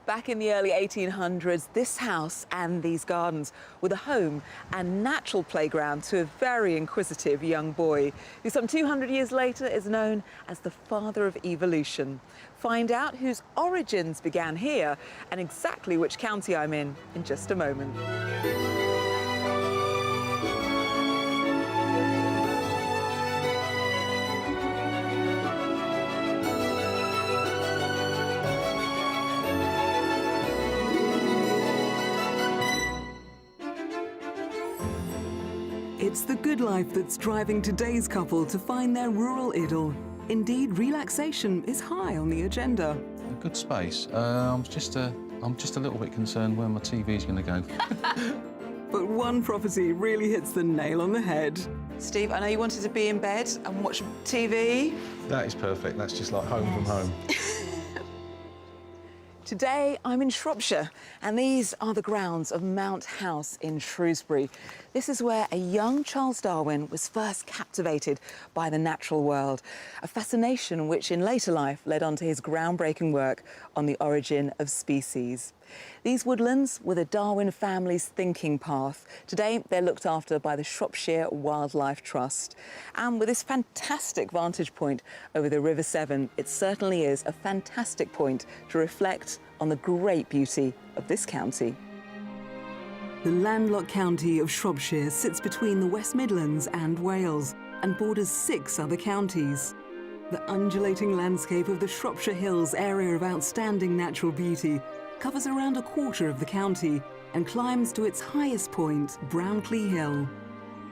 Back in the early 1800s, this house and these gardens were the home and natural playground to a very inquisitive young boy, who some 200 years later is known as the father of evolution. Find out whose origins began here and exactly which county I'm in just a moment. It's the good life that's driving today's couple to find their rural idyll. Indeed, relaxation is high on the agenda. A good space. I'm just a little bit concerned where my TV's going to go. But one property really hits the nail on the head. Steve, I know you wanted to be in bed and watch TV. That is perfect. That's just like home from home. Today, I'm in Shropshire, and these are the grounds of Mount House in Shrewsbury. This is where a young Charles Darwin was first captivated by the natural world, a fascination which in later life led on to his groundbreaking work on the origin of species. These woodlands were the Darwin family's thinking path. Today, they're looked after by the Shropshire Wildlife Trust. And with this fantastic vantage point over the River Severn, it certainly is a fantastic point to reflect on the great beauty of this county. The landlocked county of Shropshire sits between the West Midlands and Wales and borders 6 other counties. The undulating landscape of the Shropshire Hills area of outstanding natural beauty covers around a quarter of the county and climbs to its highest point, Brownclea Hill.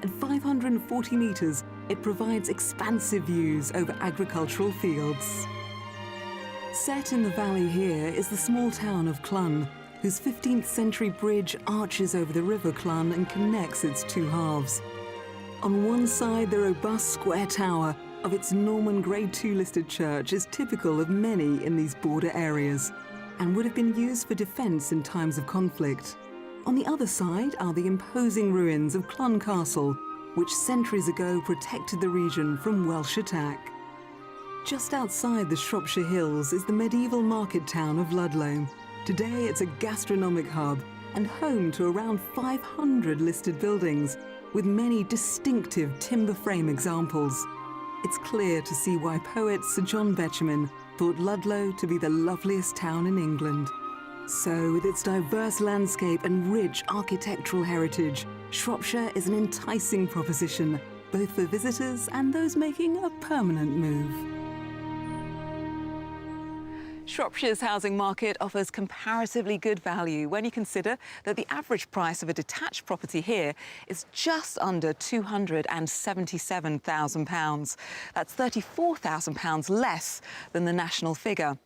At 540 metres, it provides expansive views over agricultural fields. Set in the valley here is the small town of Clun, whose 15th century bridge arches over the River Clun and connects its 2 halves. On one side, the robust square tower of its Norman Grade II listed church is typical of many in these border areas and would have been used for defence in times of conflict. On the other side are the imposing ruins of Clun Castle, which centuries ago protected the region from Welsh attack. Just outside the Shropshire Hills is the medieval market town of Ludlow. Today it's a gastronomic hub and home to around 500 listed buildings, with many distinctive timber frame examples. It's clear to see why poet Sir John Betjeman thought Ludlow to be the loveliest town in England. So, with its diverse landscape and rich architectural heritage, Shropshire is an enticing proposition, both for visitors and those making a permanent move. Shropshire's housing market offers comparatively good value when you consider that the average price of a detached property here is just under £277,000. That's £34,000 less than the national figure.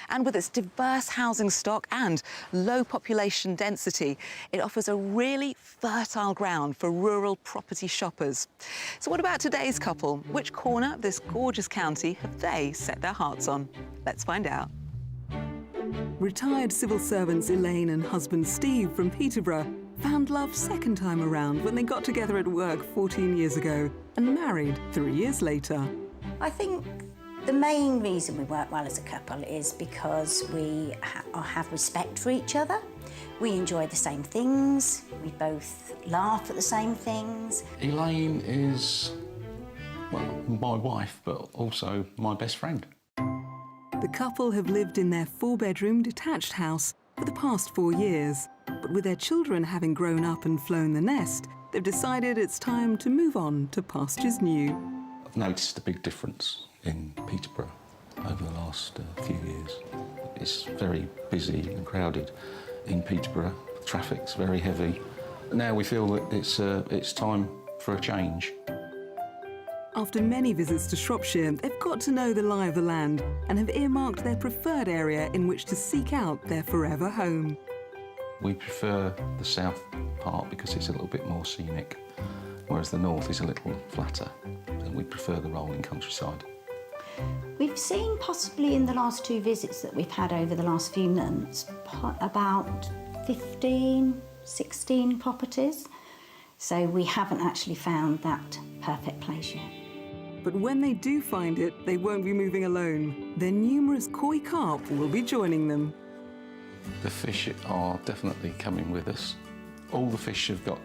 And with its diverse housing stock and low population density, it offers a really fertile ground for rural property shoppers. So what about today's couple? Which corner of this gorgeous county have they set their hearts on? Let's find out. Retired civil servants Elaine and husband Steve from Peterborough found love second time around when they got together at work 14 years ago and married 3 years later. I think the main reason we work well as a couple is because we have respect for each other. We enjoy the same things. We both laugh at the same things. Elaine is, well, my wife, but also my best friend. The couple have lived in their 4-bedroom detached house for the past 4 years. But with their children having grown up and flown the nest, they've decided it's time to move on to pastures new. I've noticed a big difference in Peterborough over the last few years. It's very busy and crowded in Peterborough. The traffic's very heavy. Now we feel that it's time for a change. After many visits to Shropshire, they've got to know the lie of the land and have earmarked their preferred area in which to seek out their forever home. We prefer the south part because it's a little bit more scenic, whereas the north is a little flatter, and we prefer the rolling countryside. We've seen possibly in the last 2 visits that we've had over the last few months about 15, 16 properties. So we haven't actually found that perfect place yet. But when they do find it, they won't be moving alone. Their numerous koi carp will be joining them. The fish are definitely coming with us. All the fish have got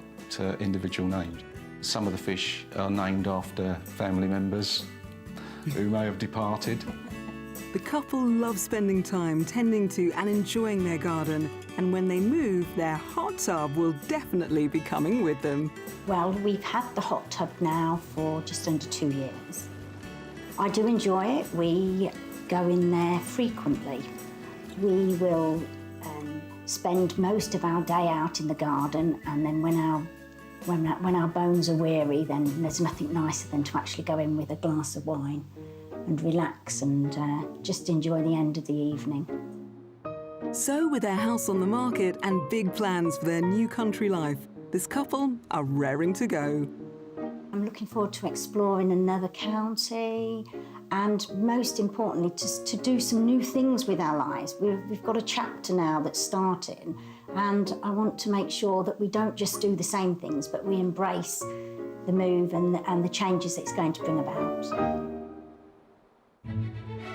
individual names. Some of the fish are named after family members who may have departed. The couple love spending time tending to and enjoying their garden, and when they move, their hot tub will definitely be coming with them. Well, we've had the hot tub now for just under 2 years. I do enjoy it. We go in there frequently. We will spend most of our day out in the garden, and then when our bones are weary, then there's nothing nicer than to actually go in with a glass of wine and relax and just enjoy the end of the evening. So, with their house on the market and big plans for their new country life, this couple are raring to go. I'm looking forward to exploring another county and, most importantly, to do some new things with our lives. We've got a chapter now that's starting, and I want to make sure that we don't just do the same things, but we embrace the move and the changes it's going to bring about.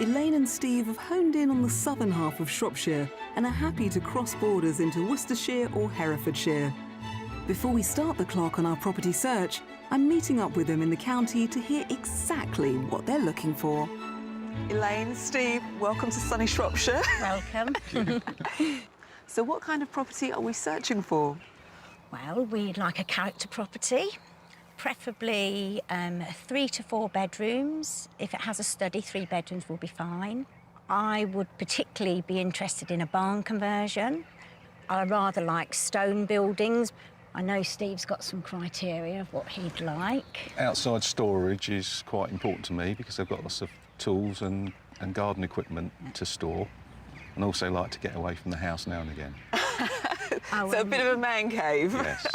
Elaine and Steve have honed in on the southern half of Shropshire and are happy to cross borders into Worcestershire or Herefordshire. Before we start the clock on our property search, I'm meeting up with them in the county to hear exactly what they're looking for. Elaine, Steve, welcome to sunny Shropshire. Welcome. So what kind of property are we searching for? Well, we'd like a character property, preferably 3 to 4 bedrooms. If it has a study, 3 bedrooms will be fine. I would particularly be interested in a barn conversion. I rather like stone buildings. I know Steve's got some criteria of what he'd like. Outside storage is quite important to me because I've got lots of tools and garden equipment to store, and also like to get away from the house now and again. So a bit of a man cave. Yes.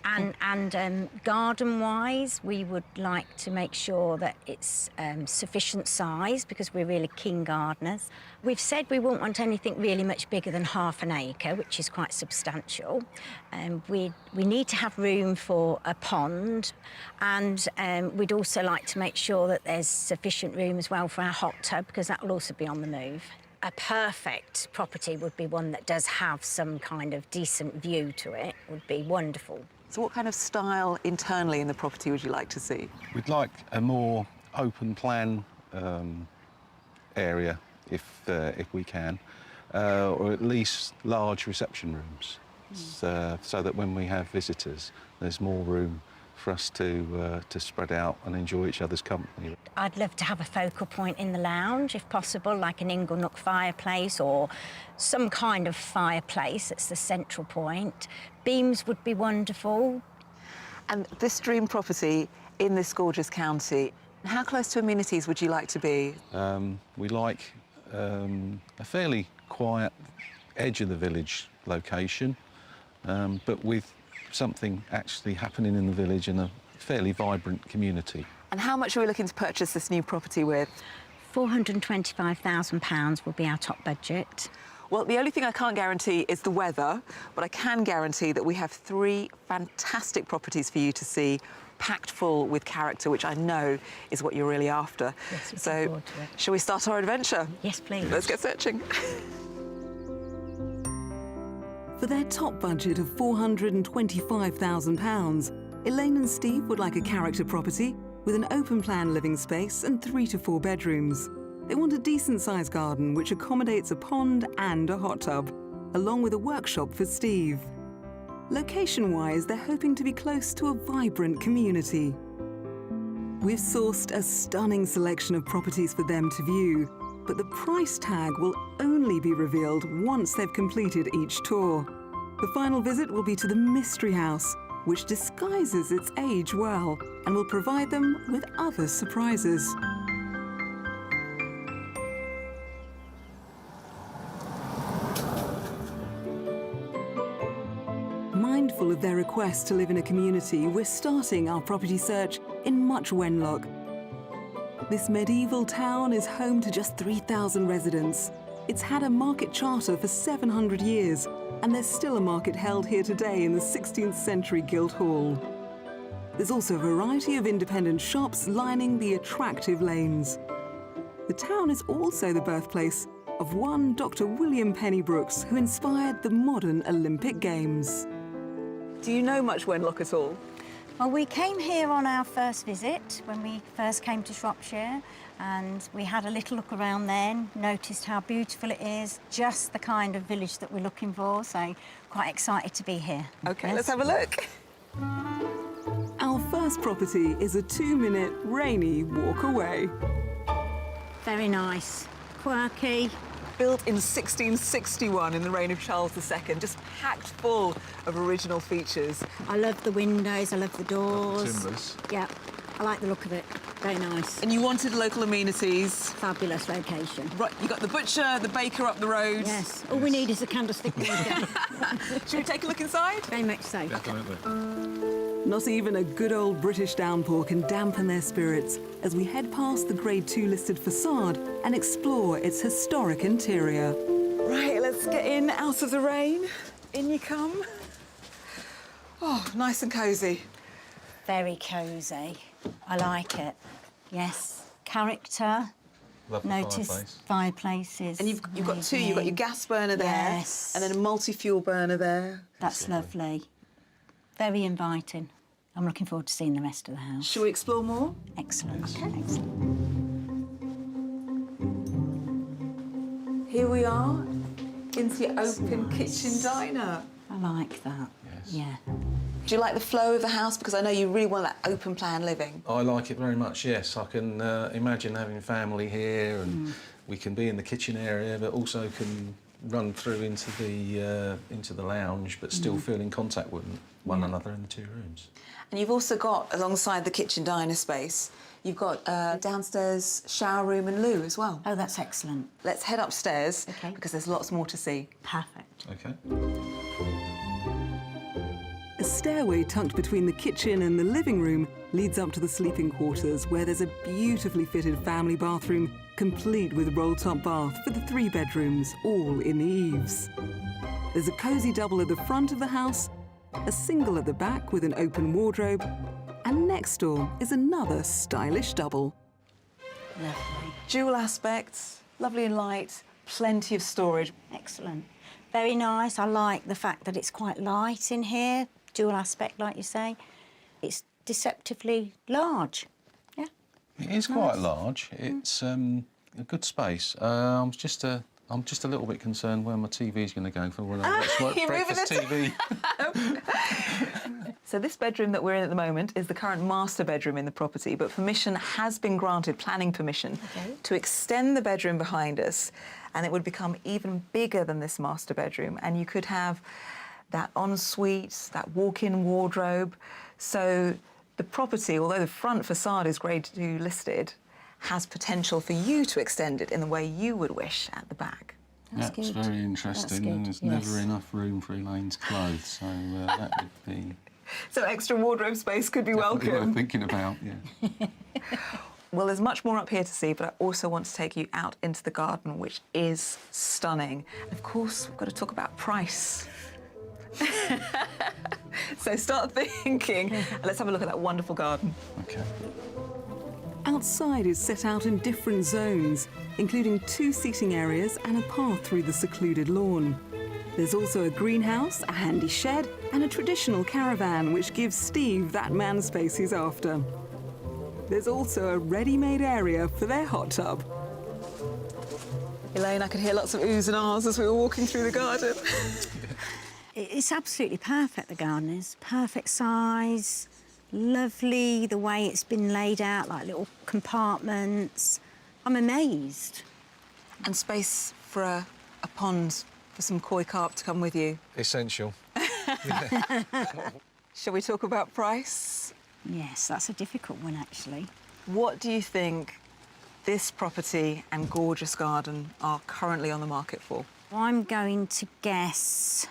And garden-wise, we would like to make sure that it's sufficient size because we're really keen gardeners. We've said we won't want anything really much bigger than ½ an acre, which is quite substantial. We need to have room for a pond, and we'd also like to make sure that there's sufficient room as well for our hot tub because that will also be on the move. A perfect property would be one that does have some kind of decent view to it. Would be wonderful. So what kind of style internally in the property would you like to see? We'd like a more open plan area if we can, or at least large reception rooms, so that when we have visitors, there's more room for us to spread out and enjoy each other's company. I'd love to have a focal point in the lounge, if possible, like an ingle nook fireplace or some kind of fireplace that's the central point. Beams would be wonderful. And this dream property in this gorgeous county, how close to amenities would you like to be? We like a fairly quiet edge of the village location, but with something actually happening in the village and a fairly vibrant community. And how much are we looking to purchase this new property with? £425,000 will be our top budget. Well, the only thing I can't guarantee is the weather, but I can guarantee that we have 3 fantastic properties for you to see, packed full with character, which I know is what you're really after. Yes, looking so, forward to it. Shall we start our adventure? Yes, please. Let's get searching. For their top budget of £425,000, Elaine and Steve would like a character property with an open-plan living space and 3 to 4 bedrooms. They want a decent-sized garden which accommodates a pond and a hot tub, along with a workshop for Steve. Location-wise, they're hoping to be close to a vibrant community. We've sourced a stunning selection of properties for them to view, but the price tag will only be revealed once they've completed each tour. The final visit will be to the Mystery House, which disguises its age well and will provide them with other surprises. Mindful of their request to live in a community, we're starting our property search in Much Wenlock. This medieval town is home to just 3,000 residents. It's had a market charter for 700 years, and there's still a market held here today in the 16th century Guildhall. There's also a variety of independent shops lining the attractive lanes. The town is also the birthplace of one Dr. William Pennybrooks, who inspired the modern Olympic Games. Do you know much Wenlock at all? Well, we came here on our first visit when we first came to Shropshire, and we had a little look around then, noticed how beautiful it is, just the kind of village that we're looking for, so quite excited to be here. OK, Yes. let's have a look. Our first property is a 2-minute rainy walk away. Very nice, quirky. Built in 1661 in the reign of Charles II, just packed full of original features. I love the windows, I love the doors. Timbers. Yeah, I like the look of it. Very nice. And you wanted local amenities. Fabulous location. Right, you got the butcher, the baker up the road. Yes, all we need is a candlestick maker. Should we take a look inside? Very much so. Definitely. Not even a good old British downpour can dampen their spirits as we head past the Grade 2 listed facade and explore its historic interior. Right, let's get in, out of the rain. In you come. Oh, nice and cosy. Very cosy. I like it. Yes. Character. Lovely Notice fireplace. fireplaces. And you've got two. You've got your gas burner there, Yes. and then a multi-fuel burner there. That's lovely. Very inviting. I'm looking forward to seeing the rest of the house. Shall we explore more? Excellent. Okay. Excellent. Here we are, into the open kitchen diner. I like that. Yes. Yeah. Do you like the flow of the house? Because I know you really want that open plan living. I like it very much, yes. I can imagine having family here, and we can be in the kitchen area, but also can run through into the lounge, but still feel in contact with one another in the two rooms. And you've also got, alongside the kitchen diner space, you've got a downstairs shower room and loo as well. Oh, that's excellent. Let's head upstairs, Okay. because there's lots more to see. Perfect. OK. A stairway tucked between the kitchen and the living room leads up to the sleeping quarters, where there's a beautifully fitted family bathroom, complete with roll-top bath for the 3 bedrooms, all in the eaves. There's a cosy double at the front of the house, a single at the back with an open wardrobe, and next door is another stylish double. Lovely. Dual aspects, lovely and light, plenty of storage. Excellent. Very nice. I like the fact that it's quite light in here. Dual aspect, like you say. It's deceptively large. Yeah. It is quite large. It's a good space. I'm just a little bit concerned where my TV's going to go for when I watch You're moving breakfast the TV. So this bedroom that we're in at the moment is the current master bedroom in the property, but permission has been granted, planning permission, to extend the bedroom behind us, and it would become even bigger than this master bedroom, and you could have that ensuite, that walk-in wardrobe. So the property, although the front facade is Grade 2 listed, has potential for you to extend it in the way you would wish at the back. That's That's good. very interesting. That's good, And there's yes. never enough room for Elaine's clothes, so that would be So extra wardrobe space could be definitely worth welcome. thinking about. Yeah. Well, there's much more up here to see, but I also want to take you out into the garden, which is stunning. And of course, we've got to talk about price. So start thinking, and let's have a look at that wonderful garden. Okay. Outside is set out in different zones, including 2 seating areas and a path through the secluded lawn. There's also a greenhouse, a handy shed, and a traditional caravan, which gives Steve that man space he's after. There's also a ready-made area for their hot tub. Elaine, I could hear lots of oohs and ahs as we were walking through the garden. It's absolutely perfect, the garden is. Perfect size, lovely the way it's been laid out, like little compartments. I'm amazed. And space for a pond for some koi carp to come with you. Essential. Shall we talk about price? Yes, that's a difficult one, actually. What do you think this property and gorgeous garden are currently on the market for? I'm going to guess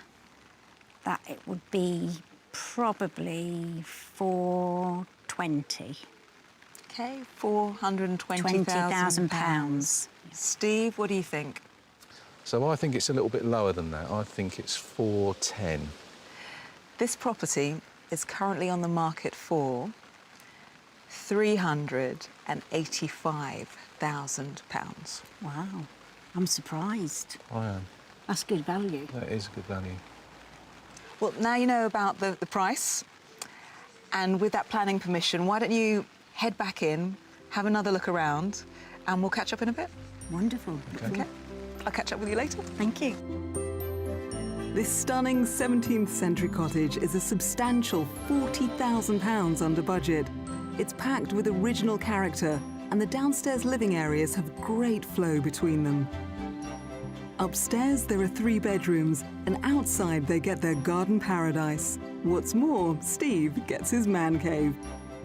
that it would be probably £420,000. OK, £420,000. £20,000. Steve, what do you think? So I think it's a little bit lower than that. I think it's 410. This property is currently on the market for £385,000. Wow. I'm surprised. I am. That's good value. That is good value. Well, now you know about the price, and with that planning permission, why don't you head back in, have another look around, and we'll catch up in a bit. Wonderful. Okay. I'll catch up with you later. Thank you. This stunning 17th century cottage is a substantial £40,000 under budget. It's packed with original character, and the downstairs living areas have great flow between them. Upstairs there are 3 bedrooms, and outside they get their garden paradise. What's more, Steve gets his man cave.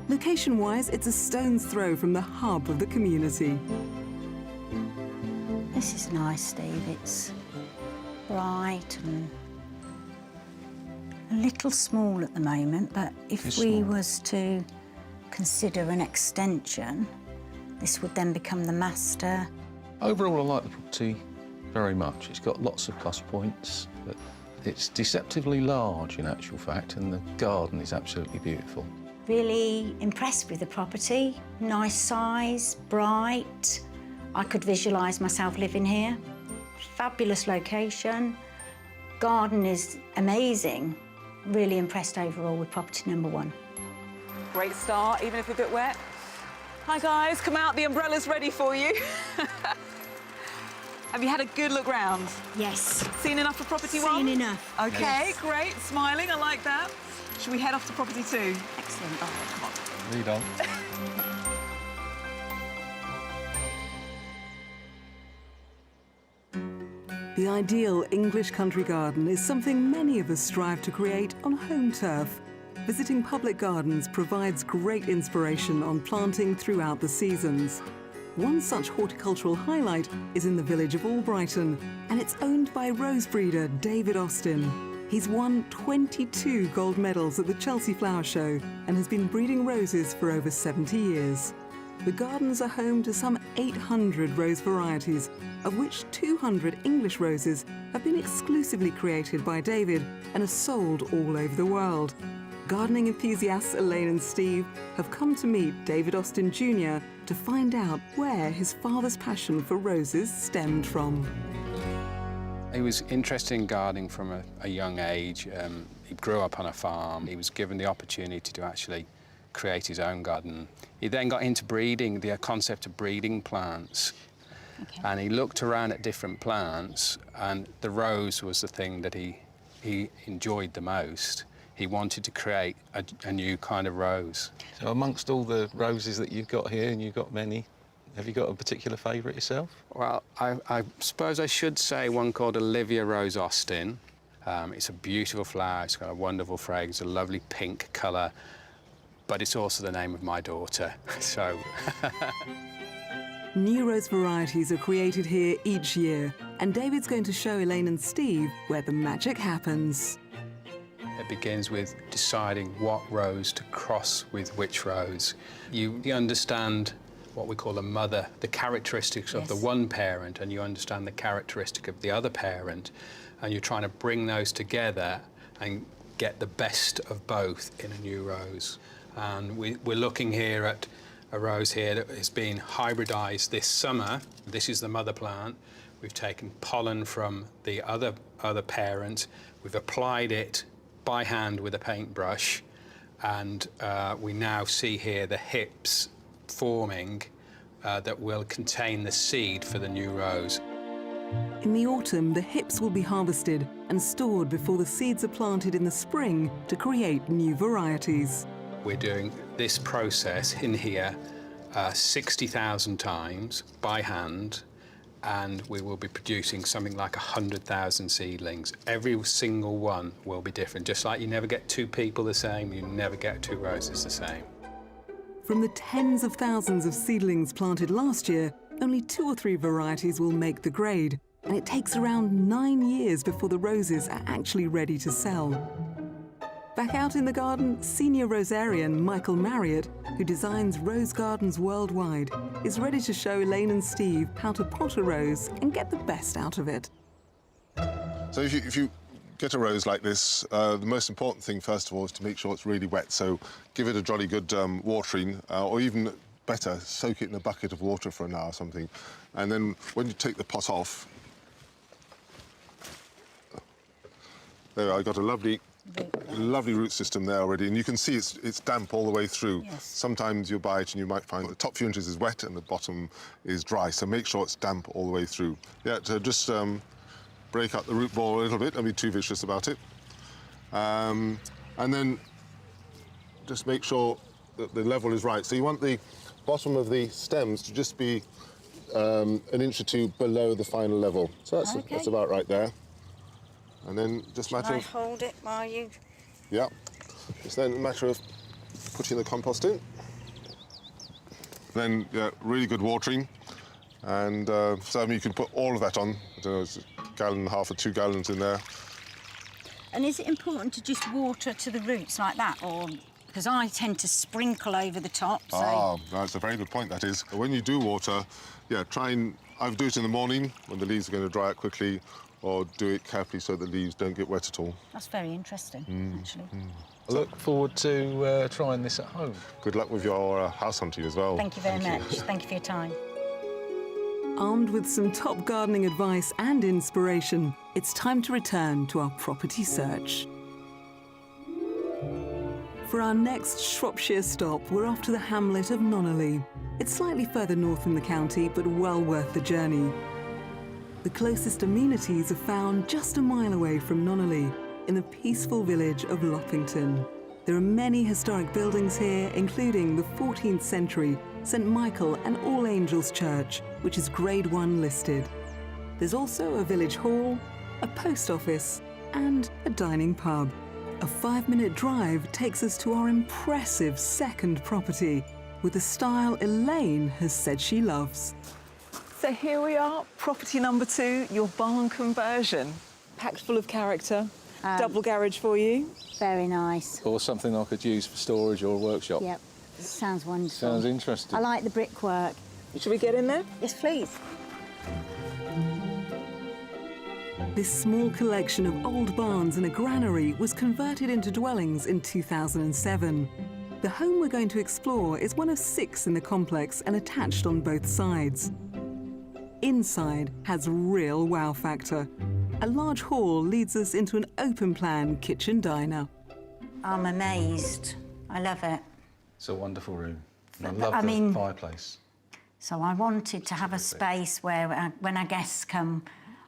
Location-wise, it's a stone's throw from the hub of the community. This is nice, Steve. It's bright and a little small at the moment, but if It's we small. was to consider an extension, this would then become the master. Overall, I like the property very much. It's got lots of plus points, but it's deceptively large in actual fact, and the garden is absolutely beautiful. Really impressed with the property. Nice size, bright. I could visualise myself living here. Fabulous location. Garden is amazing. Really impressed overall with property number 1. Great start, even if a bit wet. Hi guys, come out, the umbrella's ready for you. Have you had a good look round? Yes. Seen enough of property 1? Seen enough. Okay, Yes. great, smiling, I like that. Should we head off to property 2? Excellent. Oh, come on. Lead on. The ideal English country garden is something many of us strive to create on home turf. Visiting public gardens provides great inspiration on planting throughout the seasons. One such horticultural highlight is in the village of Albrighton, and it's owned by rose breeder David Austin. He's won 22 gold medals at the Chelsea Flower Show and has been breeding roses for over 70 years. The gardens are home to some 800 rose varieties, of which 200 English roses have been exclusively created by David and are sold all over the world. Gardening enthusiasts Elaine and Steve have come to meet David Austin Jr. to find out where his father's passion for roses stemmed from. He was interested in gardening from a young age. He grew up on a farm. He was given the opportunity to actually create his own garden. He then got into breeding, the concept of breeding plants. Okay. And he looked around at different plants, and the rose was the thing that he enjoyed the most. He wanted to create a new kind of rose. So amongst all the roses that you've got here, and you've got many, have you got a particular favourite yourself? Well, I suppose I should say one called Olivia Rose Austin. It's a beautiful flower, it's got a wonderful fragrance, a lovely pink colour, but it's also the name of my daughter, so... New rose varieties are created here each year, and David's going to show Elaine and Steve where the magic happens. It begins with deciding what rose to cross with which rose. You understand what we call a mother, the characteristics of the one parent, and you understand the characteristic of the other parent, and you're trying to bring those together and get the best of both in a new rose. And we're looking here at a rose here that has been hybridized this summer. This is the mother plant. We've taken pollen from the other parent. We've applied it by hand with a paintbrush, and we now see here the hips forming that will contain the seed for the new rose. In the autumn, the hips will be harvested and stored before the seeds are planted in the spring to create new varieties. We're doing this process in here 60,000 times by hand, and we will be producing something like 100,000 seedlings. Every single one will be different. Just like you never get 2 people the same, you never get 2 roses the same. From the tens of thousands of seedlings planted last year, only 2 or 3 varieties will make the grade, and it takes around 9 years before the roses are actually ready to sell. Back out in the garden, senior rosarian Michael Marriott, who designs rose gardens worldwide, is ready to show Elaine and Steve how to pot a rose and get the best out of it. So if you get a rose like this, the most important thing, first of all, is to make sure it's really wet. So give it a jolly good watering, or even better, soak it in a bucket of water for an hour or something. And then when you take the pot off, there, I got a lovely root system there already, and you can see it's damp all the way through. Yes. Sometimes you buy it and you might find the top few inches is wet and the bottom is dry, so make sure it's damp all the way through. Yeah, to just break up the root ball a little bit, don't be too vicious about it. And then just make sure that the level is right. So you want the bottom of the stems to just be an inch or two below the final level. So that's about right there. And then just matter of... hold it while you... Yeah. It's then a matter of putting the compost in. Then, yeah, really good watering. And so, I mean, you can put all of that on. I don't know, it's a gallon and a half or 2 gallons in there. And is it important to just water to the roots like that, or... Because I tend to sprinkle over the top, so... Ah, that's a very good point, that is. When you do water, yeah, try and either do it in the morning when the leaves are going to dry out quickly, or do it carefully so the leaves don't get wet at all. That's very interesting, actually. I look forward to trying this at home. Good luck with your house hunting as well. Thank you very much. Thank you for your time. Armed with some top gardening advice and inspiration, it's time to return to our property search. For our next Shropshire stop, we're off to the hamlet of Nonnelly. It's slightly further north in the county, but well worth the journey. The closest amenities are found just a mile away from Nonnelly, in the peaceful village of Loppington. There are many historic buildings here, including the 14th century St Michael and All Angels Church, which is Grade 1 listed. There's also a village hall, a post office, and a dining pub. A 5-minute drive takes us to our impressive second property, with the style Elaine has said she loves. So here we are, property number 2, your barn conversion. Packed full of character, double garage for you. Very nice. Or something I could use for storage or a workshop. Yep. Sounds wonderful. Sounds interesting. I like the brickwork. Should we get in there? Yes, please. This small collection of old barns and a granary was converted into dwellings in 2007. The home we're going to explore is one of 6 in the complex and attached on both sides. Inside has real wow factor. A large hall leads us into an open-plan kitchen diner. I'm amazed. I love it. It's a wonderful room. And I But, love I the mean- fireplace. So I wanted to have a space where, when our guests come,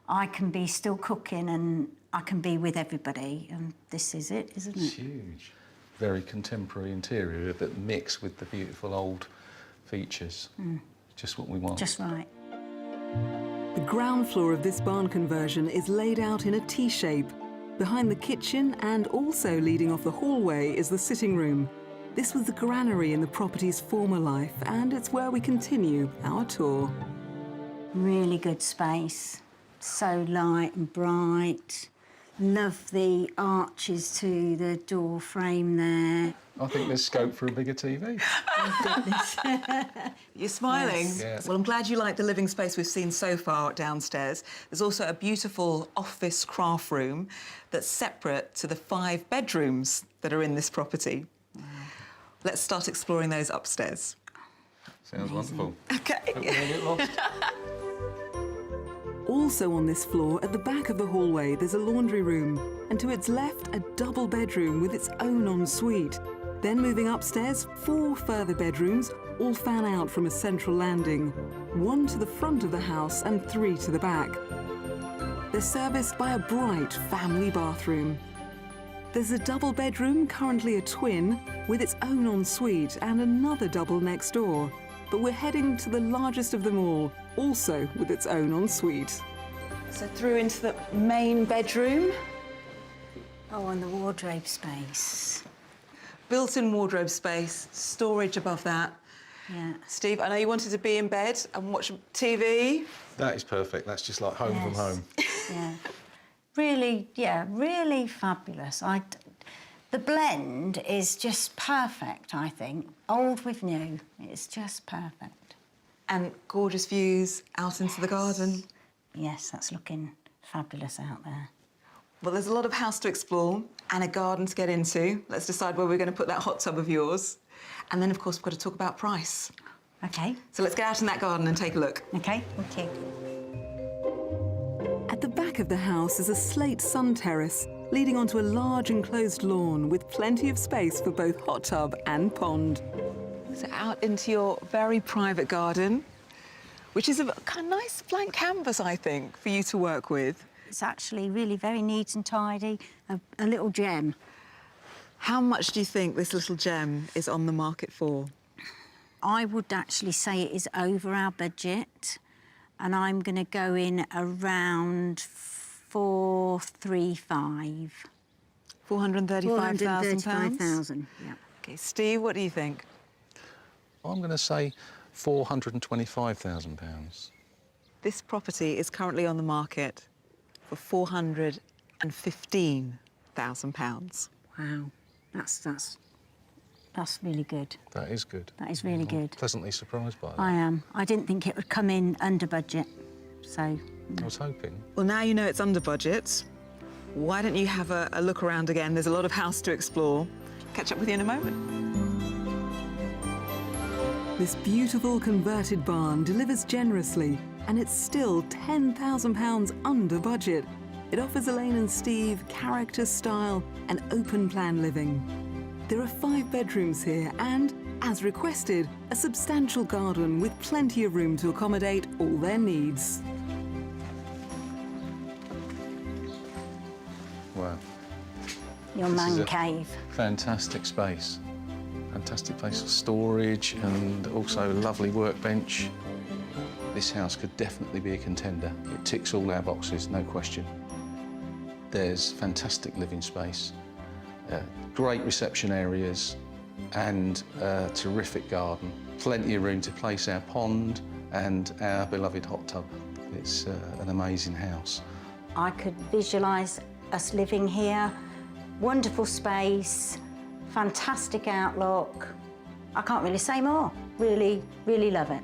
I can be still cooking and I can be with everybody. And this is it, isn't It's it? huge. Very contemporary interior that mix with the beautiful old features. Just what we want. Just right. The ground floor of this barn conversion is laid out in a T-shape. Behind the kitchen and also leading off the hallway is the sitting room. This was the granary in the property's former life, and it's where we continue our tour. Really good space. So light and bright. Love the arches to the door frame there. I think there's scope for a bigger TV. You're smiling? Yes. Yes. Well, I'm glad you like the living space we've seen so far downstairs. There's also a beautiful office craft room that's separate to the 5 bedrooms that are in this property. Wow. Let's start exploring those upstairs. Sounds wonderful. OK. Hope we don't get lost. Also on this floor, at the back of the hallway, there's a laundry room, and to its left, a double bedroom with its own ensuite. Then moving upstairs, 4 further bedrooms, all fan out from a central landing. 1 to the front of the house and 3 to the back. They're serviced by a bright family bathroom. There's a double bedroom, currently a twin, with its own ensuite and another double next door. But we're heading to the largest of them all, also with its own ensuite. So through into the main bedroom. Oh, and the wardrobe space. Built-in wardrobe space, storage above that. Yeah. Steve, I know you wanted to be in bed and watch TV. That is perfect. That's just like home from home. Yeah. Really fabulous. The blend is just perfect, I think. Old with new. It's just perfect. And gorgeous views out into the garden. Yes, that's looking fabulous out there. Well, there's a lot of house to explore and a garden to get into. Let's decide where we're going to put that hot tub of yours. And then, of course, we've got to talk about price. OK. So let's get out in that garden and take a look. OK, thank you. At the back of the house is a slate sun terrace leading onto a large enclosed lawn with plenty of space for both hot tub and pond. So out into your very private garden, which is a kind of nice blank canvas, I think, for you to work with. It's actually really very neat and tidy, a little gem. How much do you think this little gem is on the market for? I would actually say it is over our budget, and I'm going to go in around 435. £435,000? 435,000, yeah. OK, Steve, what do you think? I'm going to say £425,000. This property is currently on the market for £415,000. Wow, that's really good. That is good. That is really good. Pleasantly surprised by that. I am. I didn't think it would come in under budget, so... I was hoping. Well, now you know it's under budget. Why don't you have a look around again? There's a lot of house to explore. Catch up with you in a moment. This beautiful converted barn delivers generously, and it's still £10,000 under budget. It offers Elaine and Steve character, style, and open-plan living. There are 5 bedrooms here and, as requested, a substantial garden with plenty of room to accommodate all their needs. Wow. Your This is man a cave. Fantastic space. Fantastic place for storage and also a lovely workbench. This house could definitely be a contender. It ticks all our boxes, no question. There's fantastic living space, great reception areas and a terrific garden. Plenty of room to place our pond and our beloved hot tub. It's an amazing house. I could visualise us living here. Wonderful space, fantastic outlook. I can't really say more. Really, really love it.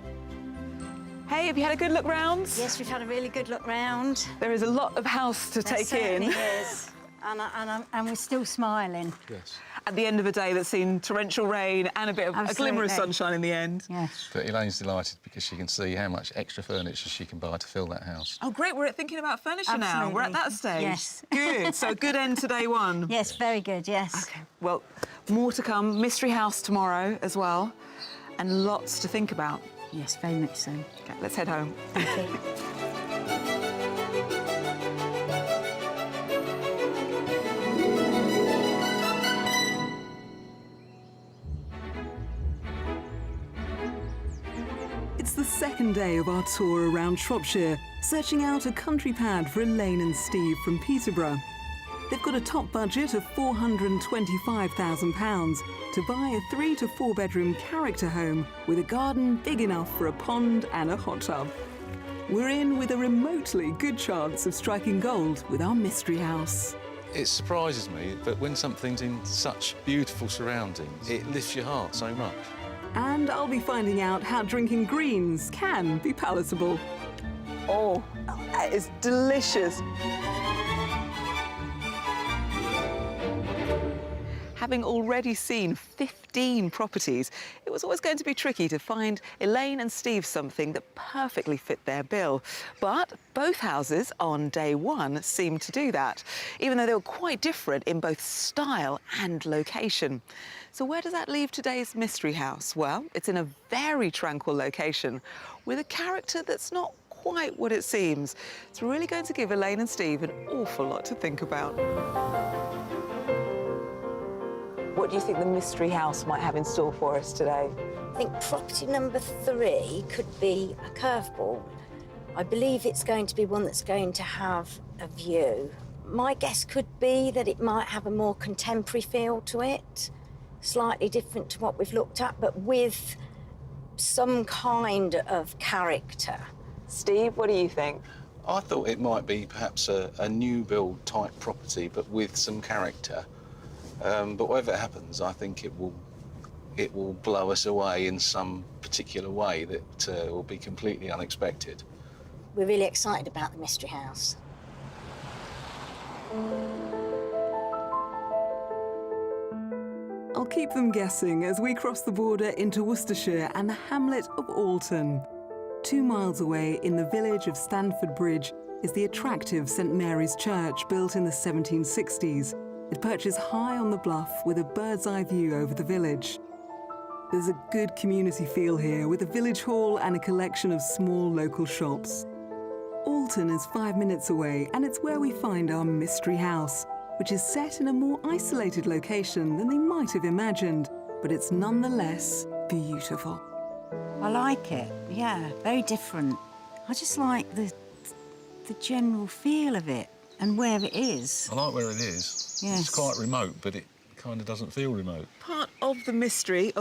Hey, have you had a good look round? Yes, we've had a really good look round. There is a lot of house to take in. It is. And we're still smiling. Yes. At the end of the day that's seen torrential rain and a bit of a glimmer of Absolutely. sunshine in the end. Yes. But Elaine's delighted because she can see how much extra furniture she can buy to fill that house. Oh, great, we're thinking about furniture now. Absolutely. We're at that stage. Yes. Good, so good end to day one. Yes, very good, yes. OK, well, more to come. Mystery House tomorrow as well. And lots to think about. Yes, very much so. OK, let's head home. Thank you. It's the second day of our tour around Shropshire, searching out a country pad for Elaine and Steve from Peterborough. They've got a top budget of £425,000 to buy a 3 to 4 bedroom character home with a garden big enough for a pond and a hot tub. We're in with a remotely good chance of striking gold with our mystery house. It surprises me that when something's in such beautiful surroundings, it lifts your heart so much. And I'll be finding out how drinking greens can be palatable. Oh, that is delicious. Having already seen 15 properties, it was always going to be tricky to find Elaine and Steve something that perfectly fit their bill. But both houses on day one seemed to do that, even though they were quite different in both style and location. So where does that leave today's mystery house? Well, it's in a very tranquil location with a character that's not quite what it seems. It's really going to give Elaine and Steve an awful lot to think about. What do you think the mystery house might have in store for us today? I think property number 3 could be a curveball. I believe it's going to be one that's going to have a view. My guess could be that it might have a more contemporary feel to it, slightly different to what we've looked at, but with some kind of character. Steve, what do you think? I thought it might be perhaps a new build type property, but with some character. But whatever happens, I think it will blow us away in some particular way that will be completely unexpected. We're really excited about the mystery house. I'll keep them guessing as we cross the border into Worcestershire and the hamlet of Alton. 2 miles away in the village of Stanford Bridge is the attractive St Mary's Church, built in the 1760s. It perches high on the bluff with a bird's-eye view over the village. There's a good community feel here, with a village hall and a collection of small local shops. Alton is 5 minutes away, and it's where we find our mystery house, which is set in a more isolated location than they might have imagined, but it's nonetheless beautiful. I like it, yeah, very different. I just like the general feel of it and where it is. I like where it is. Yes. It's quite remote, but it kind of doesn't feel remote. Part of the mystery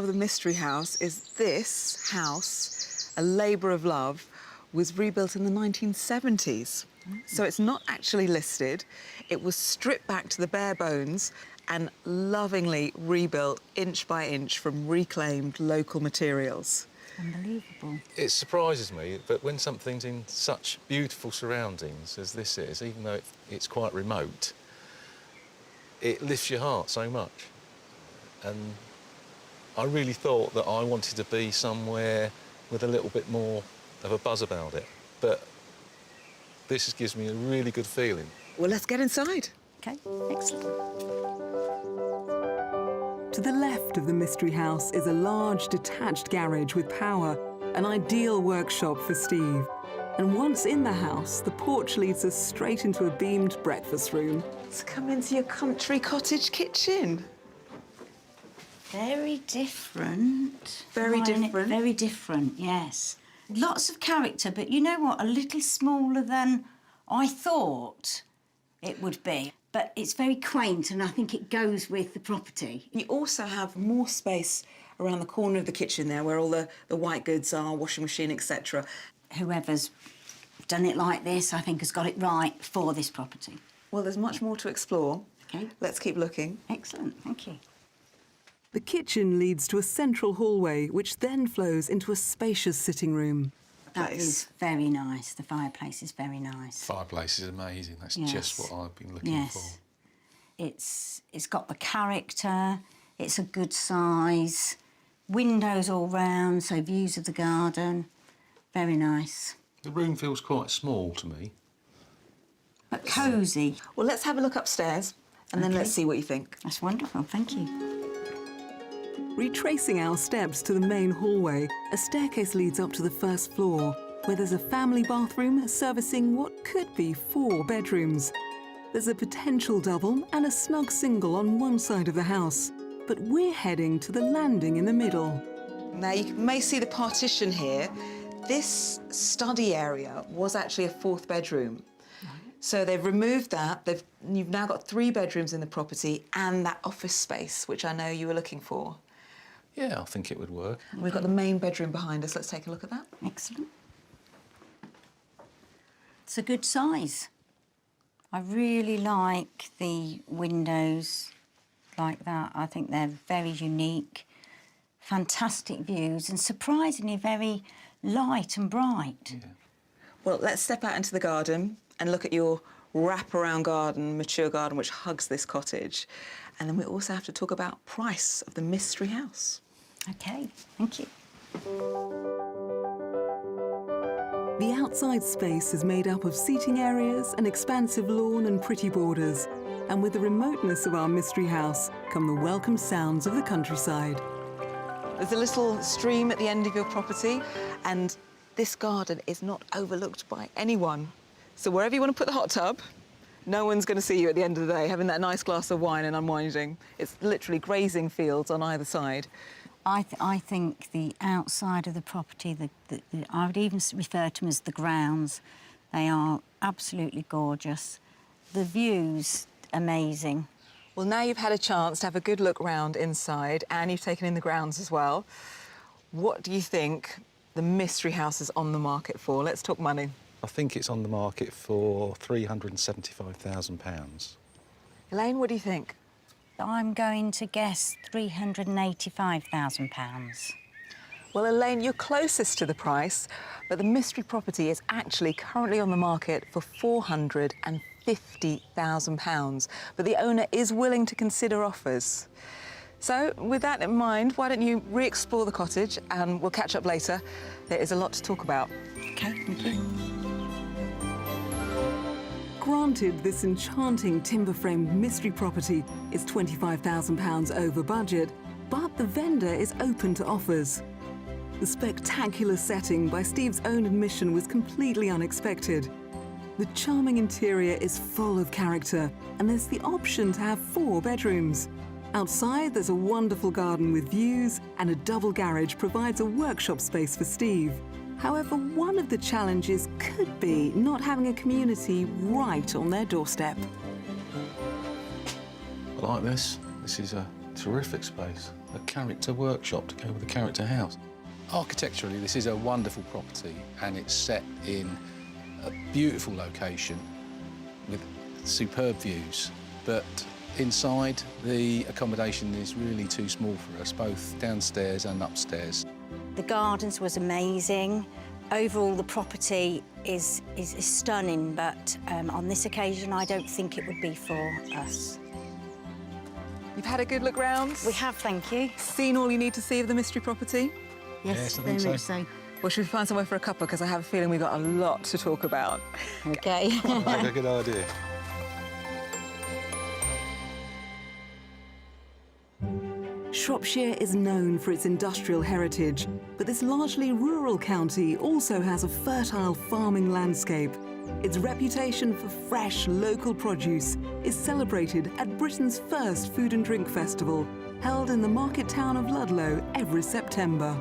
house is this house, a labour of love, was rebuilt in the 1970s. So it's not actually listed. It was stripped back to the bare bones and lovingly rebuilt inch by inch from reclaimed local materials. Unbelievable. It surprises me, but when something's in such beautiful surroundings as this is, even though it's quite remote, it lifts your heart so much. And I really thought that I wanted to be somewhere with a little bit more of a buzz about it. But this gives me a really good feeling. Well, let's get inside. OK, excellent. To the left of the mystery house is a large detached garage with power, an ideal workshop for Steve. And once in the house, the porch leads us straight into a beamed breakfast room. Let's come into your country cottage kitchen. Very different. Very different. Very different, yes. Lots of character, but you know what? A little smaller than I thought it would be. But it's very quaint, and I think it goes with the property. You also have more space around the corner of the kitchen there, where all the white goods are, washing machine, etc. Whoever's done it like this, I think, has got it right for this property. Well, there's much more to explore. OK. Let's keep looking. Excellent, thank you. The kitchen leads to a central hallway, which then flows into a spacious sitting room. That is very nice. The fireplace is very nice. Fireplace is amazing. That's Yes. just what I've been looking for. It's got the character. It's a good size. Windows all round, so views of the garden. Very nice. The room feels quite small to me. But cosy. Well, let's have a look upstairs, and then OK. let's see what you think. That's wonderful, thank you. Retracing our steps to the main hallway, a staircase leads up to the first floor, where there's a family bathroom servicing what could be 4 bedrooms. There's a potential double and a snug single on one side of the house, but we're heading to the landing in the middle. Now, you may see the partition here. This study area was actually a 4th bedroom. So they've removed that. You've now got 3 bedrooms in the property and that office space, which I know you were looking for. Yeah, I think it would work. We've got the main bedroom behind us. Let's take a look at that. Excellent. It's a good size. I really like the windows like that. I think they're very unique, fantastic views, and surprisingly very light and bright. Yeah. Well, let's step out into the garden and look at your wraparound garden, mature garden, which hugs this cottage. And then we also have to talk about price of the mystery house. OK, thank you. The outside space is made up of seating areas, an expansive lawn and pretty borders. And with the remoteness of our mystery house come the welcome sounds of the countryside. There's a little stream at the end of your property, and this garden is not overlooked by anyone. So wherever you want to put the hot tub, no one's going to see you at the end of the day having that nice glass of wine and unwinding. It's literally grazing fields on either side. I think the outside of the property, I would even refer to them as the grounds. They are absolutely gorgeous. The views, amazing. Well, now you've had a chance to have a good look round inside and you've taken in the grounds as well. What do you think the mystery house is on the market for? Let's talk money. I think it's on the market for £375,000. Elaine, what do you think? I'm going to guess £385,000. Well, Elaine, you're closest to the price, but the mystery property is actually currently on the market for £450,000. But the owner is willing to consider offers. So, with that in mind, why don't you re-explore the cottage and we'll catch up later. There is a lot to talk about. Okay, thank you. Granted, this enchanting timber-framed mystery property is £25,000 over budget, but the vendor is open to offers. The spectacular setting, by Steve's own admission, was completely unexpected. The charming interior is full of character, and there's the option to have 4 bedrooms. Outside, there's a wonderful garden with views, and a double garage provides a workshop space for Steve. However, one of the challenges could be not having a community right on their doorstep. I like this. This is a terrific space, a character workshop to go with a character house. Architecturally, this is a wonderful property, and it's set in a beautiful location with superb views. But inside, the accommodation is really too small for us, both downstairs and upstairs. The gardens was amazing. Overall, the property is stunning, but on this occasion, I don't think it would be for us. You've had a good look round? We have, thank you. Seen all you need to see of the mystery property? Yes, I think very so. much so. Well, should we find somewhere for a cuppa? Because I have a feeling we've got a lot to talk about. Okay. Like a good idea. Shropshire is known for its industrial heritage, but this largely rural county also has a fertile farming landscape. Its reputation for fresh, local produce is celebrated at Britain's first food and drink festival, held in the market town of Ludlow every September.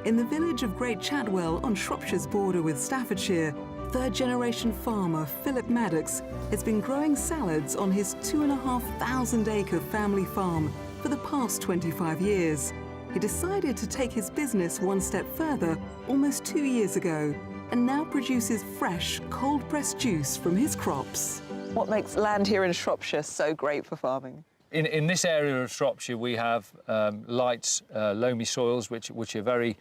In the village of Great Chadwell on Shropshire's border with Staffordshire, third-generation farmer Philip Maddox has been growing salads on his 2,500-acre family farm for the past 25 years. He decided to take his business one step further almost 2 years ago, and now produces fresh, cold-pressed juice from his crops. What makes land here in Shropshire so great for farming? In this area of Shropshire, we have light, loamy soils, which are very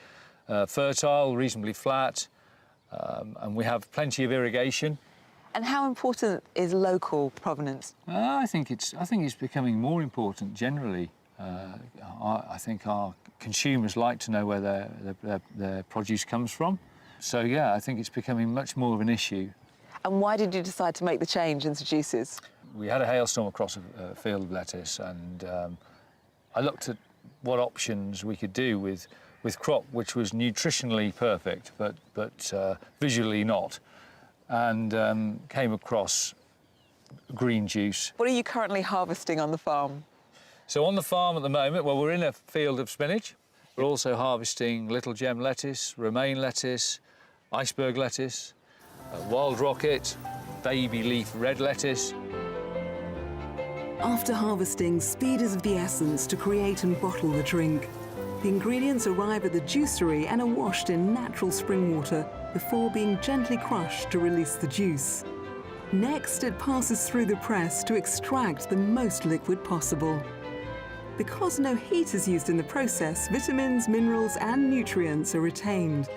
fertile, reasonably flat, and we have plenty of irrigation. And how important is local provenance? I think it's becoming more important generally. I think our consumers like to know where their produce comes from. So yeah, I think it's becoming much more of an issue. And why did you decide to make the change into juices? We had a hailstorm across a field of lettuce, and I looked at what options we could do with crop which was nutritionally perfect, but visually not, and came across green juice. What are you currently harvesting on the farm? So on the farm at the moment, well, we're in a field of spinach. We're also harvesting little gem lettuce, romaine lettuce, iceberg lettuce, wild rocket, baby leaf red lettuce. After harvesting, speed is of the essence to create and bottle the drink. The ingredients arrive at the juicery and are washed in natural spring water before being gently crushed to release the juice. Next, it passes through the press to extract the most liquid possible. Because no heat is used in the process, vitamins, minerals and nutrients are retained.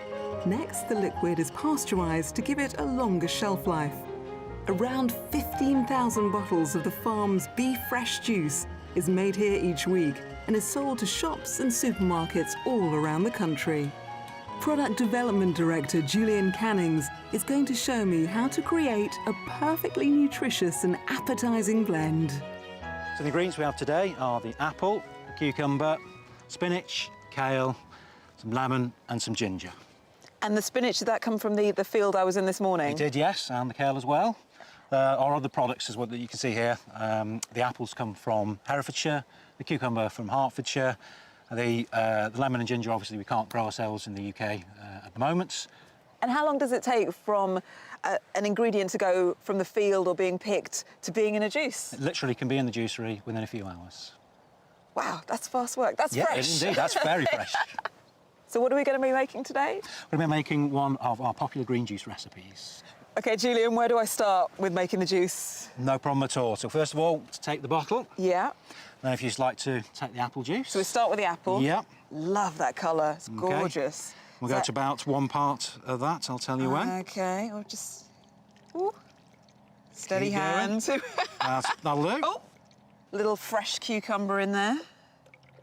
Next, the liquid is pasteurised to give it a longer shelf life. Around 15,000 bottles of the farm's Be Fresh juice is made here each week and is sold to shops and supermarkets all around the country. Product Development Director Julian Cannings is going to show me how to create a perfectly nutritious and appetising blend. So the ingredients we have today are the apple, the cucumber, spinach, kale, some lemon and some ginger. And the spinach, did that come from the field I was in this morning? It did, yes, and the kale as well. Our other products is what you can see here. The apples come from Herefordshire, the cucumber from Hertfordshire, the lemon and ginger, obviously, we can't grow ourselves in the UK at the moment. And how long does it take from an ingredient to go from the field or being picked to being in a juice? It literally can be in the juicery within a few hours. Wow, that's fast work. That's fresh. Indeed, that's very fresh. So what are we going to be making today? We're going to be making one of our popular green juice recipes. OK, Julian, where do I start with making the juice? No problem at all. So first of all, to take the bottle. Yeah. Then if you'd like to take the apple juice. So we start with the apple. Yeah. Love that colour. It's gorgeous. We'll go to about one part of that, I'll tell you when. OK, we'll just... Ooh. Steady hand. That'll do. Oh, little fresh cucumber in there.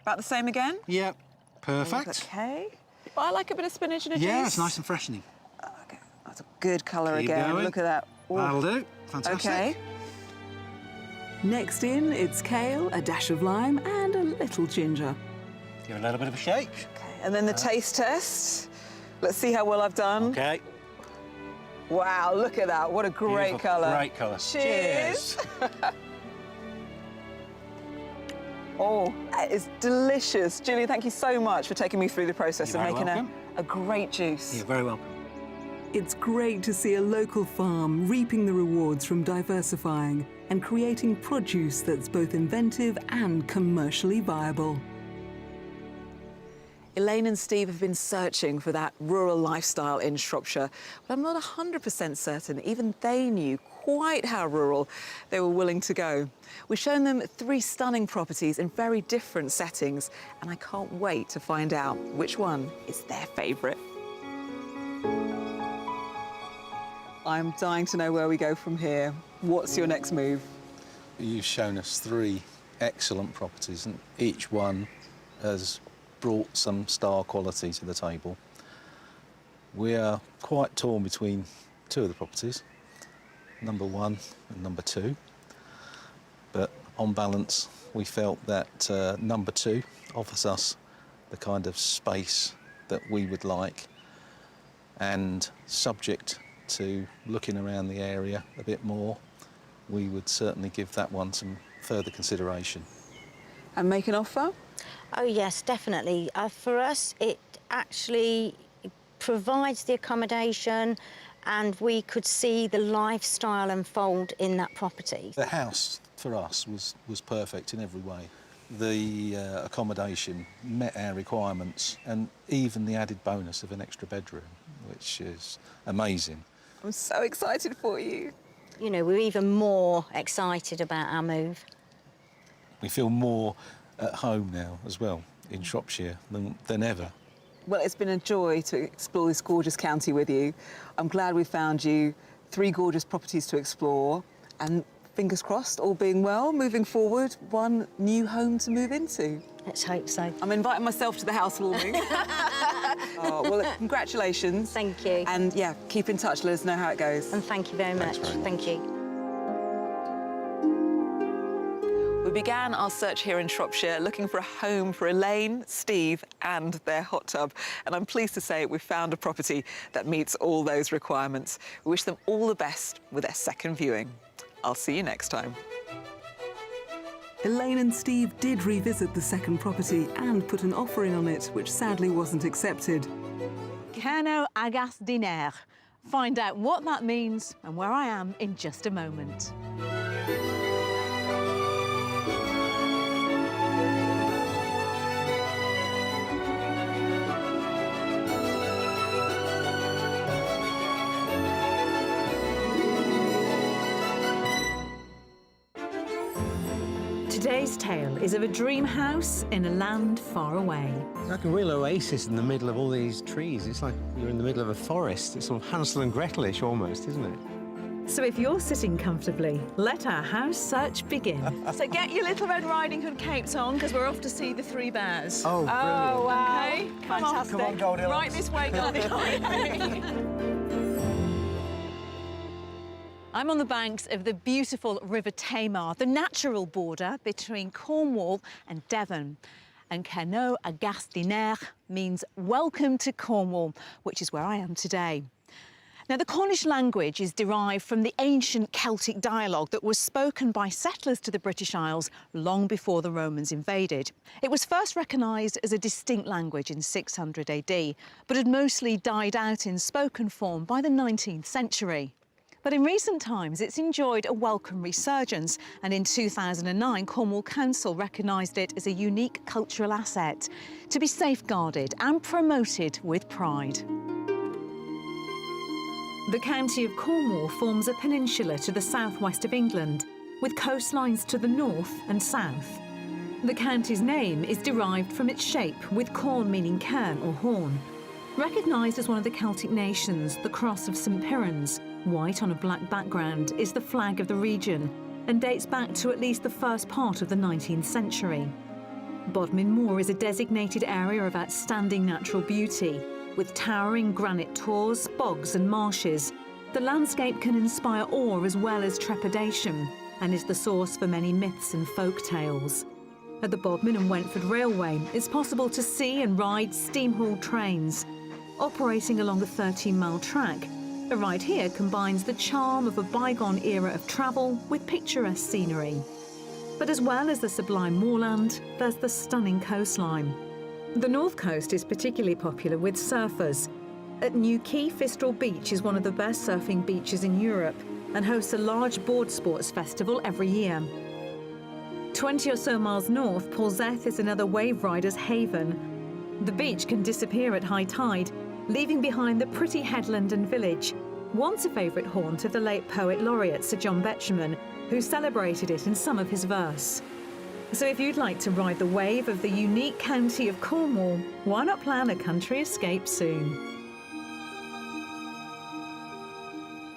About the same again? Yeah, perfect. Okay. Well, I like a bit of spinach in a juice. Yeah, it's nice and freshening. Okay, that's a good colour Keep again. going. Look at that. Ooh. That'll do. Fantastic. Okay. Next in, it's kale, a dash of lime and a little ginger. Give it a little bit of a shake. Okay, and then the taste test. Let's see how well I've done. Okay. Wow, look at that. What a great Beautiful. colour. Great colour. Cheers. Oh, that is delicious. Julie, thank you so much for taking me through the process You're and very making welcome. a great juice. You're very welcome. It's great to see a local farm reaping the rewards from diversifying and creating produce that's both inventive and commercially viable. Elaine and Steve have been searching for that rural lifestyle in Shropshire, but I'm not 100% certain even they knew quite how rural they were willing to go. We've shown them 3 stunning properties in very different settings, and I can't wait to find out which one is their favourite. I'm dying to know where we go from here. What's your next move? You've shown us 3 excellent properties, and each one has brought some star quality to the table. We are quite torn between 2 of the properties, number 1 and number 2. But on balance, we felt that number 2 offers us the kind of space that we would like, and subject to looking around the area a bit more, we would certainly give that one some further consideration. And make an offer? Oh yes, definitely. For us, it actually provides the accommodation, and we could see the lifestyle unfold in that property. The house, for us, was perfect in every way. The accommodation met our requirements, and even the added bonus of an extra bedroom, which is amazing. I'm so excited for you. You know, we're even more excited about our move. We feel more at home now as well in Shropshire than ever. Well, it's been a joy to explore this gorgeous county with you. I'm glad we found you 3 gorgeous properties to explore, and fingers crossed, all being well, moving forward, one new home to move into. Let's hope so. I'm inviting myself to the housewarming. Oh, well, congratulations. Thank you. And yeah, keep in touch, let us know how it goes. And thank you very much. Thank you. We began our search here in Shropshire looking for a home for Elaine, Steve and their hot tub. And I'm pleased to say we've found a property that meets all those requirements. We wish them all the best with their second viewing. I'll see you next time. Elaine and Steve did revisit the second property and put an offer in on it, which sadly wasn't accepted. Cano agas diner. Find out what that means and where I am in just a moment. Today's tale is of a dream house in a land far away. It's like a real oasis in the middle of all these trees. It's like you're in the middle of a forest. It's sort of Hansel and Gretel-ish almost, isn't it? So if you're sitting comfortably, let our house search begin. So get your little Red Riding Hood capes on, because we're off to see the 3 bears. Oh, brilliant. Oh, wow. Okay, Fantastic. Come on, Goldilocks. Right this way, Goldilocks. I'm on the banks of the beautiful River Tamar, the natural border between Cornwall and Devon. And Cano agas diner means welcome to Cornwall, which is where I am today. Now, the Cornish language is derived from the ancient Celtic dialogue that was spoken by settlers to the British Isles long before the Romans invaded. It was first recognised as a distinct language in 600 AD, but had mostly died out in spoken form by the 19th century. But in recent times, it's enjoyed a welcome resurgence, and in 2009, Cornwall Council recognised it as a unique cultural asset to be safeguarded and promoted with pride. The county of Cornwall forms a peninsula to the southwest of England, with coastlines to the north and south. The county's name is derived from its shape, with corn meaning cairn or horn. Recognised as one of the Celtic nations, the Cross of St Piran's, white on a black background, is the flag of the region and dates back to at least the first part of the 19th century. Bodmin Moor is a designated area of outstanding natural beauty, with towering granite tors, bogs and marshes. The landscape can inspire awe as well as trepidation, and is the source for many myths and folk tales. At the Bodmin and Wentford Railway, it's possible to see and ride steam-hauled trains. Operating along a 13-mile track, a ride here combines the charm of a bygone era of travel with picturesque scenery. But as well as the sublime moorland, there's the stunning coastline. The North Coast is particularly popular with surfers. At New Quay, Fistral Beach is one of the best surfing beaches in Europe and hosts a large board sports festival every year. 20 or so miles north, Polzeth is another wave rider's haven. The beach can disappear at high tide, leaving behind the pretty headland and village, once a favourite haunt of the late poet laureate Sir John Betjeman, who celebrated it in some of his verse. So if you'd like to ride the wave of the unique county of Cornwall, why not plan a country escape soon?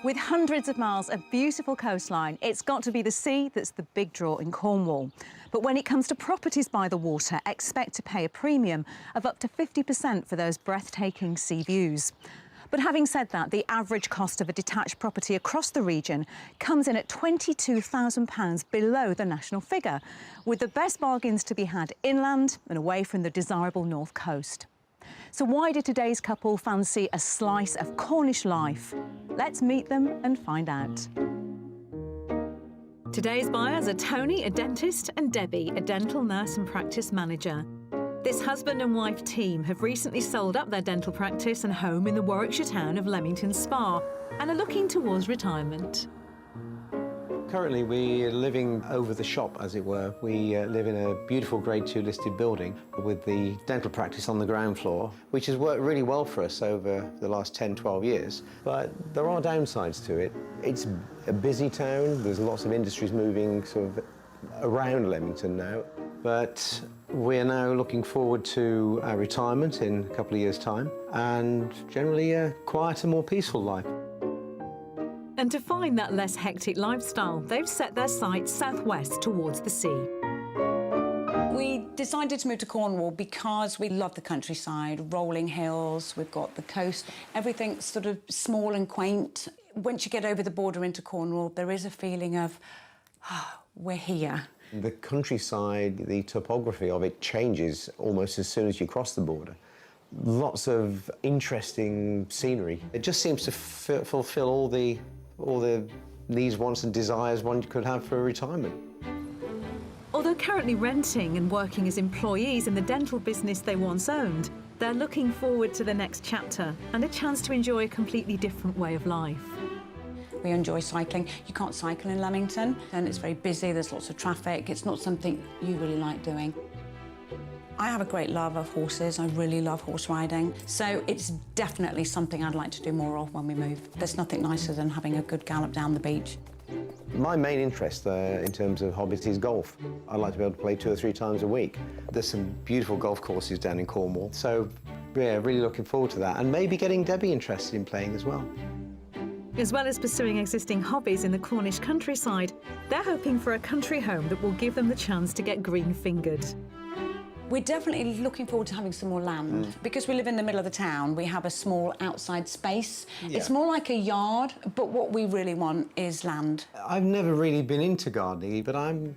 With hundreds of miles of beautiful coastline, it's got to be the sea that's the big draw in Cornwall. But when it comes to properties by the water, expect to pay a premium of up to 50% for those breathtaking sea views. But having said that, the average cost of a detached property across the region comes in at £22,000 below the national figure, with the best bargains to be had inland and away from the desirable North Coast. So why did today's couple fancy a slice of Cornish life? Let's meet them and find out. Today's buyers are Tony, a dentist, and Debbie, a dental nurse and practice manager. This husband and wife team have recently sold up their dental practice and home in the Warwickshire town of Leamington Spa and are looking towards retirement. Currently, we're living over the shop, as it were. We live in a beautiful Grade 2 listed building with the dental practice on the ground floor, which has worked really well for us over the last 10, 12 years. But there are downsides to it. It's a busy town. There's lots of industries moving sort of around Leamington now. But we're now looking forward to our retirement in a couple of years' time and generally a quieter, more peaceful life. And to find that less hectic lifestyle, they've set their sights southwest towards the sea. We decided to move to Cornwall because we love the countryside, rolling hills, we've got the coast, everything's sort of small and quaint. Once you get over the border into Cornwall, there is a feeling of, we're here. The countryside, the topography of it changes almost as soon as you cross the border. Lots of interesting scenery. It just seems to fulfil all the needs, wants and desires one could have for a retirement. Although currently renting and working as employees in the dental business they once owned, they're looking forward to the next chapter and a chance to enjoy a completely different way of life. We enjoy cycling. You can't cycle in Leamington, and it's very busy, there's lots of traffic. It's not something you really like doing. I have a great love of horses. I really love horse riding. So it's definitely something I'd like to do more of when we move. There's nothing nicer than having a good gallop down the beach. My main interest in terms of hobbies is golf. I like to be able to play 2 or 3 times a week. There's some beautiful golf courses down in Cornwall, so yeah, really looking forward to that. And maybe getting Debbie interested in playing as well. As well as pursuing existing hobbies in the Cornish countryside, they're hoping for a country home that will give them the chance to get green-fingered. We're definitely looking forward to having some more land. Because we live in the middle of the town, we have a small outside space. Yeah. It's more like a yard, but what we really want is land. I've never really been into gardening, but I'm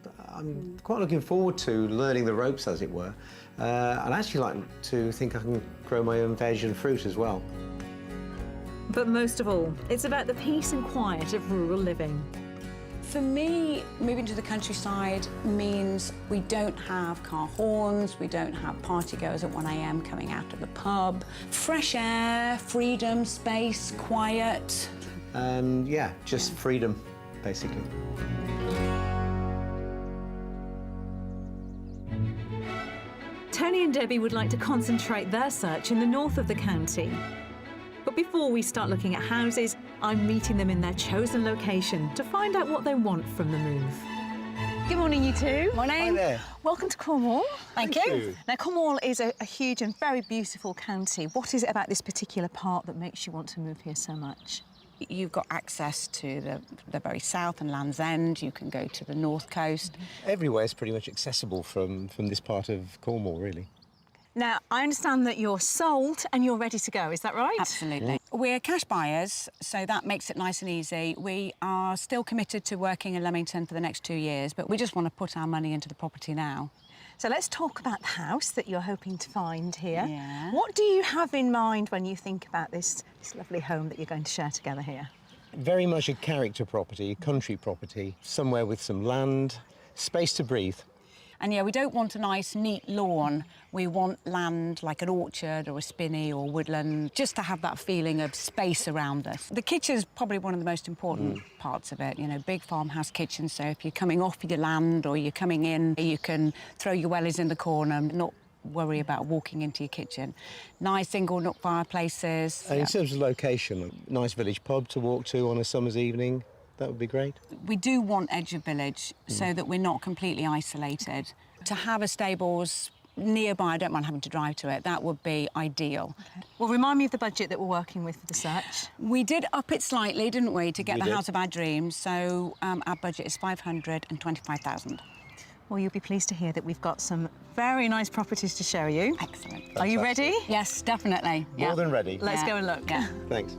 quite looking forward to learning the ropes, as it were. I'd actually like to think I can grow my own veg and fruit as well. But most of all, it's about the peace and quiet of rural living. For me, moving to the countryside means we don't have car horns, we don't have partygoers at 1 a.m. coming out of the pub. Fresh air, freedom, space, quiet. And yeah, just freedom, basically. Tony and Debbie would like to concentrate their search in the north of the county. But before we start looking at houses, I'm meeting them in their chosen location to find out what they want from the move. Good morning, you two. Morning. Hi there. Welcome to Cornwall. Thank you. Now, Cornwall is a huge and very beautiful county. What is it about this particular part that makes you want to move here so much? You've got access to the very south and Land's End. You can go to the north coast. Everywhere is pretty much accessible from this part of Cornwall, really. Now, I understand that you're sold and you're ready to go, is that right? Absolutely. We're cash buyers, so that makes it nice and easy. We are still committed to working in Leamington for the next 2 years, but we just want to put our money into the property now. So let's talk about the house that you're hoping to find here. Yeah. What do you have in mind when you think about this lovely home that you're going to share together here? Very much a character property, a country property, somewhere with some land, space to breathe. And yeah, we don't want a nice, neat lawn. We want land like an orchard or a spinney or woodland, just to have that feeling of space around us. The kitchen's probably one of the most important parts of it, you know, big farmhouse kitchen. So if you're coming off your land or you're coming in, you can throw your wellies in the corner and not worry about walking into your kitchen. Nice single nook fireplaces. And in terms of location, a nice village pub to walk to on a summer's evening. That would be great. We do want edge of village so that we're not completely isolated. To have a stables nearby, I don't mind having to drive to it, that would be ideal. Okay. Well, remind me of the budget that we're working with for the search. We did up it slightly, didn't we, to get the house of our dreams, so our budget is $525,000. Well, you'll be pleased to hear that we've got some very nice properties to show you. Excellent. Are you ready? Yes, definitely. More than ready. Let's go and look. Yeah. Thanks.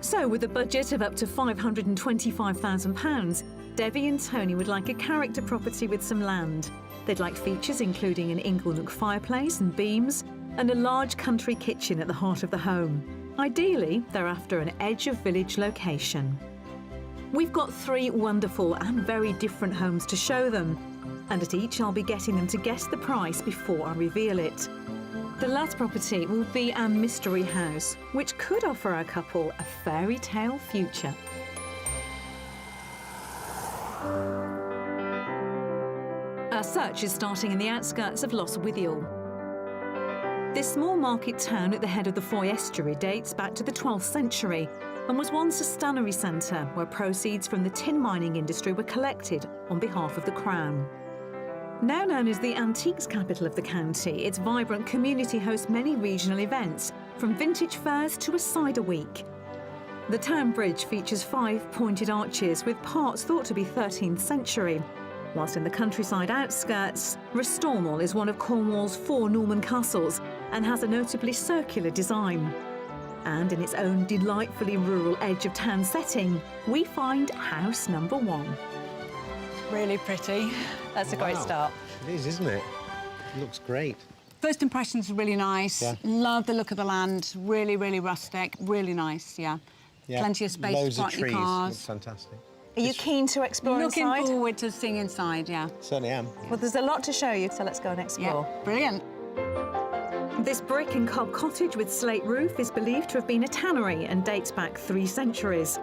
So, with a budget of up to £525,000, Debbie and Tony would like a character property with some land. They'd like features including an inglenook fireplace and beams, and a large country kitchen at the heart of the home. Ideally, they're after an edge of village location. We've got 3 wonderful and very different homes to show them, and at each I'll be getting them to guess the price before I reveal it. The last property will be our mystery house, which could offer our couple a fairy tale future. Our search is starting in the outskirts of Lostwithiel. This small market town at the head of the Foy estuary dates back to the 12th century and was once a stannery centre where proceeds from the tin mining industry were collected on behalf of the Crown. Now known as the antiques capital of the county, its vibrant community hosts many regional events, from vintage fairs to a cider week. The town bridge features 5 pointed arches with parts thought to be 13th century, whilst in the countryside outskirts, Restormel is one of Cornwall's 4 Norman castles and has a notably circular design. And in its own delightfully rural edge of town setting, we find house number 1. Really pretty. That's a great start. It is, isn't it? It looks great. First impressions are really nice. Yeah. Love the look of the land. Really, really rustic. Really nice, yeah. Plenty of space Loads to park of your trees. cars. Looks fantastic. Are you keen to explore Looking inside? forward to seeing inside, yeah. Certainly am. Well, there's a lot to show you, so let's go and explore. Yeah, brilliant. This brick and cob cottage with slate roof is believed to have been a tannery and dates back 3 centuries.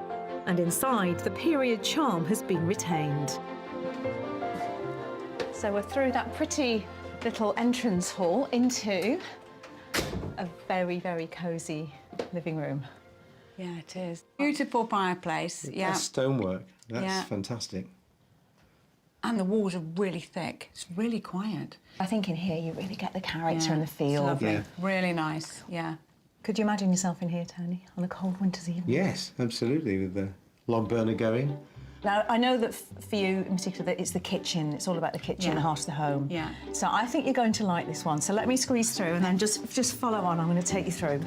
And inside, the period charm has been retained. So we're through that pretty little entrance hall into a very, very cosy living room. Yeah, it is. Beautiful fireplace, yeah. That's stonework. That's Yeah. fantastic. And the walls are really thick. It's really quiet. I think in here you really get the character Yeah, and the feel. It's lovely. Yeah. Really nice, yeah. Could you imagine yourself in here, Tony, on a cold winter's evening? Yes, absolutely, with the log burner going. Now, I know that for you in particular, that it's the kitchen. It's all about the kitchen, Yeah. the heart of the home. Yeah. So I think you're going to like this one. So let me squeeze through and then just follow on. I'm going to take you through.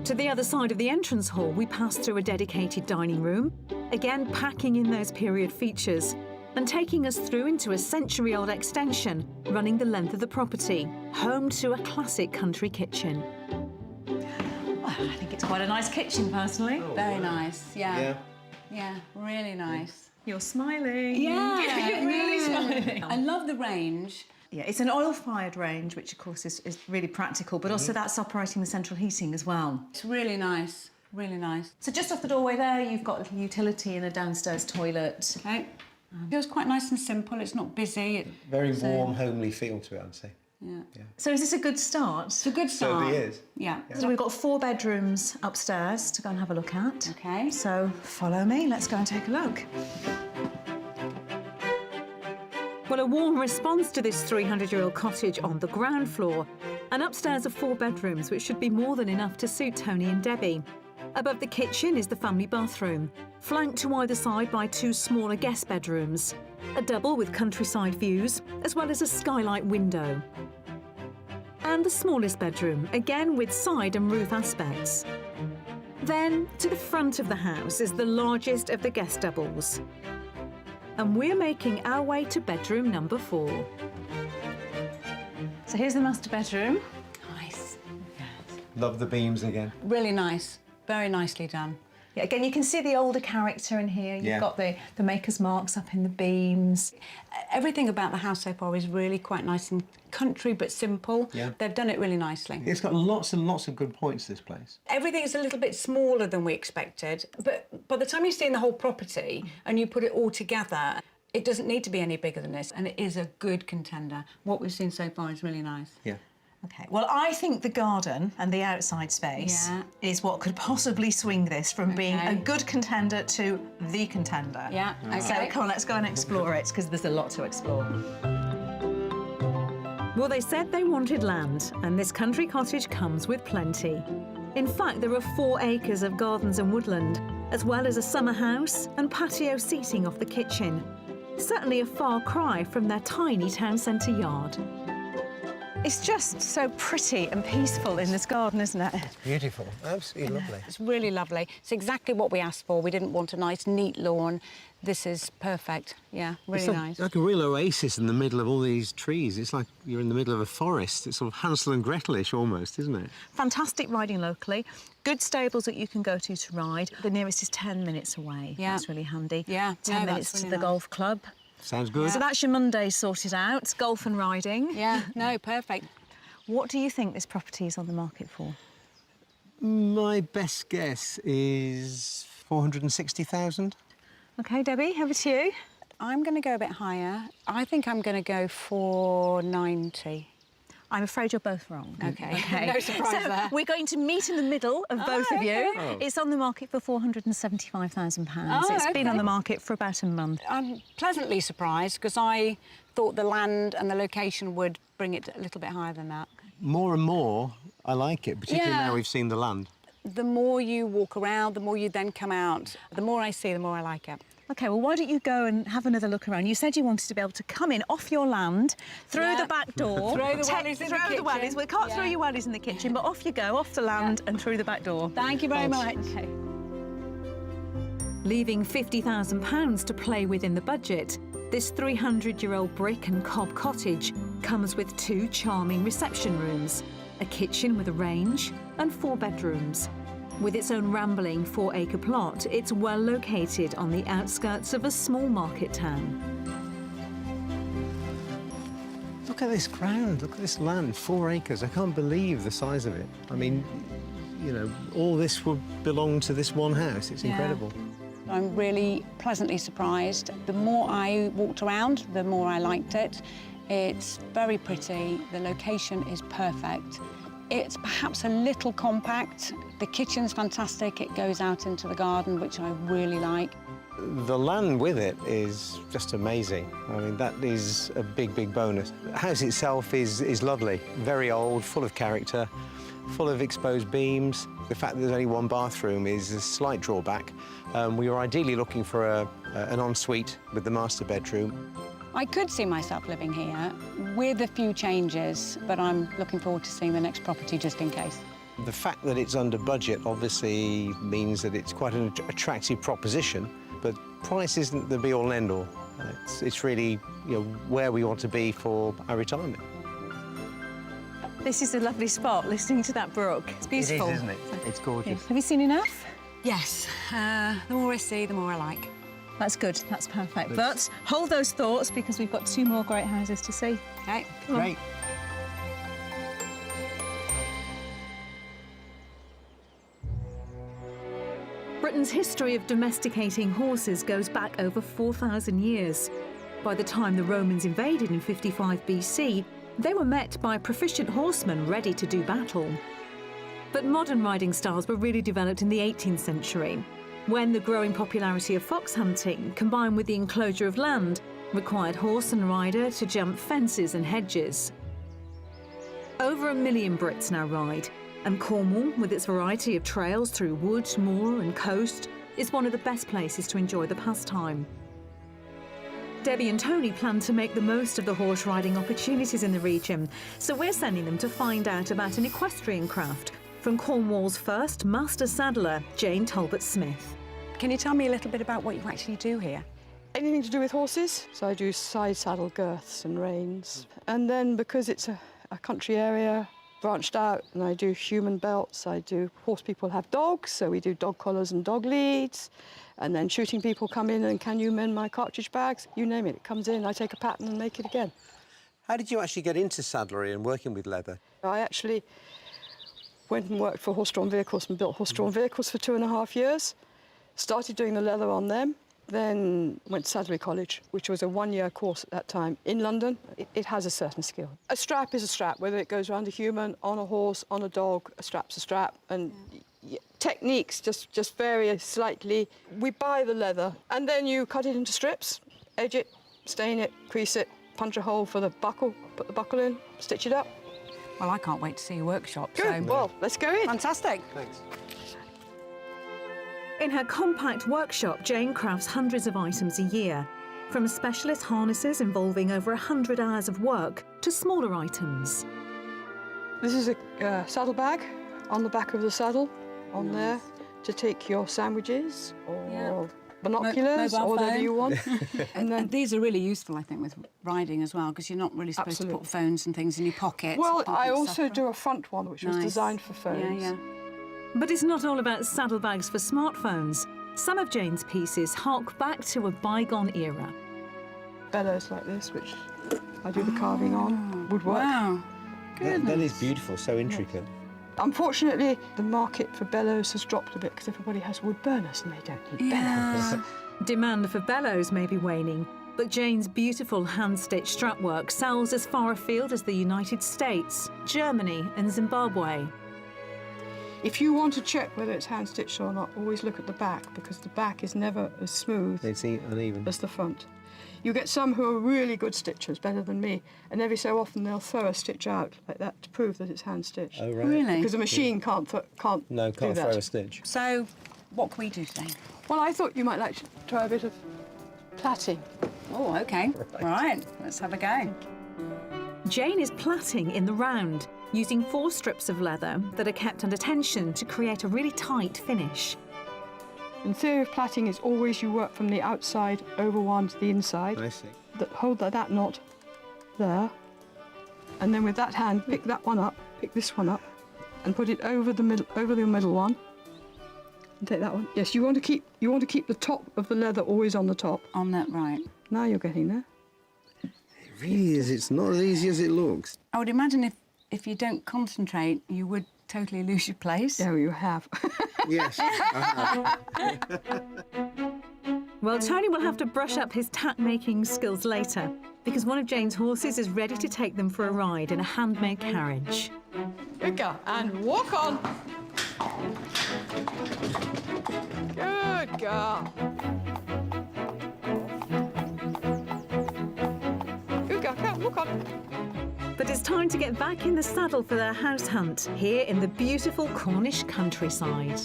To the other side of the entrance hall, we pass through a dedicated dining room, again packing in those period features, and taking us through into a century-old extension running the length of the property, home to a classic country kitchen. Well, I think it's quite a nice kitchen, personally. Very nice, yeah. Yeah. Yeah, really nice. You're smiling. Yeah, You're really smiling. I love the range. Yeah, it's an oil-fired range, which of course is really practical, but also that's operating the central heating as well. It's really nice, really nice. So just off the doorway there, you've got a little utility and a downstairs toilet. Okay. Feels quite nice and simple. It's not busy. Very warm, homely feel to it, I'd say. Yeah. So is this a good start? It's a good start. Certainly is. Yeah. So we've got 4 bedrooms upstairs to go and have a look at. Okay. So follow me, let's go and take a look. Well, a warm response to this 300-year-old cottage on the ground floor, And upstairs are 4 bedrooms, which should be more than enough to suit Tony and Debbie. Above the kitchen is the family bathroom, flanked to either side by 2 smaller guest bedrooms, a double with countryside views, as well as a skylight window. And the smallest bedroom, again with side and roof aspects. Then, to the front of the house is the largest of the guest doubles. And we're making our way to bedroom number 4. So here's the master bedroom. Nice. Love the beams again. Really nice. Very nicely done. Yeah, again, you can see the older character in here. You've got the maker's marks up in the beams. Everything about the house so far is really quite nice and country, but simple. Yeah. They've done it really nicely. It's got lots and lots of good points, this place. Everything is a little bit smaller than we expected, but by the time you've seen the whole property and you put it all together, it doesn't need to be any bigger than this, and it is a good contender. What we've seen so far is really nice. Yeah. OK, well, I think the garden and the outside space is what could possibly swing this from being a good contender to the contender. Yeah, OK. So, come on, let's go and explore it, because there's a lot to explore. Well, they said they wanted land, and this country cottage comes with plenty. In fact, there are 4 acres of gardens and woodland, as well as a summer house and patio seating off the kitchen. Certainly a far cry from their tiny town centre yard. It's just so pretty and peaceful in this garden, isn't it? It's beautiful, absolutely lovely. It's really lovely. It's exactly what we asked for. We didn't want a nice, neat lawn. This is perfect. Yeah, really nice. Like a real oasis in the middle of all these trees. It's like you're in the middle of a forest. It's sort of Hansel and Gretel-ish almost, isn't it? Fantastic riding locally. Good stables that you can go to ride. The nearest is 10 minutes away. Yeah. That's really handy. Yeah, 10 minutes that's to really the nice. golf club. Sounds good. So that's your Monday sorted out, golf and riding. Yeah, no, perfect. What do you think this property is on the market for? My best guess is 460,000. OK, Debbie, over to you. I'm going to go a bit higher. I think I'm going to go for 90. I'm afraid you're both wrong. OK. No surprise so there. we're going to meet in the middle of both of you. Oh. It's on the market for £475,000. Oh, It's been okay. on the market for about a month. I'm pleasantly surprised because I thought the land and the location would bring it a little bit higher than that. More and more, I like it, particularly now we've seen the land. The more you walk around, the more you then come out. The more I see, the more I like it. OK, well, why don't you go and have another look around? You said you wanted to be able to come in off your land, through the back door. Throw the wellies in the kitchen. wellies. We can't throw your wellies in the kitchen, but off you go, off the land and through the back door. Thank you very much. OK. Leaving £50,000 to play with in the budget, this 300-year-old brick and cob cottage comes with 2 charming reception rooms, a kitchen with a range and 4 bedrooms. With its own rambling 4-acre plot, it's well located on the outskirts of a small market town. Look at this ground, look at this land, 4 acres. I can't believe the size of it. I mean, you know, all this would belong to this one house. It's incredible. I'm really pleasantly surprised. The more I walked around, the more I liked it. It's very pretty. The location is perfect. It's perhaps a little compact. The kitchen's fantastic. It goes out into the garden, which I really like. The land with it is just amazing. I mean, that is a big, big bonus. The house itself is lovely, very old, full of character, full of exposed beams. The fact that there's only 1 bathroom is a slight drawback. We were ideally looking for an ensuite with the master bedroom. I could see myself living here with a few changes, but I'm looking forward to seeing the next property just in case. The fact that it's under budget obviously means that it's quite an attractive proposition, but price isn't the be-all and end-all. It's really, you know, where we want to be for our retirement. This is a lovely spot, listening to that brook. It's beautiful. It is, isn't it? It's gorgeous. Have you seen enough? Yes, the more I see, the more I like. That's good, that's perfect. But hold those thoughts, because we've got 2 more great houses to see. Okay. Great. Britain's history of domesticating horses goes back over 4,000 years. By the time the Romans invaded in 55 BC, they were met by proficient horsemen ready to do battle. But modern riding styles were really developed in the 18th century, when the growing popularity of fox hunting, combined with the enclosure of land, required horse and rider to jump fences and hedges. Over 1 million Brits now ride, and Cornwall, with its variety of trails through wood, moor and coast, is one of the best places to enjoy the pastime. Debbie and Tony plan to make the most of the horse riding opportunities in the region, so we're sending them to find out about an equestrian craft from Cornwall's first master saddler, Jane Talbot-Smith. Can you tell me a little bit about what you actually do here? Anything to do with horses. So I do side saddle girths and reins. And then because it's a country area, branched out, and I do human belts. I do, horse people have dogs, so we do dog collars and dog leads. And then shooting people come in and, can you mend my cartridge bags? You name it, it comes in, I take a pattern and make it again. How did you actually get into saddlery and working with leather? I actually went and worked for horse-drawn vehicles and built horse-drawn vehicles for 2.5 years. Started doing the leather on them, then went to Saddlery College, which was a 1-year course at that time in London. It has a certain skill. A strap is a strap, whether it goes around a human, on a horse, on a dog, a strap's a strap. And techniques just vary slightly. We buy the leather and then you cut it into strips, edge it, stain it, crease it, punch a hole for the buckle, put the buckle in, stitch it up. Well, I can't wait to see your workshop. Good. So... Well, let's go in. Fantastic. Thanks. In her compact workshop, Jane crafts hundreds of items a year, from specialist harnesses involving over 100 hours of work to smaller items. This is a saddle bag on the back of the saddle, on there, to take your sandwiches or binoculars or whatever you want. And then these are really useful, I think, with riding as well, because you're not really supposed to put phones and things in your pockets. Well, I also do a front one, which was designed for phones. Yeah, yeah. But it's not all about saddlebags for smartphones. Some of Jane's pieces hark back to a bygone era. Bellows like this, which I do the carving on, would work. Wow. That is beautiful, so intricate. Unfortunately, the market for bellows has dropped a bit because everybody has wood burners and they don't need bellows. Demand for bellows may be waning, but Jane's beautiful hand-stitched strapwork sells as far afield as the United States, Germany and Zimbabwe. If you want to check whether it's hand-stitched or not, always look at the back, because the back is never as smooth It's uneven as the front. You get some who are really good stitchers, better than me, and every so often they'll throw a stitch out like that to prove that it's hand-stitched. Oh, right. Really? Because a machine can't do throw that. a stitch. So, what can we do today? Well, I thought you might like to try a bit of plaiting. Oh, OK. Right, let's have a go. Jane is plaiting in the round, using 4 strips of leather that are kept under tension to create a really tight finish. In theory of plaiting is always you work from the outside over one to the inside. I see. Hold that knot there, and then with that hand pick that one up, pick this one up, and put it over the middle one. And take that one. Yes, you want to keep the top of the leather always on the top. On that, right. Now you're getting there. It really is. It's not as easy as it looks. I would imagine if you don't concentrate, you would totally lose your place. Yeah, you have. Yes, I have. Well, Tony will have to brush up his tack-making skills later, because one of Jane's horses is ready to take them for a ride in a handmade carriage. Good girl, and walk on. Good girl. Good girl, come, walk on. But it's time to get back in the saddle for their house hunt, here in the beautiful Cornish countryside.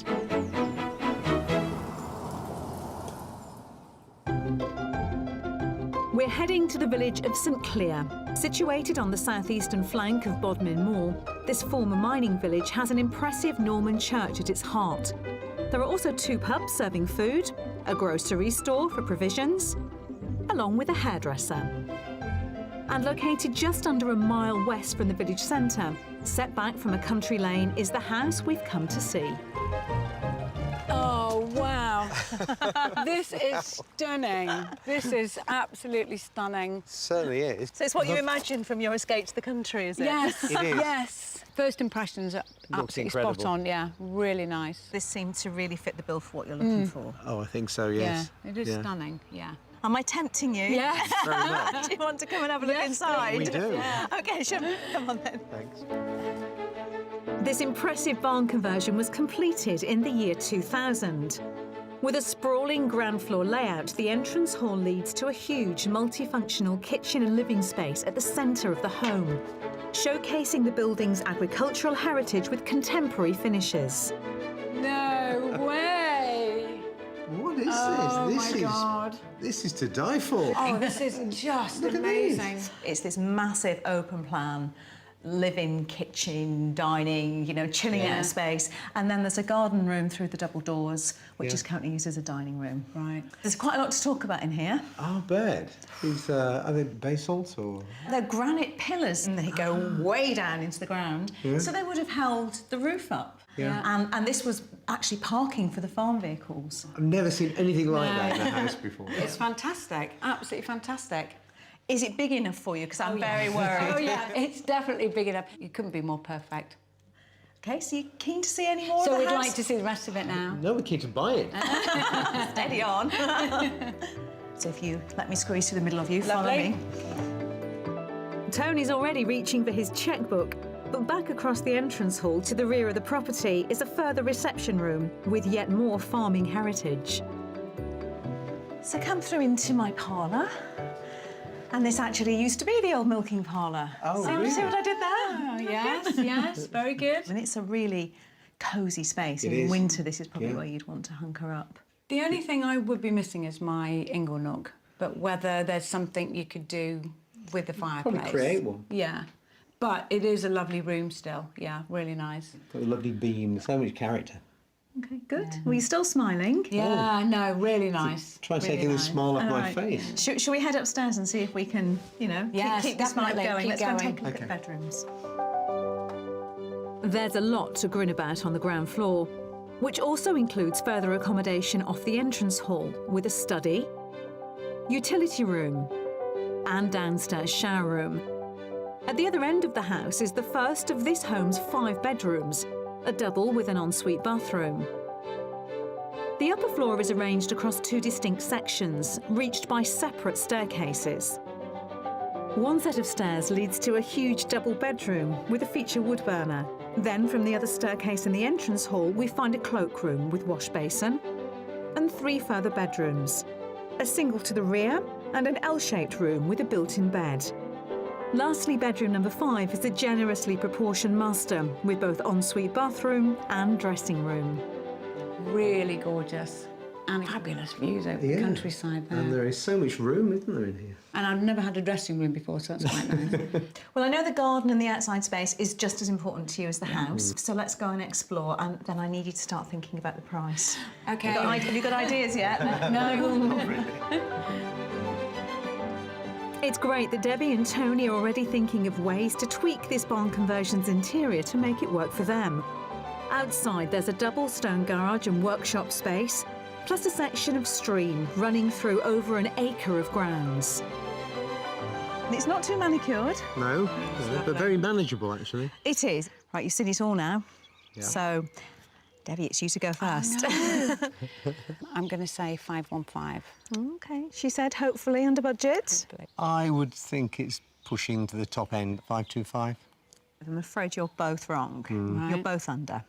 We're heading to the village of St Clear. Situated on the southeastern flank of Bodmin Moor, this former mining village has an impressive Norman church at its heart. There are also 2 pubs serving food, a grocery store for provisions, along with a hairdresser. And located just under a mile west from the village centre, set back from a country lane, is the house we've come to see. Oh, wow. This is stunning. This is absolutely stunning. Certainly is. So it's what you imagined from your escape to the country, is it? Yes, It is. yes. First impressions are absolutely incredible. spot on, yeah. Really nice. This seemed to really fit the bill for what you're looking for. Oh, I think so, yes. Yeah, it is stunning, yeah. Am I tempting you? Yes. Very much. Do you want to come and have a look inside? We do. OK, sure. Come on then. Thanks. This impressive barn conversion was completed in the year 2000. With a sprawling ground floor layout, the entrance hall leads to a huge multifunctional kitchen and living space at the centre of the home. showcasing the building's agricultural heritage with contemporary finishes. No way! What is Oh, this? my God. This is to die for. Oh, this is just Look at amazing. It's this massive open plan, living, kitchen, dining, you know, chilling out space. And then there's a garden room through the double doors, which is currently used as a dining room. Right. There's quite a lot to talk about in here. Our bed. Are they basalt or? They're granite pillars and they go way down into the ground. Yeah. So they would have held the roof up. Yeah. And this was actually parking for the farm vehicles. I've never seen anything like that in a house before. It's fantastic, absolutely fantastic. Is it big enough for you? Because I'm very worried. Oh, yeah, it's definitely big enough. You couldn't be more perfect. OK, so you're keen to see any more So of the we'd house? like to see the rest of it now. No, we're keen to buy it. Steady on. So if you let me squeeze through the middle of you, follow me. Tony's already reaching for his checkbook, but back across the entrance hall to the rear of the property is a further reception room with yet more farming heritage. So come through into my parlour. And this actually used to be the old milking parlour. Oh, See what I did there? Oh, yes, yes, very good. And it's a really cosy space. It In is. winter, this is probably where you'd want to hunker up. The only thing I would be missing is my ingle nook, but whether there's something you could do with the fireplace. Probably create one. Yeah. But it is a lovely room still. Yeah, really nice. Got a lovely beam, so much character. OK, good. Well, you're still smiling. Yeah, no, really nice. Try really taking the nice. smile off All my right. face. Shall we head upstairs and see if we can, you know, Yes, keep the smile definitely. going? Keep Let's go and going. take a look Okay. at the bedrooms. There's a lot to grin about on the ground floor, which also includes further accommodation off the entrance hall with a study, utility room, and downstairs shower room. At the other end of the house is the first of this home's 5 bedrooms, a double with an ensuite bathroom. The upper floor is arranged across 2 distinct sections, reached by separate staircases. One set of stairs leads to a huge double bedroom with a feature wood burner. Then from the other staircase in the entrance hall, we find a cloakroom with wash basin and 3 further bedrooms, a single to the rear and an L-shaped room with a built-in bed. Lastly, bedroom number 5 is a generously proportioned master with both ensuite bathroom and dressing room. Really gorgeous. And fabulous views over the countryside there. And there is so much room, isn't there, in here? And I've never had a dressing room before, so that's quite nice. Well, I know the garden and the outside space is just as important to you as the house, so let's go and explore, and then I need you to start thinking about the price. OK. Have you got ideas yet? No. It's great that Debbie and Tony are already thinking of ways to tweak this barn conversion's interior to make it work for them. Outside, there's a double stone garage and workshop space, plus a section of stream running through over an acre of grounds. It's not too manicured. No, but very manageable, actually. It is. Right, you've seen it all now. Yeah. So, Debbie, it's you to go first. I'm going to say 515. OK. She said hopefully under budget. I would think it's pushing to the top end, 525. I'm afraid you're both wrong. Right. You're both under.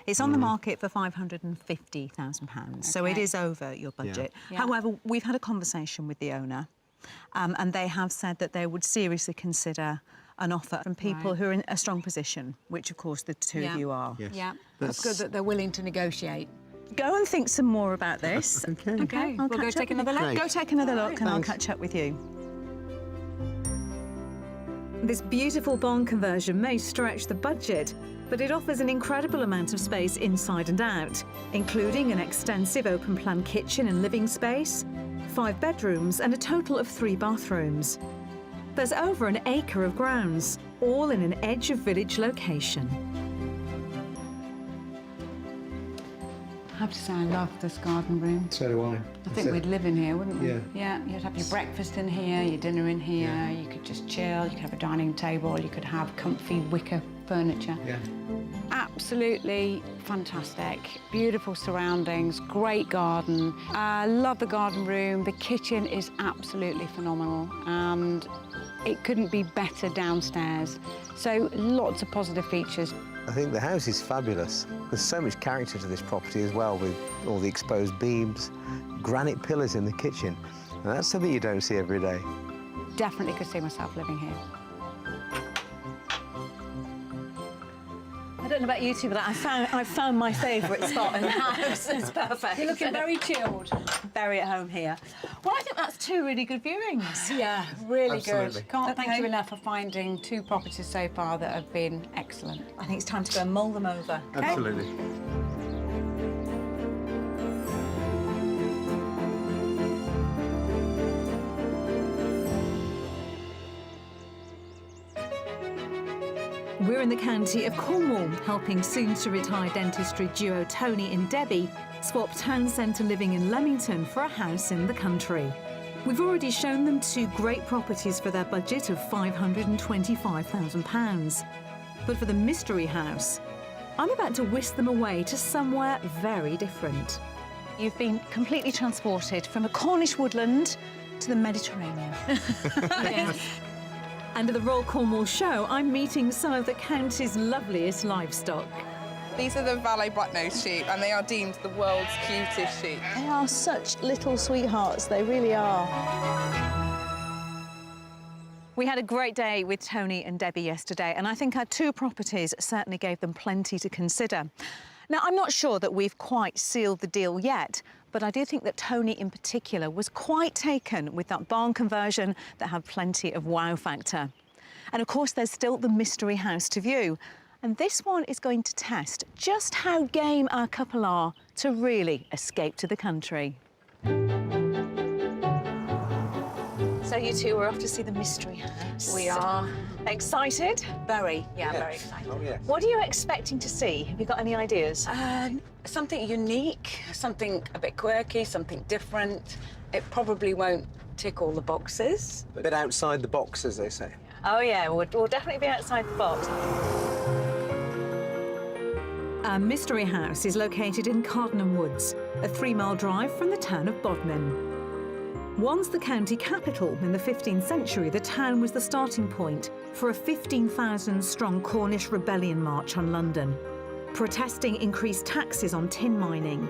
It's on the market for £550,000, so it is over your budget. Yeah. However, we've had a conversation with the owner, and they have said that they would seriously consider an offer from people who are in a strong position, which, of course, the two of you are. Yes. Yeah, that's good that they're willing to negotiate. Go and think some more about this. OK, we'll go take another look. Go take another look, and I'll catch up with you. This beautiful barn conversion may stretch the budget, but it offers an incredible amount of space inside and out, including an extensive open-plan kitchen and living space, 5 bedrooms and a total of 3 bathrooms. There's over an acre of grounds, all in an edge-of-village location. I have to say I love this garden room. So do I. I think we'd live in here, wouldn't we? Yeah. Yeah, you'd have your breakfast in here, your dinner in here, you could just chill, you could have a dining table, you could have comfy wicker furniture. Yeah. Absolutely fantastic. Beautiful surroundings, great garden. I love the garden room. The kitchen is absolutely phenomenal and it couldn't be better downstairs. So lots of positive features. I think the house is fabulous. There's so much character to this property as well, with all the exposed beams, granite pillars in the kitchen, and that's something you don't see every day. Definitely could see myself living here. don't know about you two, but I found my favourite spot in the house. It's perfect. You're looking very chilled. Very at home here. Well, I think that's 2 really good viewings. Yeah, really Absolutely. good. Can't thank you enough for finding 2 properties so far that have been excellent. I think it's time to go and mull them over. Okay? Absolutely. We're in the county of Cornwall, helping soon-to-retire dentistry duo Tony and Debbie swap town centre living in Leamington for a house in the country. We've already shown them 2 great properties for their budget of £525,000. But for the mystery house, I'm about to whisk them away to somewhere very different. You've been completely transported from a Cornish woodland to the Mediterranean. Yes. And at the Royal Cornwall Show, I'm meeting some of the county's loveliest livestock. These are the Valais Black-nosed sheep, and they are deemed the world's cutest sheep. They are such little sweethearts, they really are. We had a great day with Tony and Debbie yesterday, and I think our 2 properties certainly gave them plenty to consider. Now, I'm not sure that we've quite sealed the deal yet, but I do think that Tony in particular was quite taken with that barn conversion that had plenty of wow factor. And of course, there's still the mystery house to view. And this one is going to test just how game our couple are to really escape to the country. So you 2 are off to see the mystery house. We are. Excited? Very. Yeah, very excited. Oh, yes. What are you expecting to see? Have you got any ideas? Something unique, something a bit quirky, something different. It probably won't tick all the boxes. A bit outside the box, as they say. Oh, yeah, we'll definitely be outside the box. Our mystery house is located in Cardinham Woods, a 3-mile drive from the town of Bodmin. Once the county capital in the 15th century, the town was the starting point for a 15,000-strong Cornish rebellion march on London, protesting increased taxes on tin mining.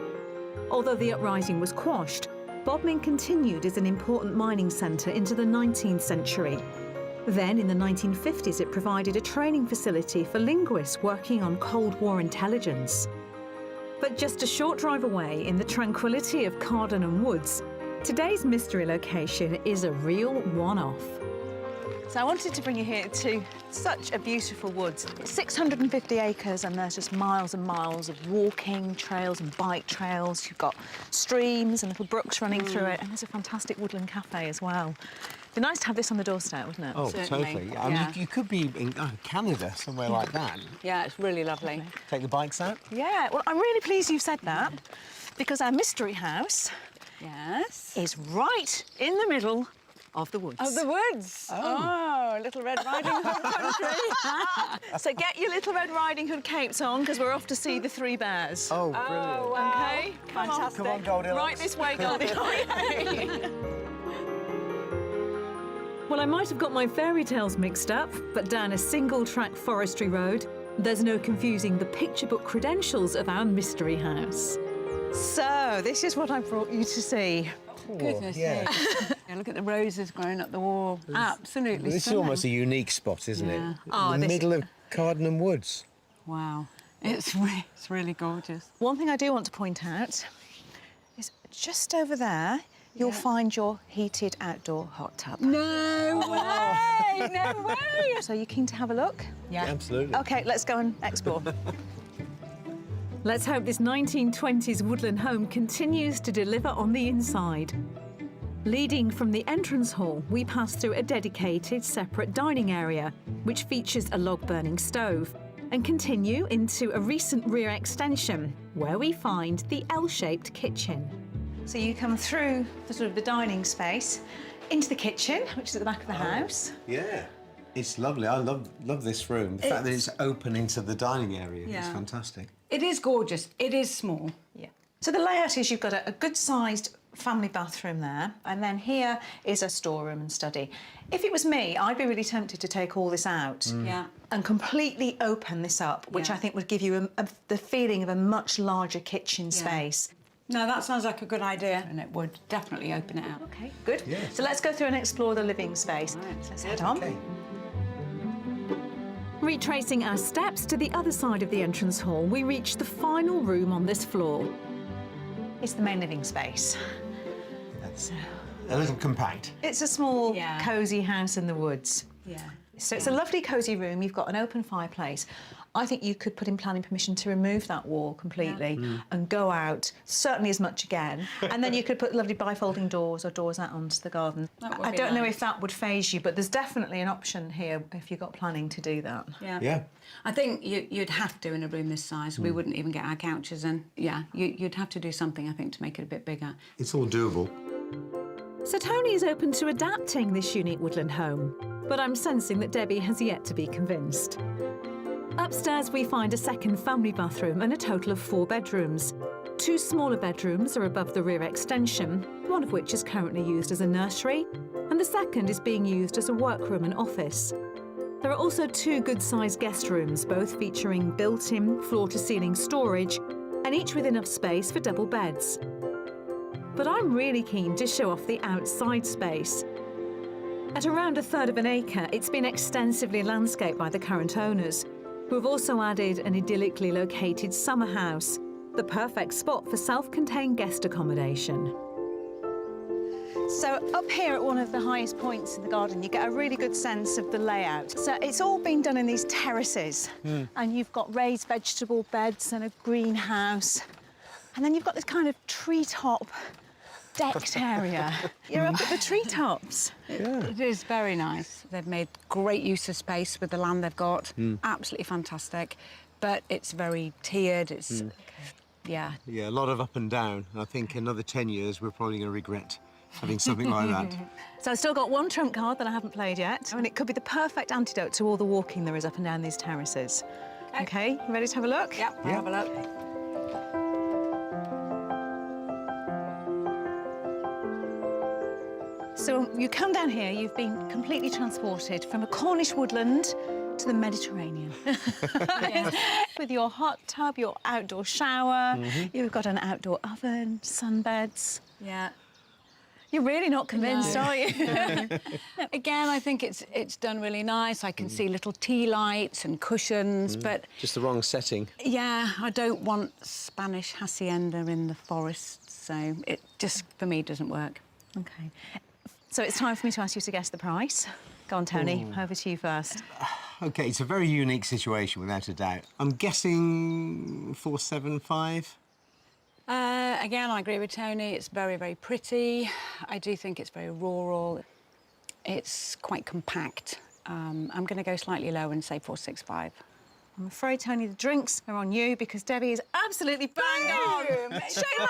Although the uprising was quashed, Bodmin continued as an important mining centre into the 19th century. Then, in the 1950s, it provided a training facility for linguists working on Cold War intelligence. But just a short drive away, in the tranquility of Cardinham Woods, today's mystery location is a real one-off. So I wanted to bring you here to such a beautiful woods. It's 650 acres and there's just miles and miles of walking trails and bike trails. You've got streams and little brooks running through it, and there's a fantastic woodland cafe as well. It'd be nice to have this on the doorstep, wouldn't it? Oh, Certainly. totally. I mean, you could be in Canada, somewhere like that. Yeah, it's really lovely. Take the bikes out. Yeah, well, I'm really pleased you've said that, because our mystery house is right in the middle of the woods. Of the woods? Oh, Little Red Riding Hood country. So get your Little Red Riding Hood capes on, because we're off to see the 3 bears. Oh, brilliant. Oh, wow. OK? Fantastic. Come on, Goldilocks. Right this way, Goldilocks. Well, I might have got my fairy tales mixed up, but down a single-track forestry road, there's no confusing the picture book credentials of our mystery house. So, this is what I brought you to see. Goodness me. Yeah, look at the roses growing up the wall. Absolutely This is stunning. almost a unique spot, isn't it? Oh, In the this- middle of Cardinham Woods. Wow. It's really gorgeous. One thing I do want to point out is just over there, you'll find your heated outdoor hot tub. No way! No way! So, you keen to have a look? Yeah. Absolutely. OK, let's go and explore. Let's hope this 1920s woodland home continues to deliver on the inside. Leading from the entrance hall, we pass through a dedicated separate dining area, which features a log-burning stove, and continue into a recent rear extension, where we find the L-shaped kitchen. So you come through the sort of the dining space into the kitchen, which is at the back of the house. Yeah. It's lovely. I love this room. The fact that it's open into the dining area is Yeah. fantastic. It is gorgeous. It is small. Yeah. So the layout is you've got a good-sized family bathroom there, and then here is a storeroom and study. If it was me, I'd be really tempted to take all this out Yeah. and completely open this up, which I think would give you the feeling of a much larger kitchen space. No, that sounds like a good idea, and it would definitely open it out. OK, good. Yeah. So let's go through and explore the living space. Right. So let's head on. Okay. Retracing our steps to the other side of the entrance hall, we reach the final room on this floor. It's the main living space. That's a little compact. It's a small, cosy house in the woods. Yeah. So it's a lovely, cosy room. You've got an open fireplace. I think you could put in planning permission to remove that wall completely and go out, certainly as much again. And then you could put lovely bifolding doors or doors out onto the garden. I don't know if that would faze you, but there's definitely an option here if you've got planning to do that. Yeah. I think you'd have to in a room this size. We wouldn't even get our couches in. Yeah, you'd have to do something, I think, to make it a bit bigger. It's all doable. So Tony is open to adapting this unique woodland home, but I'm sensing that Debbie has yet to be convinced. Upstairs we find a second family bathroom and a total of 4 bedrooms. 2 smaller bedrooms are above the rear extension, one of which is currently used as a nursery, and the second is being used as a workroom and office. There are also 2 good-sized guest rooms, both featuring built-in floor-to-ceiling storage, and each with enough space for double beds. But I'm really keen to show off the outside space. At around 1/3 of an acre, it's been extensively landscaped by the current owners, who have also added an idyllically located summer house, the perfect spot for self-contained guest accommodation. So up here at one of the highest points in the garden, you get a really good sense of the layout. So it's all been done in these terraces, and you've got raised vegetable beds and a greenhouse, and then you've got this kind of treetop decked area. You're up at the treetops. It is very nice. They've made great use of space with the land they've got. Absolutely fantastic. But it's very tiered. It's, yeah, a lot of up and down. I think another 10 years we're probably going to regret having something like that. So I've still got one trump card that I haven't played yet, and it could be the perfect antidote to all the walking there is up and down these terraces. OK, you ready to have a look? Yep, I'll have a look. So you come down here, you've been completely transported from a Cornish woodland to the Mediterranean. With your hot tub, your outdoor shower, you've got an outdoor oven, sunbeds. Yeah. You're really not convinced, are you? Again, I think it's done really nice. I can see little tea lights and cushions, but... Just the wrong setting. Yeah, I don't want Spanish hacienda in the forest, so it just, for me, doesn't work. OK. So it's time for me to ask you to guess the price. Go on, Tony, over to you first. OK, it's a very unique situation, without a doubt. I'm guessing 475. Again, I agree with Tony. It's very, very pretty. I do think it's very rural. It's quite compact. I'm going to go slightly lower and say 465. I'm afraid, Tony, the drinks are on you because Debbie is absolutely bang on. Shake my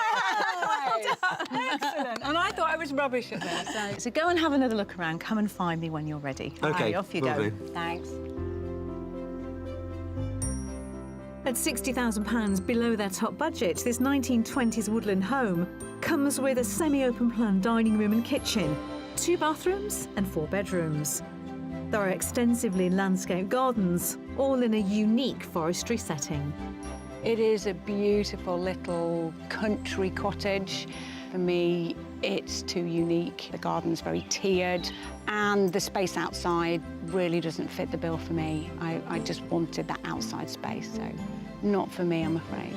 hand. Excellent. And I thought I was rubbish at this. So go and have another look around. Come and find me when you're ready. OK, right, off you go. Thanks. At £60,000 below their top budget, this 1920s woodland home comes with a semi-open plan dining room and kitchen, 2 bathrooms and 4 bedrooms. There are extensively landscaped gardens, all in a unique forestry setting. It is a beautiful little country cottage. For me, it's too unique. The garden's very tiered, and the space outside really doesn't fit the bill for me. I just wanted that outside space, so not for me, I'm afraid.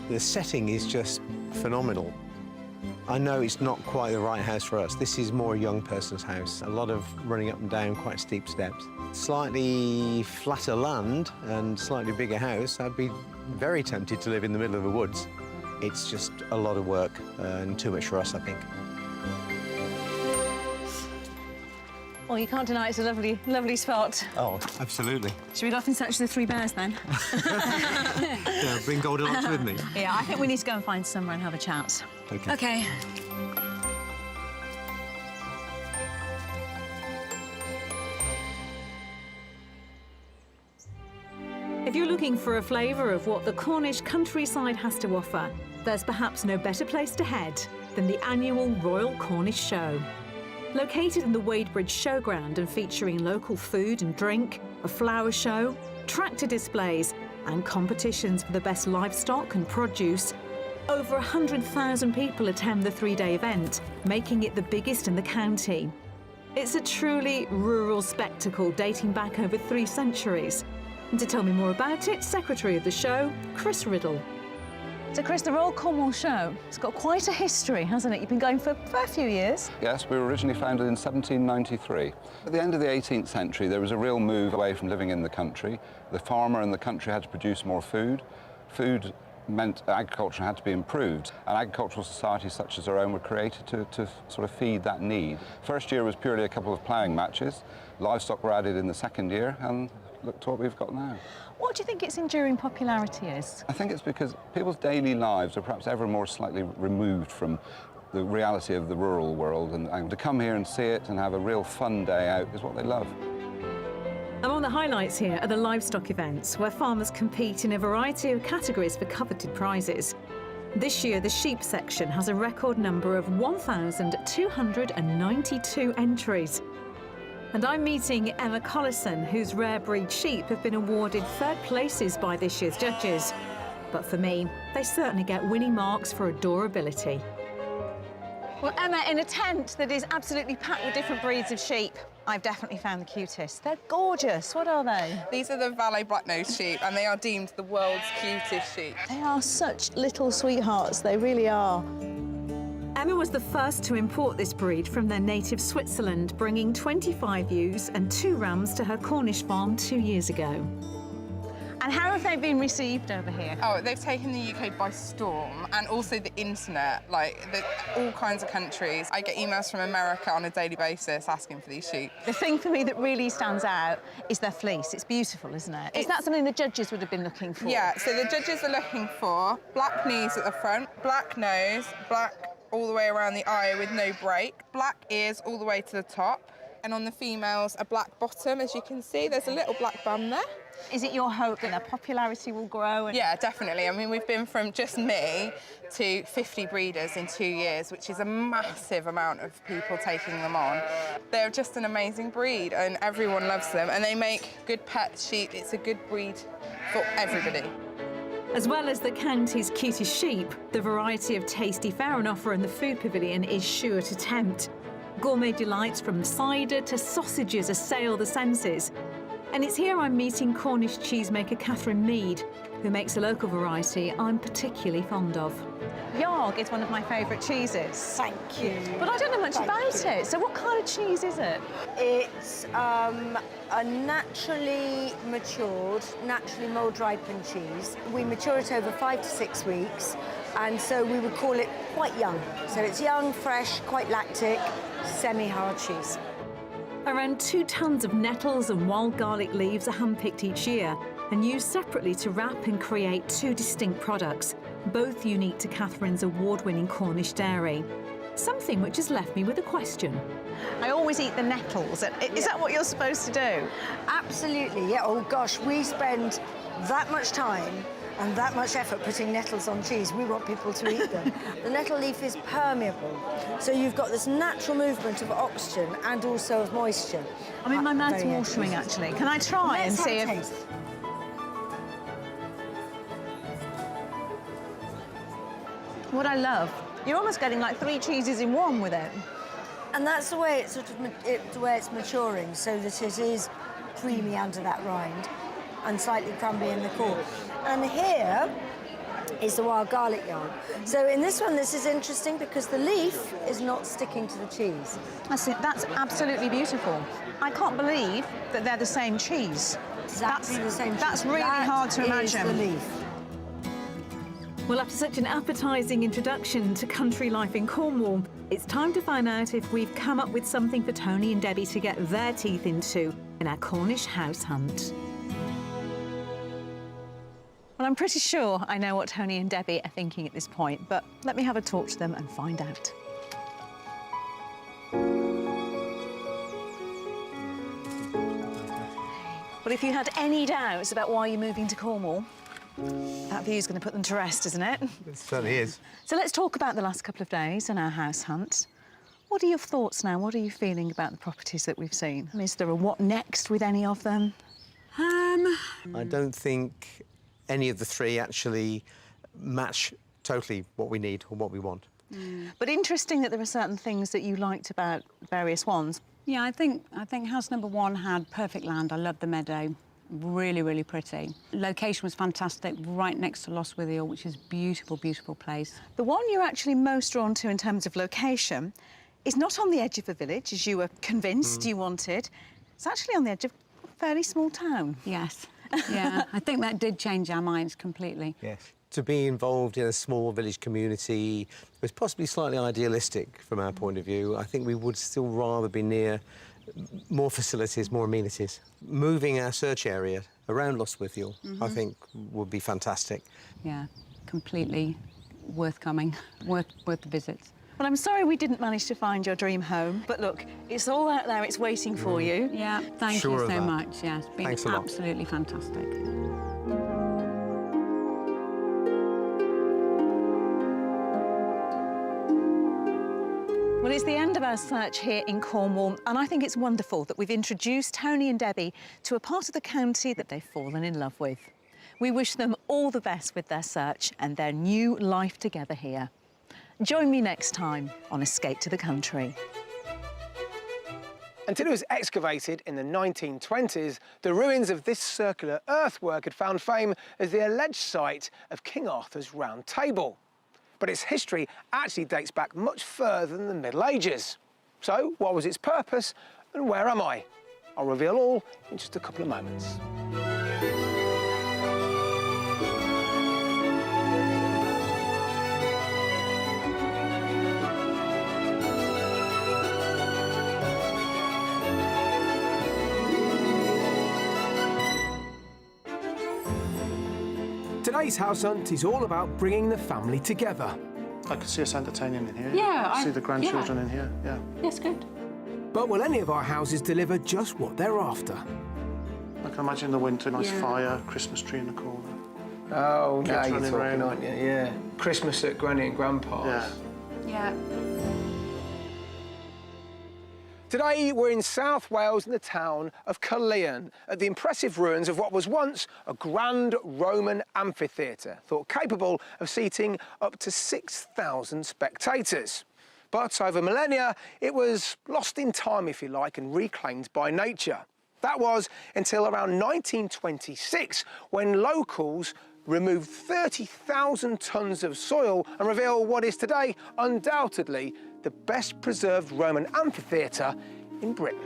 The setting is just phenomenal. I know it's not quite the right house for us. This is more a young person's house. A lot of running up and down quite steep steps. Slightly flatter land and slightly bigger house. I'd be very tempted to live in the middle of the woods. It's just a lot of work and too much for us, I think. Well, you can't deny it's a lovely, lovely spot. Oh, absolutely. Should we go off and search the 3 bears, then? Yeah, bring Goldilocks with me. Yeah, I think we need to go and find somewhere and have a chat. OK. OK. If you're looking for a flavour of what the Cornish countryside has to offer, there's perhaps no better place to head than the annual Royal Cornish Show. Located in the Wadebridge Showground and featuring local food and drink, a flower show, tractor displays and competitions for the best livestock and produce, over 100,000 people attend the 3-day event, making it the biggest in the county. It's a truly rural spectacle dating back over 3 centuries, And to tell me more about it, Secretary of the show, Chris Riddle. So, Chris, the Royal Cornwall Show, it's got quite a history, hasn't it? You've been going for a few years. Yes, we were originally founded in 1793. At the end of the 18th century, there was a real move away from living in the country. The farmer and the country had to produce more food. Food meant agriculture had to be improved, and agricultural societies such as our own were created to sort of feed that need. First year was purely a couple of ploughing matches. Livestock were added in the second year, and look to what we've got now. What do you think its enduring popularity is? I think it's because people's daily lives are perhaps ever more slightly removed from the reality of the rural world, and to come here and see it and have a real fun day out is what they love. Among the highlights here are the livestock events, where farmers compete in a variety of categories for coveted prizes. This year, the sheep section has a record number of 1,292 entries. And I'm meeting Emma Collison, whose rare breed sheep have been awarded third places by this year's judges. But for me, they certainly get winning marks for adorability. Well, Emma, in a tent that is absolutely packed with different breeds of sheep, I've definitely found the cutest. They're gorgeous. What are they? These are the Valais black-nosed sheep, and they are deemed the world's cutest sheep. They are such little sweethearts. They really are. Emma was the first to import this breed from their native Switzerland, bringing 25 ewes and 2 rams to her Cornish farm 2 years ago. And how have they been received over here? Oh, they've taken the UK by storm, and also the internet, all kinds of countries. I get emails from America on a daily basis asking for these sheep. The thing for me that really stands out is their fleece. It's beautiful, isn't it? Is that something the judges would have been looking for? Yeah, so the judges are looking for black knees at the front, black nose, black all the way around the eye with no break, black ears all the way to the top, and on the females, a black bottom, as you can see. There's a little black bum there. Is it your hope that their popularity will grow? Yeah, definitely. I mean, we've been from just me to 50 breeders in 2 years, which is a massive amount of people taking them on. They're just an amazing breed, and everyone loves them, and they make good pet sheep. It's a good breed for everybody. As well as the county's cutest sheep, the variety of tasty fare on offer in the food pavilion is sure to tempt. Gourmet delights from cider to sausages assail the senses. And it's here I'm meeting Cornish cheesemaker Catherine Mead, who makes a local variety I'm particularly fond of. Yarg is one of my favourite cheeses. Thank you. But I don't know much about it. So what kind of cheese is it? It's a naturally matured, naturally mould-ripened cheese. We mature it over 5 to 6 weeks, and so we would call it quite young. So it's young, fresh, quite lactic, semi-hard cheese. Around 2 tons of nettles and wild garlic leaves are handpicked each year and used separately to wrap and create 2 distinct products, both unique to Catherine's award-winning Cornish dairy. Something which has left me with a question. I always eat the nettles. Is that what you're supposed to do? Absolutely, yeah. Oh gosh, we spend that much time and that much effort putting nettles on cheese. We want people to eat them. The nettle leaf is permeable, so you've got this natural movement of oxygen and also of moisture. I mean, my mouth's watering, actually. Can I try and see if... Taste. What I love, you're almost getting like 3 cheeses in one with it. And that's the way it's the way it's maturing, so that it is creamy under that rind and slightly crumbly in the core. And here is the wild garlic yarn. So in this one, this is interesting because the leaf is not sticking to the cheese. That's absolutely beautiful. I can't believe that they're the same cheese. Exactly the same cheese. That's really hard to imagine. That is the leaf. Well, after such an appetising introduction to country life in Cornwall, it's time to find out if we've come up with something for Tony and Debbie to get their teeth into in our Cornish house hunt. Well, I'm pretty sure I know what Tony and Debbie are thinking at this point, but let me have a talk to them and find out. Well, if you had any doubts about why you're moving to Cornwall, that view's going to put them to rest, isn't it? It certainly is. So let's talk about the last couple of days and our house hunt. What are your thoughts now? What are you feeling about the properties that we've seen? Is there a what next with any of them? I don't think any of the 3 actually match totally what we need or what we want. But interesting that there are certain things that you liked about various ones. Yeah, I think house number 1 had perfect land. I loved the meadow. Really, really pretty. Location was fantastic, right next to Lostwithiel, which is a beautiful, beautiful place. The one you're actually most drawn to in terms of location is not on the edge of a village, as you were convinced you wanted. It's actually on the edge of a fairly small town. Yes. Yeah, I think that did change our minds completely. Yes. To be involved in a small village community was possibly slightly idealistic from our point of view. I think we would still rather be near more facilities, more amenities. Moving our search area around Lostwithiel, I think, would be fantastic. Yeah, completely worth coming, worth the visits. Well, I'm sorry we didn't manage to find your dream home, but look, it's all out there, it's waiting for you. Yeah, thank Sure you of so that. much. Yeah, it's been Thanks a lot. absolutely fantastic. Well, it's the end of our search here in Cornwall, and I think it's wonderful that we've introduced Tony and Debbie to a part of the county that they've fallen in love with. We wish them all the best with their search and their new life together here. Join me next time on Escape to the Country. Until it was excavated in the 1920s, the ruins of this circular earthwork had found fame as the alleged site of King Arthur's Round Table. But its history actually dates back much further than the Middle Ages. So, what was its purpose and where am I? I'll reveal all in just a couple of moments. Today's house hunt is all about bringing the family together. I could see us entertaining in here. Yeah, I see the grandchildren in here, yeah. Yes, good. But will any of our houses deliver just what they're after? I can imagine the winter, nice fire, Christmas tree in the corner. Oh, now Kids you're running talking, around. aren't you? Yeah. Christmas at Granny and Grandpa's. Yeah. Yeah. Today, we're in South Wales in the town of Caerleon, at the impressive ruins of what was once a grand Roman amphitheatre, thought capable of seating up to 6,000 spectators. But over millennia, it was lost in time, if you like, and reclaimed by nature. That was until around 1926, when locals removed 30,000 tonnes of soil and revealed what is today undoubtedly the best preserved Roman amphitheatre in Britain.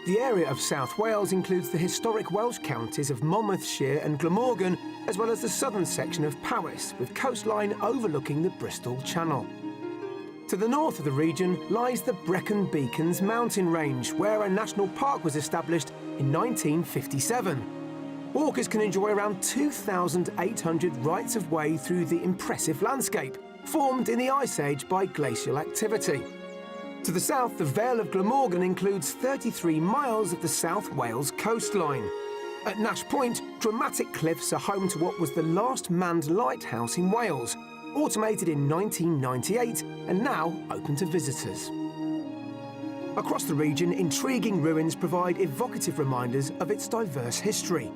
The area of South Wales includes the historic Welsh counties of Monmouthshire and Glamorgan, as well as the southern section of Powys, with coastline overlooking the Bristol Channel. To the north of the region lies the Brecon Beacons mountain range, where a national park was established in 1957. Walkers can enjoy around 2,800 rights of way through the impressive landscape, formed in the Ice Age by glacial activity. To the south, the Vale of Glamorgan includes 33 miles of the South Wales coastline. At Nash Point, dramatic cliffs are home to what was the last manned lighthouse in Wales, automated in 1998 and now open to visitors. Across the region, intriguing ruins provide evocative reminders of its diverse history.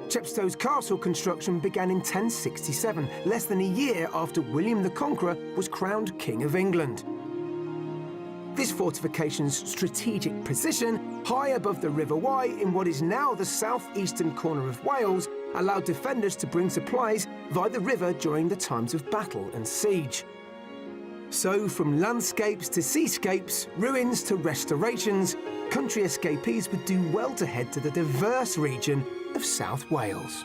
Chepstow's castle construction began in 1067, less than a year after William the Conqueror was crowned King of England. This fortification's strategic position, high above the River Wye in what is now the southeastern corner of Wales, allowed defenders to bring supplies via the river during the times of battle and siege. So, from landscapes to seascapes, ruins to restorations, country escapees would do well to head to the diverse region of South Wales.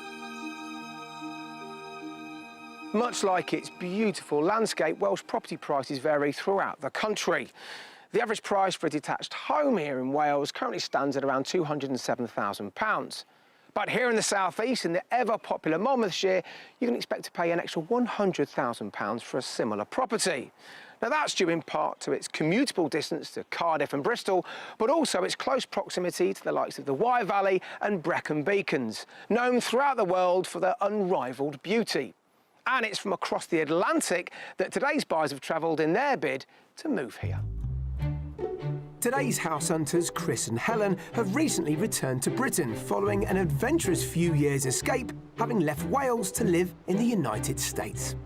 Much like its beautiful landscape, Welsh property prices vary throughout the country. The average price for a detached home here in Wales currently stands at around £207,000. But here in the southeast, in the ever-popular Monmouthshire, you can expect to pay an extra £100,000 for a similar property. Now that's due in part to its commutable distance to Cardiff and Bristol, but also its close proximity to the likes of the Wye Valley and Brecon Beacons, known throughout the world for their unrivalled beauty. And it's from across the Atlantic that today's buyers have travelled in their bid to move here. Today's house hunters, Chris and Helen, have recently returned to Britain following an adventurous few years escape, having left Wales to live in the United States.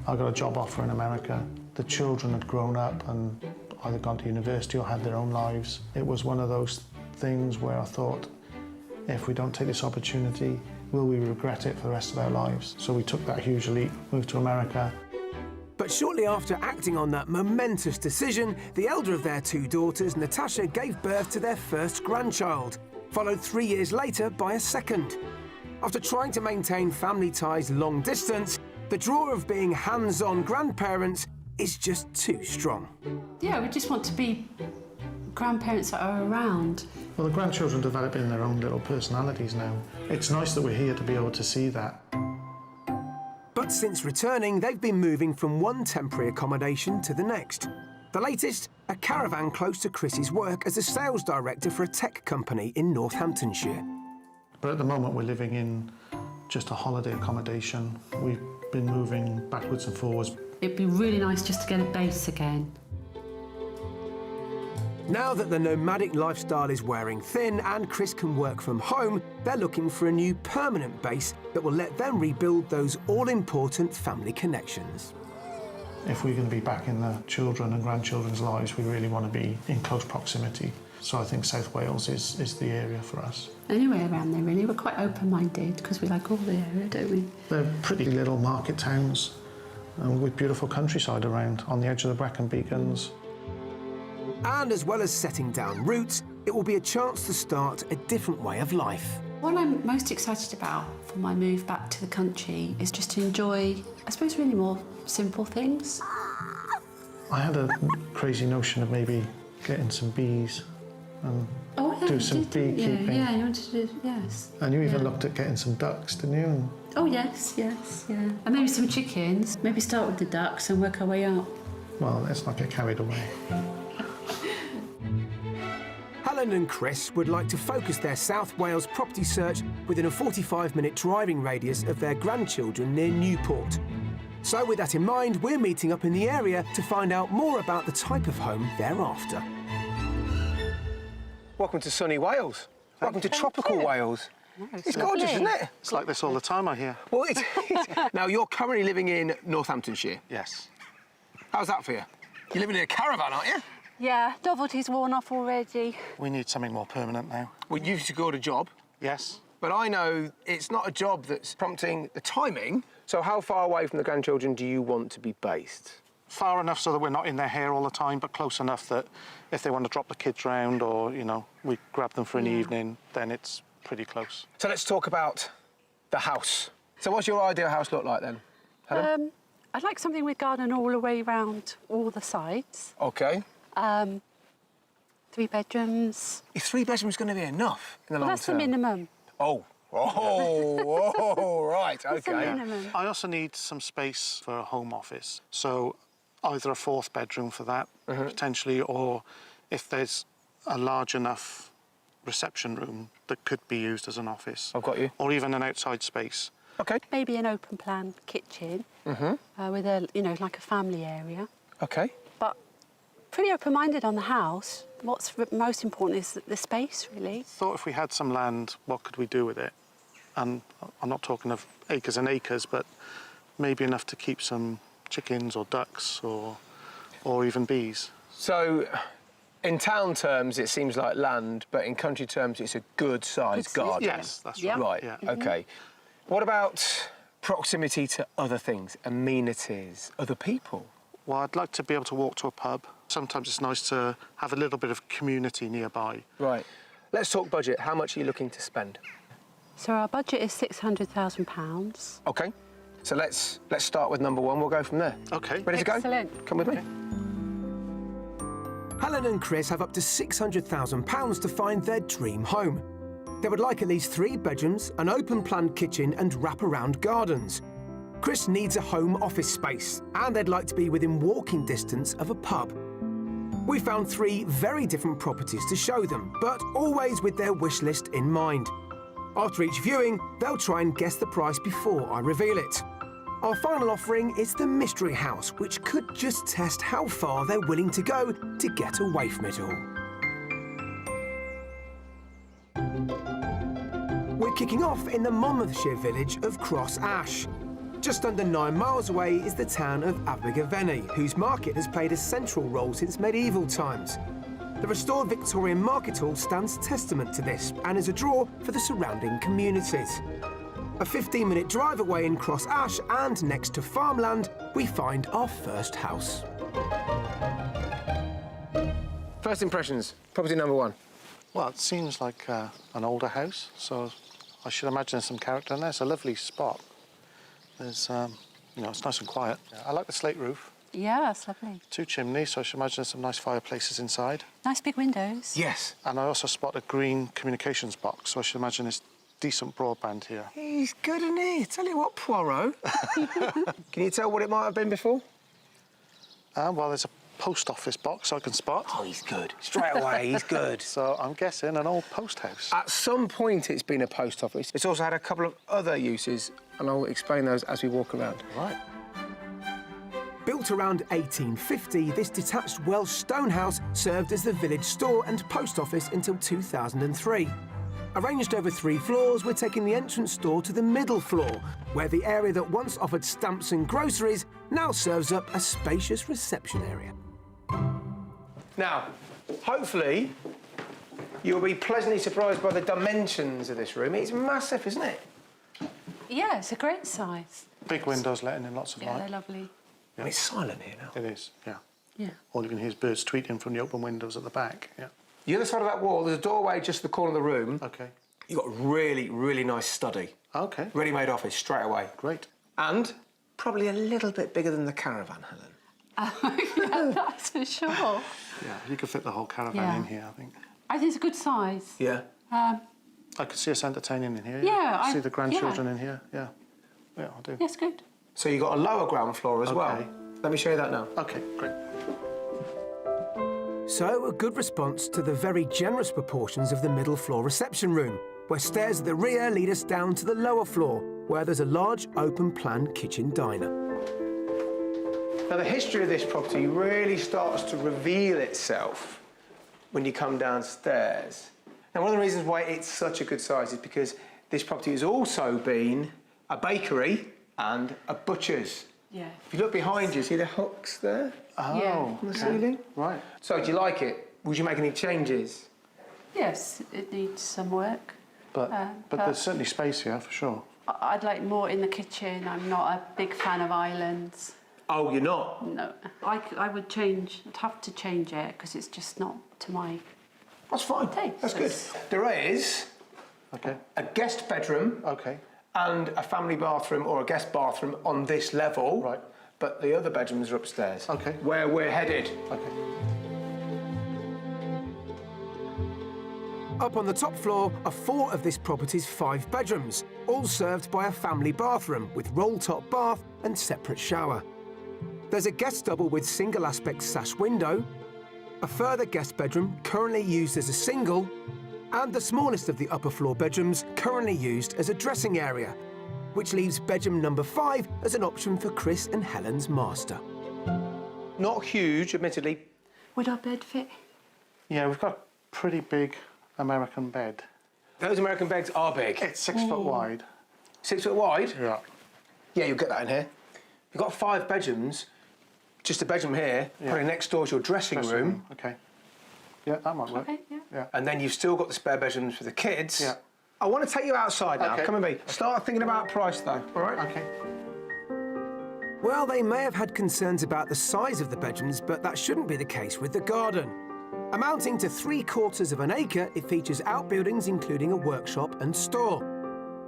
I got a job offer in America. The children had grown up and either gone to university or had their own lives. It was one of those things where I thought, if we don't take this opportunity, will we regret it for the rest of our lives? So we took that huge leap, moved to America. But shortly after acting on that momentous decision, the elder of their two daughters, Natasha, gave birth to their first grandchild, followed 3 years later by a second. After trying to maintain family ties long distance, the draw of being hands-on grandparents is just too strong. Yeah, we just want to be grandparents that are around. Well, the grandchildren developing their own little personalities now. It's nice that we're here to be able to see that. But since returning, they've been moving from one temporary accommodation to the next. The latest, a caravan close to Chris's work as a sales director for a tech company in Northamptonshire. But at the moment, we're living in just a holiday accommodation. We've been moving backwards and forwards. It'd be really nice just to get a base again. Now that the nomadic lifestyle is wearing thin and Chris can work from home, they're looking for a new permanent base that will let them rebuild those all-important family connections. If we're going to be back in the children and grandchildren's lives, we really want to be in close proximity. So I think South Wales is the area for us. Anywhere around there, really. We're quite open-minded because we like all the area, don't we? They're pretty little market towns with beautiful countryside around on the edge of the Brecon Beacons. And as well as setting down roots, it will be a chance to start a different way of life. What I'm most excited about for my move back to the country is just to enjoy, I suppose, really more simple things. I had a crazy notion of maybe getting some bees and do some beekeeping. Yeah, you wanted to do, yes. And you even looked at getting some ducks, didn't you? Oh, yes, yeah. And maybe some chickens. Maybe start with the ducks and work our way up. Well, let's not get carried away. Helen and Chris would like to focus their South Wales property search within a 45-minute driving radius of their grandchildren near Newport. So with that in mind, we're meeting up in the area to find out more about the type of home they're after. Welcome to sunny Wales. Welcome to tropical Wales. It's gorgeous, isn't it? It's like this all the time, I hear. Well, now, you're currently living in Northamptonshire. Yes. How's that for you? You're living in a caravan, aren't you? Yeah, novelty's worn off already. We need something more permanent now. Well, you've secured a job. Yes. But I know it's not a job that's prompting the timing. So how far away from the grandchildren do you want to be based? Far enough so that we're not in their hair all the time, but close enough that if they want to drop the kids round or, you know, we grab them for an evening, then it's pretty close. So let's talk about the house. So what's your ideal house look like then, Helen? I'd like something with garden all the way around all the sides. OK. 3 bedrooms. Is 3 bedrooms going to be enough in the long term? That's the minimum. Oh, right, That's OK. the minimum. I also need some space for a home office. So either a 4th bedroom for that, potentially, or if there's a large enough reception room that could be used as an office. I've got you. Or even an outside space. OK. Maybe an open plan kitchen with a, you know, like a family area. OK. But pretty open-minded on the house. What's most important is the space, really. Thought if we had some land, what could we do with it? And I'm not talking of acres and acres, but maybe enough to keep some chickens or ducks or even bees. So, in town terms, it seems like land, but in country terms, it's a good-sized garden. Yes, that's right. Right, yeah. OK. What about proximity to other things, amenities, other people? Well, I'd like to be able to walk to a pub. Sometimes it's nice to have a little bit of community nearby. Right. Let's talk budget. How much are you looking to spend? So our budget is £600,000. OK. So let's start with number 1. We'll go from there. OK. Ready to go? Excellent. Come with me. Helen and Chris have up to £600,000 to find their dream home. They would like at least 3 bedrooms, an open-plan kitchen and wrap-around gardens. Chris needs a home office space, and they'd like to be within walking distance of a pub. We found 3 very different properties to show them, but always with their wish list in mind. After each viewing, they'll try and guess the price before I reveal it. Our final offering is the Mystery House, which could just test how far they're willing to go to get away from it all. We're kicking off in the Monmouthshire village of Cross Ash. Just under 9 miles away is the town of Abergavenny, whose market has played a central role since medieval times. The restored Victorian Market Hall stands testament to this and is a draw for the surrounding communities. A 15-minute drive away in Cross Ash and next to farmland, we find our first house. First impressions, property number 1. Well, it seems like an older house, so I should imagine there's some character in there. It's a lovely spot. There's, you know, it's nice and quiet. I like the slate roof. Yeah, it's lovely. 2 chimneys, so I should imagine there's some nice fireplaces inside. Nice big windows. Yes. And I also spot a green communications box, so I should imagine there's decent broadband here. He's good, isn't he? Tell you what, Poirot. Can you tell what it might have been before? Well, there's a post office box I can spot. Oh, he's good. Straight away, he's good. So I'm guessing an old post house. At some point, it's been a post office. It's also had a couple of other uses, and I'll explain those as we walk around. Right. Built around 1850, this detached Welsh stone house served as the village store and post office until 2003. Arranged over 3 floors, we're taking the entrance door to the middle floor, where the area that once offered stamps and groceries now serves up a spacious reception area. Now, hopefully, you'll be pleasantly surprised by the dimensions of this room. It's massive, isn't it? Yeah, it's a great size. Big windows letting in lots of Yeah, light. they're lovely. Yeah. And it's silent here now. It is, yeah. Yeah. All you can hear is birds tweeting from the open windows at the back, yeah. The other side of that wall, there's a doorway just at the corner of the room. OK. You've got a really, really nice study. OK. Ready-made office, straight away. Great. And probably a little bit bigger than the caravan, Helen. Yeah, that's for sure. Yeah, you could fit the whole caravan in here, I think. I think it's a good size. Yeah. I could see us entertaining in here. Yeah, I see the grandchildren in here, yeah. Yeah, I do. Yes, good. So you've got a lower ground floor as well. Okay. Let me show you that now. OK, great. So, a good response to the very generous proportions of the middle floor reception room, where stairs at the rear lead us down to the lower floor, where there's a large open-plan kitchen diner. Now, the history of this property really starts to reveal itself when you come downstairs. Now, one of the reasons why it's such a good size is because this property has also been a bakery and a butcher's. Yeah. If you look behind you, see the hooks there? Oh, Yeah. On the ceiling? Right. So, do you like it? Would you make any changes? Yes, it needs some work. But there's certainly space here, for sure. I'd like more in the kitchen. I'm not a big fan of islands. Oh, you're not? No. I would change, I'd have to change it because it's just not to my That's fine. taste. That's good. There is a guest bedroom and a family bathroom or a guest bathroom on this level. Right. But the other bedrooms are upstairs. OK. Where we're headed. OK. Up on the top floor are 4 of this property's 5 bedrooms, all served by a family bathroom with roll-top bath and separate shower. There's a guest double with single-aspect sash window, a further guest bedroom currently used as a single, and the smallest of the upper floor bedrooms currently used as a dressing area, which leaves bedroom number 5 as an option for Chris and Helen's master. Not huge, admittedly. Would our bed fit? Yeah, we've got a pretty big American bed. Those American beds are big. It's 6 foot wide. 6 foot wide? Yeah. Yeah, you'll get that in here. You've got 5 bedrooms. Just a bedroom here, probably next door is your dressing room. OK. Yeah, that might work. Okay, yeah. And then you've still got the spare bedrooms for the kids. Yeah. I want to take you outside now. Okay. Come with me. Start thinking about price, though, all right? OK. Well, they may have had concerns about the size of the bedrooms, but that shouldn't be the case with the garden. Amounting to 3/4 of an acre, it features outbuildings including a workshop and store.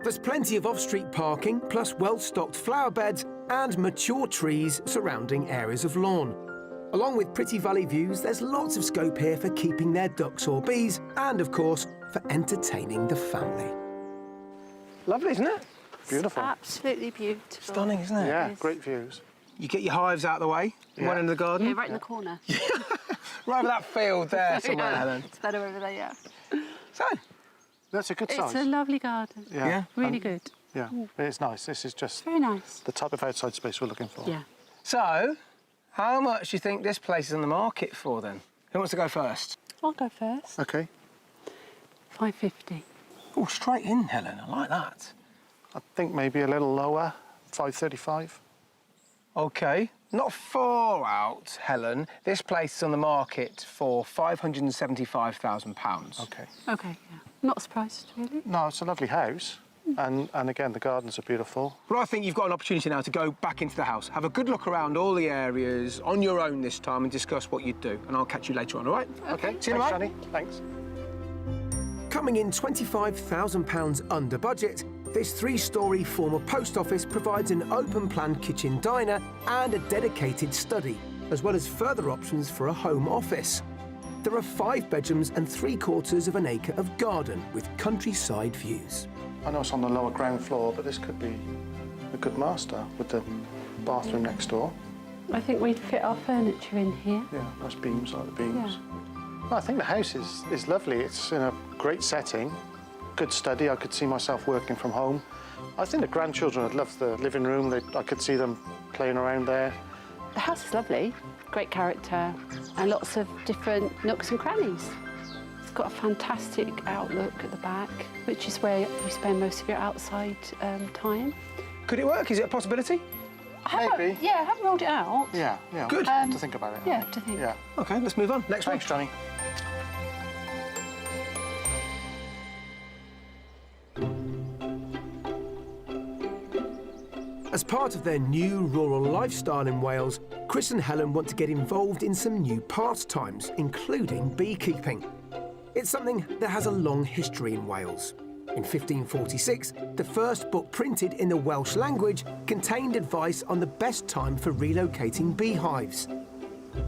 There's plenty of off-street parking, plus well-stocked flower beds and mature trees surrounding areas of lawn. Along with pretty valley views, there's lots of scope here for keeping their ducks or bees, and of course, for entertaining the family. Lovely, isn't it? Beautiful. Absolutely beautiful. Stunning, isn't it? Yeah, great views. You get your hives out of the way, one in the garden. Yeah, right in the corner. Right over that field there somewhere, Yeah, Helen. it's better over there, yeah. So, that's a good size. It's a lovely garden. Yeah. Really good. Yeah, it's nice. This is just Very nice. the type of outside space we're looking for. Yeah. So, how much do you think this place is on the market for, then? Who wants to go first? I'll go first. OK. 550. Oh, straight in, Helen. I like that. I think maybe a little lower, 535. OK. Not far out, Helen. This place is on the market for £575,000. OK, yeah. Not surprised, really. No, it's a lovely house. And again, the gardens are beautiful. Well, I think you've got an opportunity now to go back into the house, have a good look around all the areas on your own this time and discuss what you'd do. And I'll catch you later on, all right? OK. See you in a Thanks, minute. Johnny. Thanks. Coming in £25,000 under budget, this three-storey former post office provides an open-plan kitchen diner and a dedicated study, as well as further options for a home office. There are 5 bedrooms and 3/4 of an acre of garden with countryside views. I know it's on the lower ground floor, but this could be a good master with the bathroom next door. I think we'd fit our furniture in here. Yeah, nice beams, like the beams. Yeah. Well, I think the house is lovely. It's in a great setting, good study. I could see myself working from home. I think the grandchildren would love the living room. I could see them playing around there. The house is lovely, great character, and lots of different nooks and crannies. It's got a fantastic outlook at the back, which is where you spend most of your outside time. Could it work? Is it a possibility? Maybe. Yeah, I haven't rolled it out. Yeah. Good. To think about it. Yeah, to think. Yeah. OK, let's move on. Next one. Thanks, Johnny. As part of their new rural lifestyle in Wales, Chris and Helen want to get involved in some new pastimes, including beekeeping. It's something that has a long history in Wales. In 1546, the first book printed in the Welsh language contained advice on the best time for relocating beehives.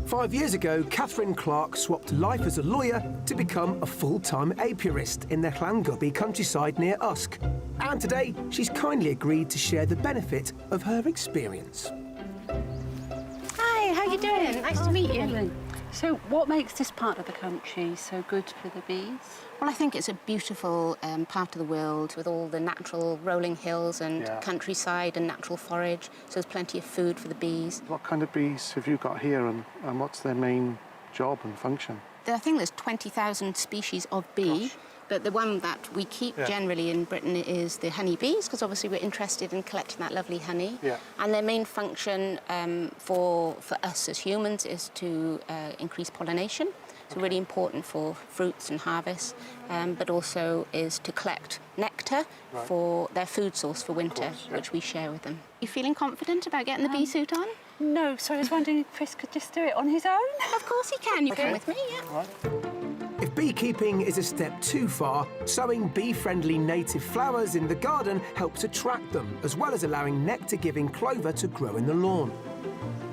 5 years ago, Catherine Clark swapped life as a lawyer to become a full-time apiarist in the Llangwbi countryside near Usk. And today, she's kindly agreed to share the benefit of her experience. Hi, how are you doing? Nice to meet you. So what makes this part of the country so good for the bees? Well, I think it's a beautiful part of the world with all the natural rolling hills and countryside and natural forage, so there's plenty of food for the bees. What kind of bees have you got here and what's their main job and function? I think there's 20,000 species of bee, but the one that we keep generally in Britain is the honey bees, because obviously we're interested in collecting that lovely honey. Yeah. And their main function for us as humans is to increase pollination. So really important for fruits and harvests, but also is to collect nectar for their food source for winter, which we share with them. You feeling confident about getting the bee suit on? No, so I was wondering if Chris could just do it on his own? Of course he can. You come with me, yeah. If beekeeping is a step too far, sowing bee-friendly native flowers in the garden helps attract them, as well as allowing nectar-giving clover to grow in the lawn.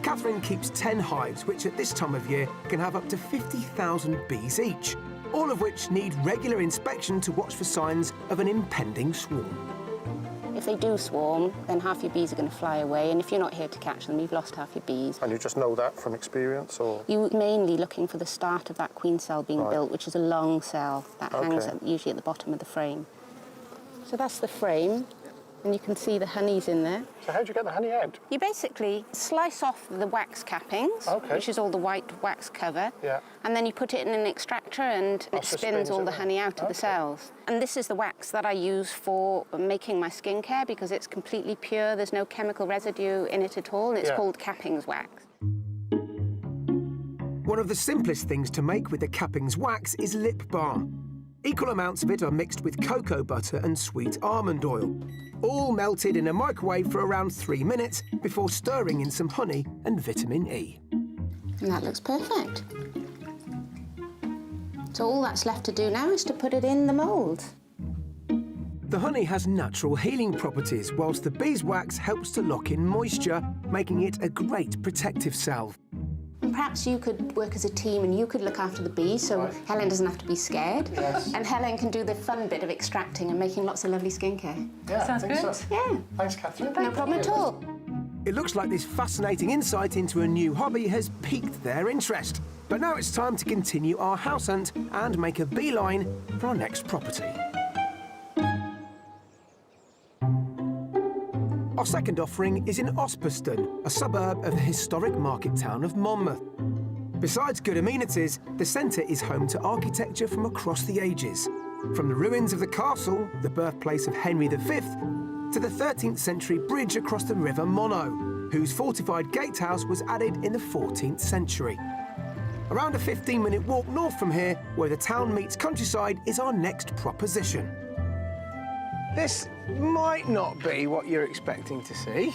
Catherine keeps 10 hives, which at this time of year can have up to 50,000 bees each, all of which need regular inspection to watch for signs of an impending swarm. If they do swarm, then half your bees are going to fly away, and if you're not here to catch them, you've lost half your bees. And you just know that from experience, or...? You're mainly looking for the start of that queen cell being built, which is a long cell that hangs usually at the bottom of the frame. So that's the frame, and you can see the honey's in there. So how do you get the honey out? You basically slice off the wax cappings, which is all the white wax cover, and then you put it in an extractor and it spins all the honey out of the cells. And this is the wax that I use for making my skincare because it's completely pure, there's no chemical residue in it at all, and it's called cappings wax. One of the simplest things to make with the cappings wax is lip balm. Equal amounts of it are mixed with cocoa butter and sweet almond oil, all melted in a microwave for around 3 minutes before stirring in some honey and vitamin E. And that looks perfect. So all that's left to do now is to put it in the mould. The honey has natural healing properties, whilst the beeswax helps to lock in moisture, making it a great protective salve. And perhaps you could work as a team and you could look after the bees so Helen doesn't have to be scared. Yes. And Helen can do the fun bit of extracting and making lots of lovely skincare. Yeah, Sounds good? So. Yeah. Thanks, Catherine. No problem at all. It looks like this fascinating insight into a new hobby has piqued their interest. But now it's time to continue our house hunt and make a beeline for our next property. Our second offering is in Osperston, a suburb of the historic market town of Monmouth. Besides good amenities, the centre is home to architecture from across the ages. From the ruins of the castle, the birthplace of Henry V, to the 13th century bridge across the River Monnow. whose fortified gatehouse was added in the 14th century. Around a 15-minute walk north from here, where the town meets countryside, is our next proposition. This might not be what you're expecting to see.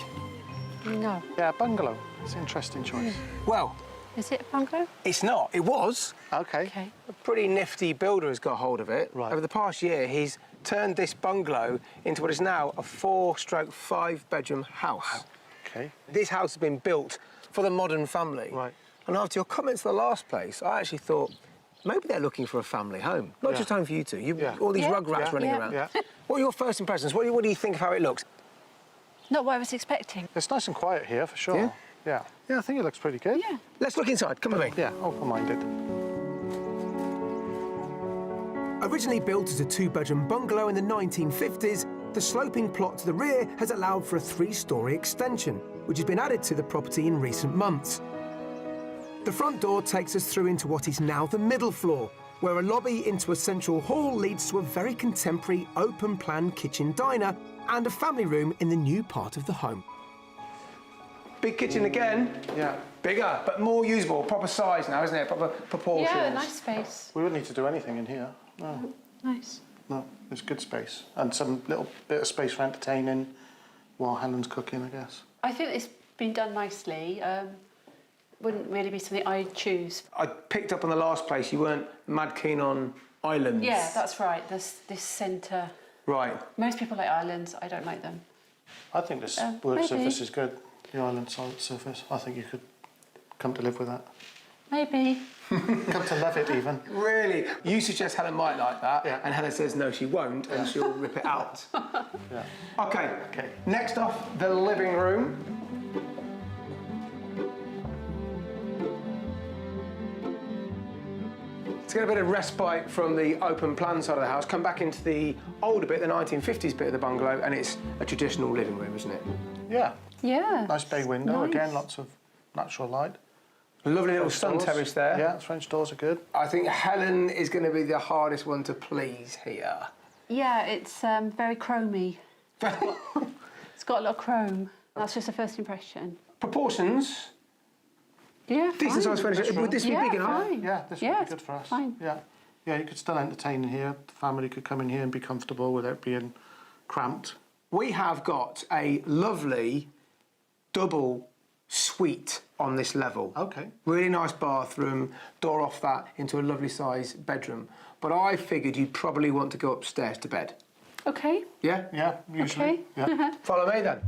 No. Yeah, bungalow. It's an interesting choice. Well, is it a bungalow? It's not. It was. Okay. A pretty nifty builder has got hold of it. Right. Over the past year, he's turned this bungalow into what is now a 4/5-bedroom house. Okay. This house has been built for the modern family. Right. And after your comments on the last place, I actually thought maybe they're looking for a family home. Not just home for you two. All these rug rats running around. Yeah. What are your first impressions? What do you think of how it looks? Not what I was expecting. It's nice and quiet here, for sure. Yeah. Yeah, I think it looks pretty good. Yeah. Let's look inside. Come with me. Yeah, open-minded. Originally built as a 2-bedroom bungalow in the 1950s, the sloping plot to the rear has allowed for a 3-storey extension, which has been added to the property in recent months. The front door takes us through into what is now the middle floor, where a lobby into a central hall leads to a very contemporary open-plan kitchen diner and a family room in the new part of the home. Big kitchen again. Yeah. Bigger, but more usable. Proper size now, isn't it? Proper proportions. Yeah, nice space. We wouldn't need to do anything in here. No. Nice. No, it's good space. And some little bit of space for entertaining while Helen's cooking, I guess. I think it's been done nicely. Wouldn't really be something I'd choose. I picked up on the last place, you weren't mad keen on islands. Yeah, that's right. This centre. Right. Most people like islands. I don't like them. I think this work surface is good. The island solid surface. I think you could come to live with that. Maybe. Come to love it, even. Really? You suggest Helen might like that, and Helen says no, she won't, and she'll rip it out. Yeah. Okay. Next off, the living room. To get a bit of respite from the open plan side of the house, come back into the older bit, the 1950s bit of the bungalow, and it's a traditional living room, isn't it? Yeah. Yeah. Nice bay window, Nice. again, lots of natural light. A lovely little sun French doors. terrace there. Yeah, French doors are good. I think Helen is going to be the hardest one to please here. Yeah, it's very chromy. It's got a lot of chrome. That's just a first impression. Proportions? Yeah, Decent fine. size furniture. Would this be big enough? Fine. Yeah, this would be good for us. Fine. Yeah. Yeah, you could still entertain in here. The family could come in here and be comfortable without being cramped. We have got a lovely double suite on this level. Okay. Really nice bathroom, door off that into a lovely size bedroom. But I figured you'd probably want to go upstairs to bed. Okay. Yeah? Yeah, usually. Okay. Yeah. Follow me then.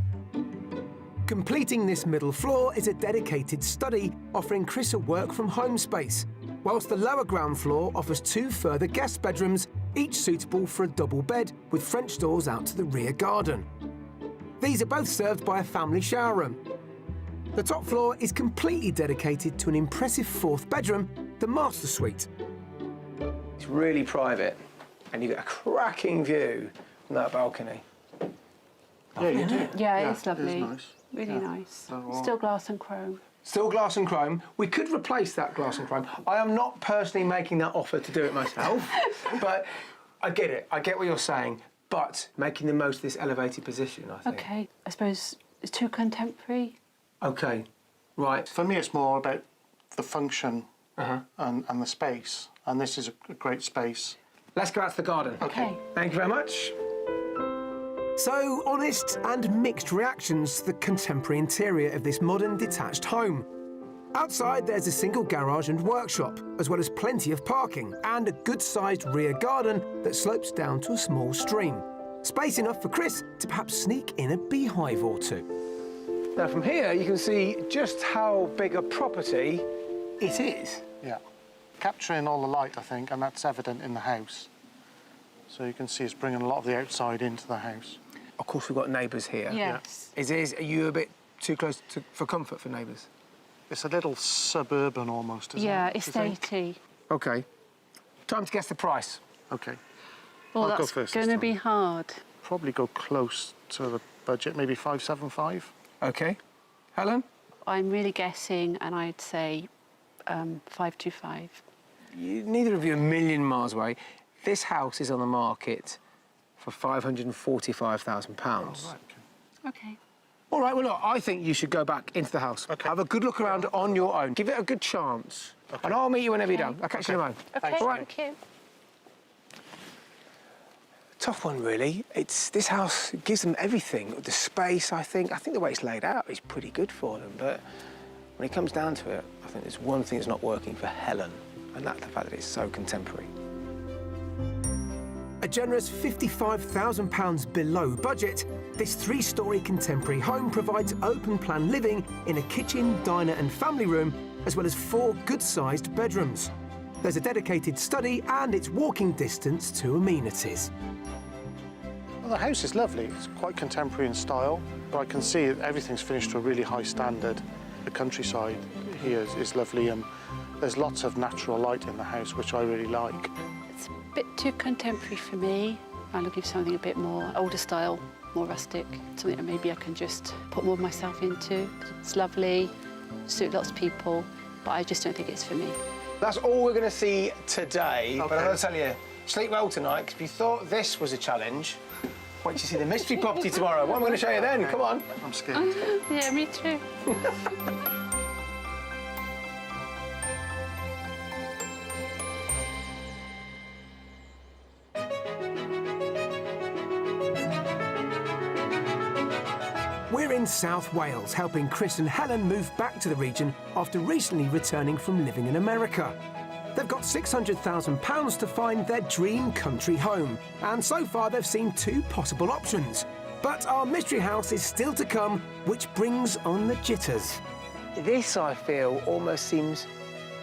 Completing this middle floor is a dedicated study offering Chris a work-from-home space, whilst the lower ground floor offers 2 further guest bedrooms, each suitable for a double bed with French doors out to the rear garden. These are both served by a family shower room. The top floor is completely dedicated to an impressive 4th bedroom, the master suite. It's really private, and you get a cracking view from that balcony. Yeah, you do. Yeah, it's lovely. It is nice. Really nice. Still glass and chrome. Still glass and chrome. We could replace that glass and chrome. I am not personally making that offer to do it myself, but I get it. I get what you're saying, but making the most of this elevated position, I think. Okay. I suppose it's too contemporary. Okay, right. For me, it's more about the function and the space, and this is a great space. Let's go out to the garden. Okay. Thank you very much. So, honest and mixed reactions to the contemporary interior of this modern detached home. Outside, there's a single garage and workshop, as well as plenty of parking and a good-sized rear garden that slopes down to a small stream. Space enough for Chris to perhaps sneak in a beehive or two. Now, from here, you can see just how big a property it is. Yeah. Capturing all the light, I think, and that's evident in the house. So you can see it's bringing a lot of the outside into the house. Of course, we've got neighbours here. Yes. Are you a bit too close for comfort for neighbours? It's a little suburban almost, isn't Yeah, it? estatey. OK. Time to guess the price. OK. Well, I'll go that's first going this to be hard. Probably go close to the budget, maybe 575. OK. Helen? I'm really guessing, and I'd say 525. Neither of you are a million miles away. This house is on the market for £545,000. Oh, right, Okay. All right, well, look, I think you should go back into the house. Okay. Have a good look around on your own. Give it a good chance. Okay. And I'll meet you whenever you're done. I'll catch you in a moment. Okay, all right. thank you. Tough one, really. This house gives them everything. The space, I think the way it's laid out is pretty good for them. But when it comes down to it, I think there's one thing that's not working for Helen, and that's the fact that it's so contemporary. A generous £55,000 below budget, this three-storey contemporary home provides open-plan living in a kitchen, diner and family room, as well as 4 good-sized bedrooms. There's a dedicated study and it's walking distance to amenities. Well, the house is lovely. It's quite contemporary in style, but I can see everything's finished to a really high standard. The countryside here is lovely, and there's lots of natural light in the house, which I really like. It's a bit too contemporary for me. I'm looking for something a bit more older style, more rustic, something that maybe I can just put more of myself into. It's lovely, suit lots of people, but I just don't think it's for me. That's all we're going to see today, Okay. but I've got to tell you, sleep well tonight, because if you thought this was a challenge, wait till you see the mystery property tomorrow. What am I going to show you then? Come on. I'm scared. Yeah, me too. We're in South Wales, helping Chris and Helen move back to the region after recently returning from living in America. They've got £600,000 to find their dream country home, and so far they've seen 2 possible options. But our mystery house is still to come, which brings on the jitters. This, I feel, almost seems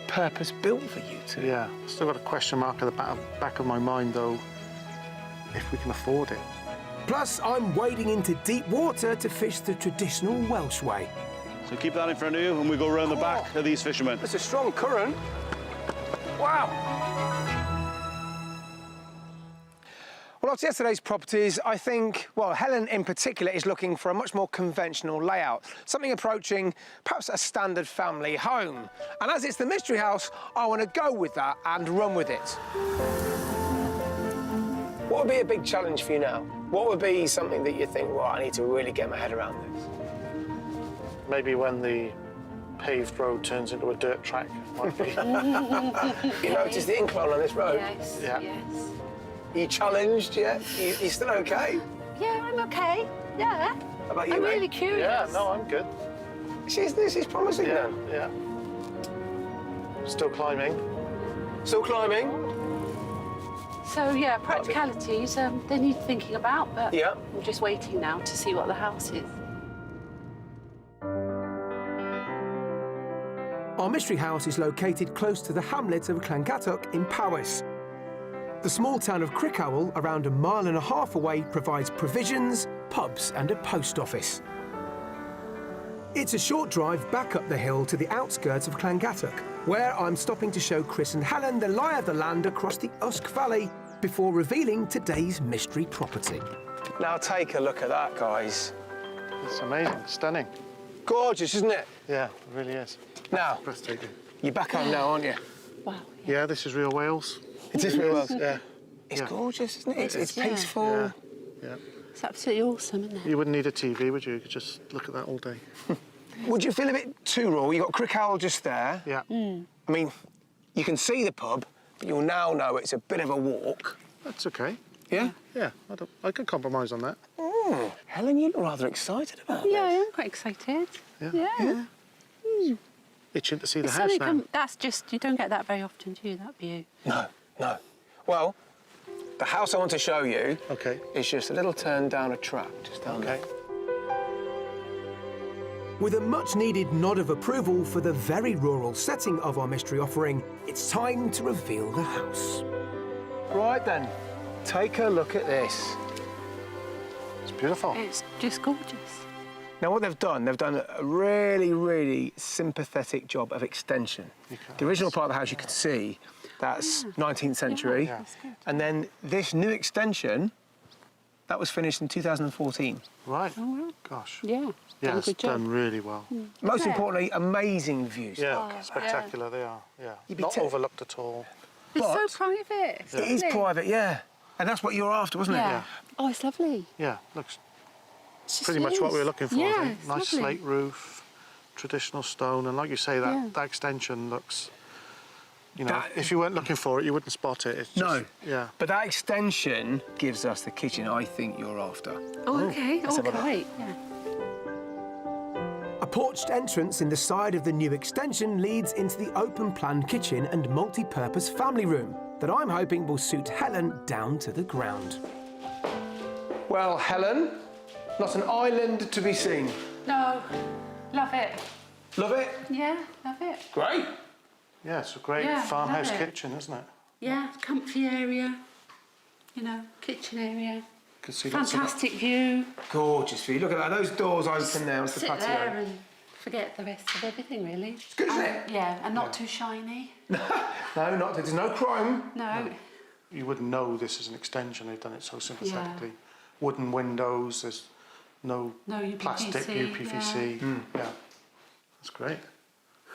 purpose-built for you two. Yeah, still got a question mark at the back of my mind, though, if we can afford it. Plus, I'm wading into deep water to fish the traditional Welsh way. So keep that in front of you and we go round the back of these fishermen. It's a strong current. Wow. Well, after yesterday's properties, I think, well, Helen in particular is looking for a much more conventional layout, something approaching perhaps a standard family home. And as it's the mystery house, I want to go with that and run with it. What would be a big challenge for you now? What would be something that you think, well, I need to really get my head around this? Maybe when the paved road turns into a dirt track, might be. You notice the incline on this road? Yes, Yeah. yes. Are you challenged yet? You still okay? Yeah, I'm okay. Yeah. How about you, I'm mate? really curious. Yeah, no, I'm good. This is promising Yeah, then. yeah. Still climbing. Still climbing? So, yeah, practicalities, they need thinking about, but Yeah. I'm just waiting now to see what the house is. Our mystery house is located close to the hamlet of Llangattock in Powys. The small town of Crickhowell, around 1.5 miles away, provides provisions, pubs and a post office. It's a short drive back up the hill to the outskirts of Llangattock, where I'm stopping to show Chris and Helen the lie of the land across the Usk Valley before revealing today's mystery property. Now take a look at that, guys. It's amazing, stunning. Gorgeous, isn't it? Yeah, it really is. Now, Breathtaking. you're back home now, aren't you? Wow. Yeah, this is real Wales. It is real Wales. Yeah. It's Yeah. gorgeous, isn't it? It's Yeah. peaceful. Yeah. Yeah. It's absolutely awesome, isn't it? You wouldn't need a TV, would you? You could just look at that all day. Would you feel a bit too raw? You've got Crickhowell just there. Yeah. I mean, you can see the pub, but you'll now know it's a bit of a walk. That's okay. Yeah? Yeah, I can compromise on that. Helen, you look rather excited about this. Yeah, I am quite excited. Yeah. Itching to see the It's house something now. that's just, you don't get that very often, do you, that view? No, no. Well, the house I want to show you is just a little turn down a track, just down there. With a much-needed nod of approval for the very rural setting of our mystery offering, it's time to reveal the house. Right then, take a look at this. It's beautiful. It's just gorgeous. Now, what they've done a really, really sympathetic job of extension. The original part of the house you could see, that's 19th century. Yeah, that's good. And then this new extension, that was finished in 2014. Right. Oh, well. Gosh. Yeah. Yeah, done a it's good job. done really well. Most importantly, amazing views. Yeah, spectacular they are. Yeah, You'd be not overlooked at all. It's But- so private. It is private, yeah. And that's what you were after, wasn't it? Yeah. Oh, it's lovely. Yeah, looks pretty much what we were looking for. Yeah, I think. it's Nice lovely. slate roof, traditional stone, and like you say, that extension looks. You know, if you weren't looking for it, you wouldn't spot it. It's just, No. Yeah. But that extension gives us the kitchen I think you're after. Oh, okay. Let's have a look. Great. Yeah. A porched entrance in the side of the new extension leads into the open-plan kitchen and multi-purpose family room that I'm hoping will suit Helen down to the ground. Well, Helen, not an island to be seen. No, love it. Love it? Yeah, love it. Great. Yeah, it's a great Yeah, farmhouse love it. kitchen, isn't it? Yeah, comfy area. You know, kitchen area. Can see lots of- Fantastic view. Gorgeous view. Look at that. Those doors open there onto the Sit patio. there and forget the rest of everything, really. It's good, isn't it? Yeah, and not too shiny. No, not. There's no chrome. No. You wouldn't know this is an extension. They've done it so sympathetically. Wooden windows. There's no plastic UPVC. Yeah, that's great.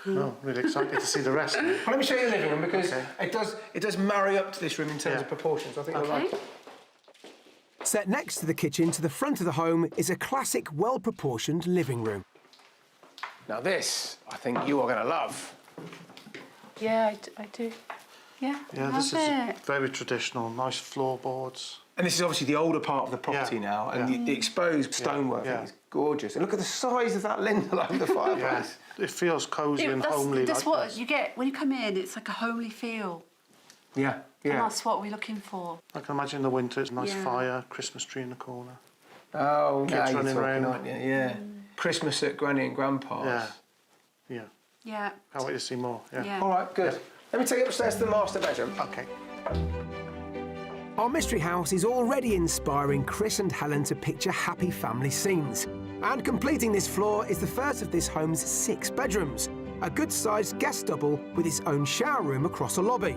No, really excited to see the rest. Well, let me show you the living room because it does marry up to this room in terms of proportions. I think you'll like it. Set next to the kitchen to the front of the home is a classic, well-proportioned living room. Now this, I think you are going to love. Yeah, I do. Yeah, Yeah, love this is it. very traditional. Nice floorboards. And this is obviously the older part of the property now, and the exposed stonework is gorgeous. And look at the size of that lindel over the fireplace. It feels cosy and homely. That's like what this. you get when you come in. It's like a homely feel. Yeah, And that's what we're looking for. I can imagine in the winter, it's a nice Yeah. fire, Christmas tree in the corner. Oh, now Kids you're running talking, around. aren't you? Yeah. Christmas at Granny and Grandpa's. Yeah. Yeah. Yeah. Can't wait to see more. Yeah. All right, good. Let me take you upstairs to the master bedroom. Okay. Our mystery house is already inspiring Chris and Helen to picture happy family scenes. And completing this floor is the first of this home's 6 bedrooms, a good-sized guest double with its own shower room across a lobby.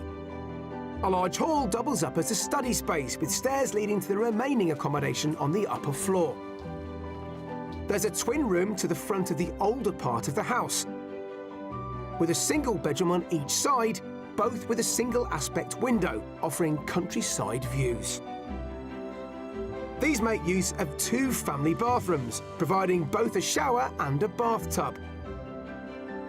A large hall doubles up as a study space with stairs leading to the remaining accommodation on the upper floor. There's a twin room to the front of the older part of the house, with a single bedroom on each side, both with a single aspect window offering countryside views. These make use of 2 family bathrooms, providing both a shower and a bathtub.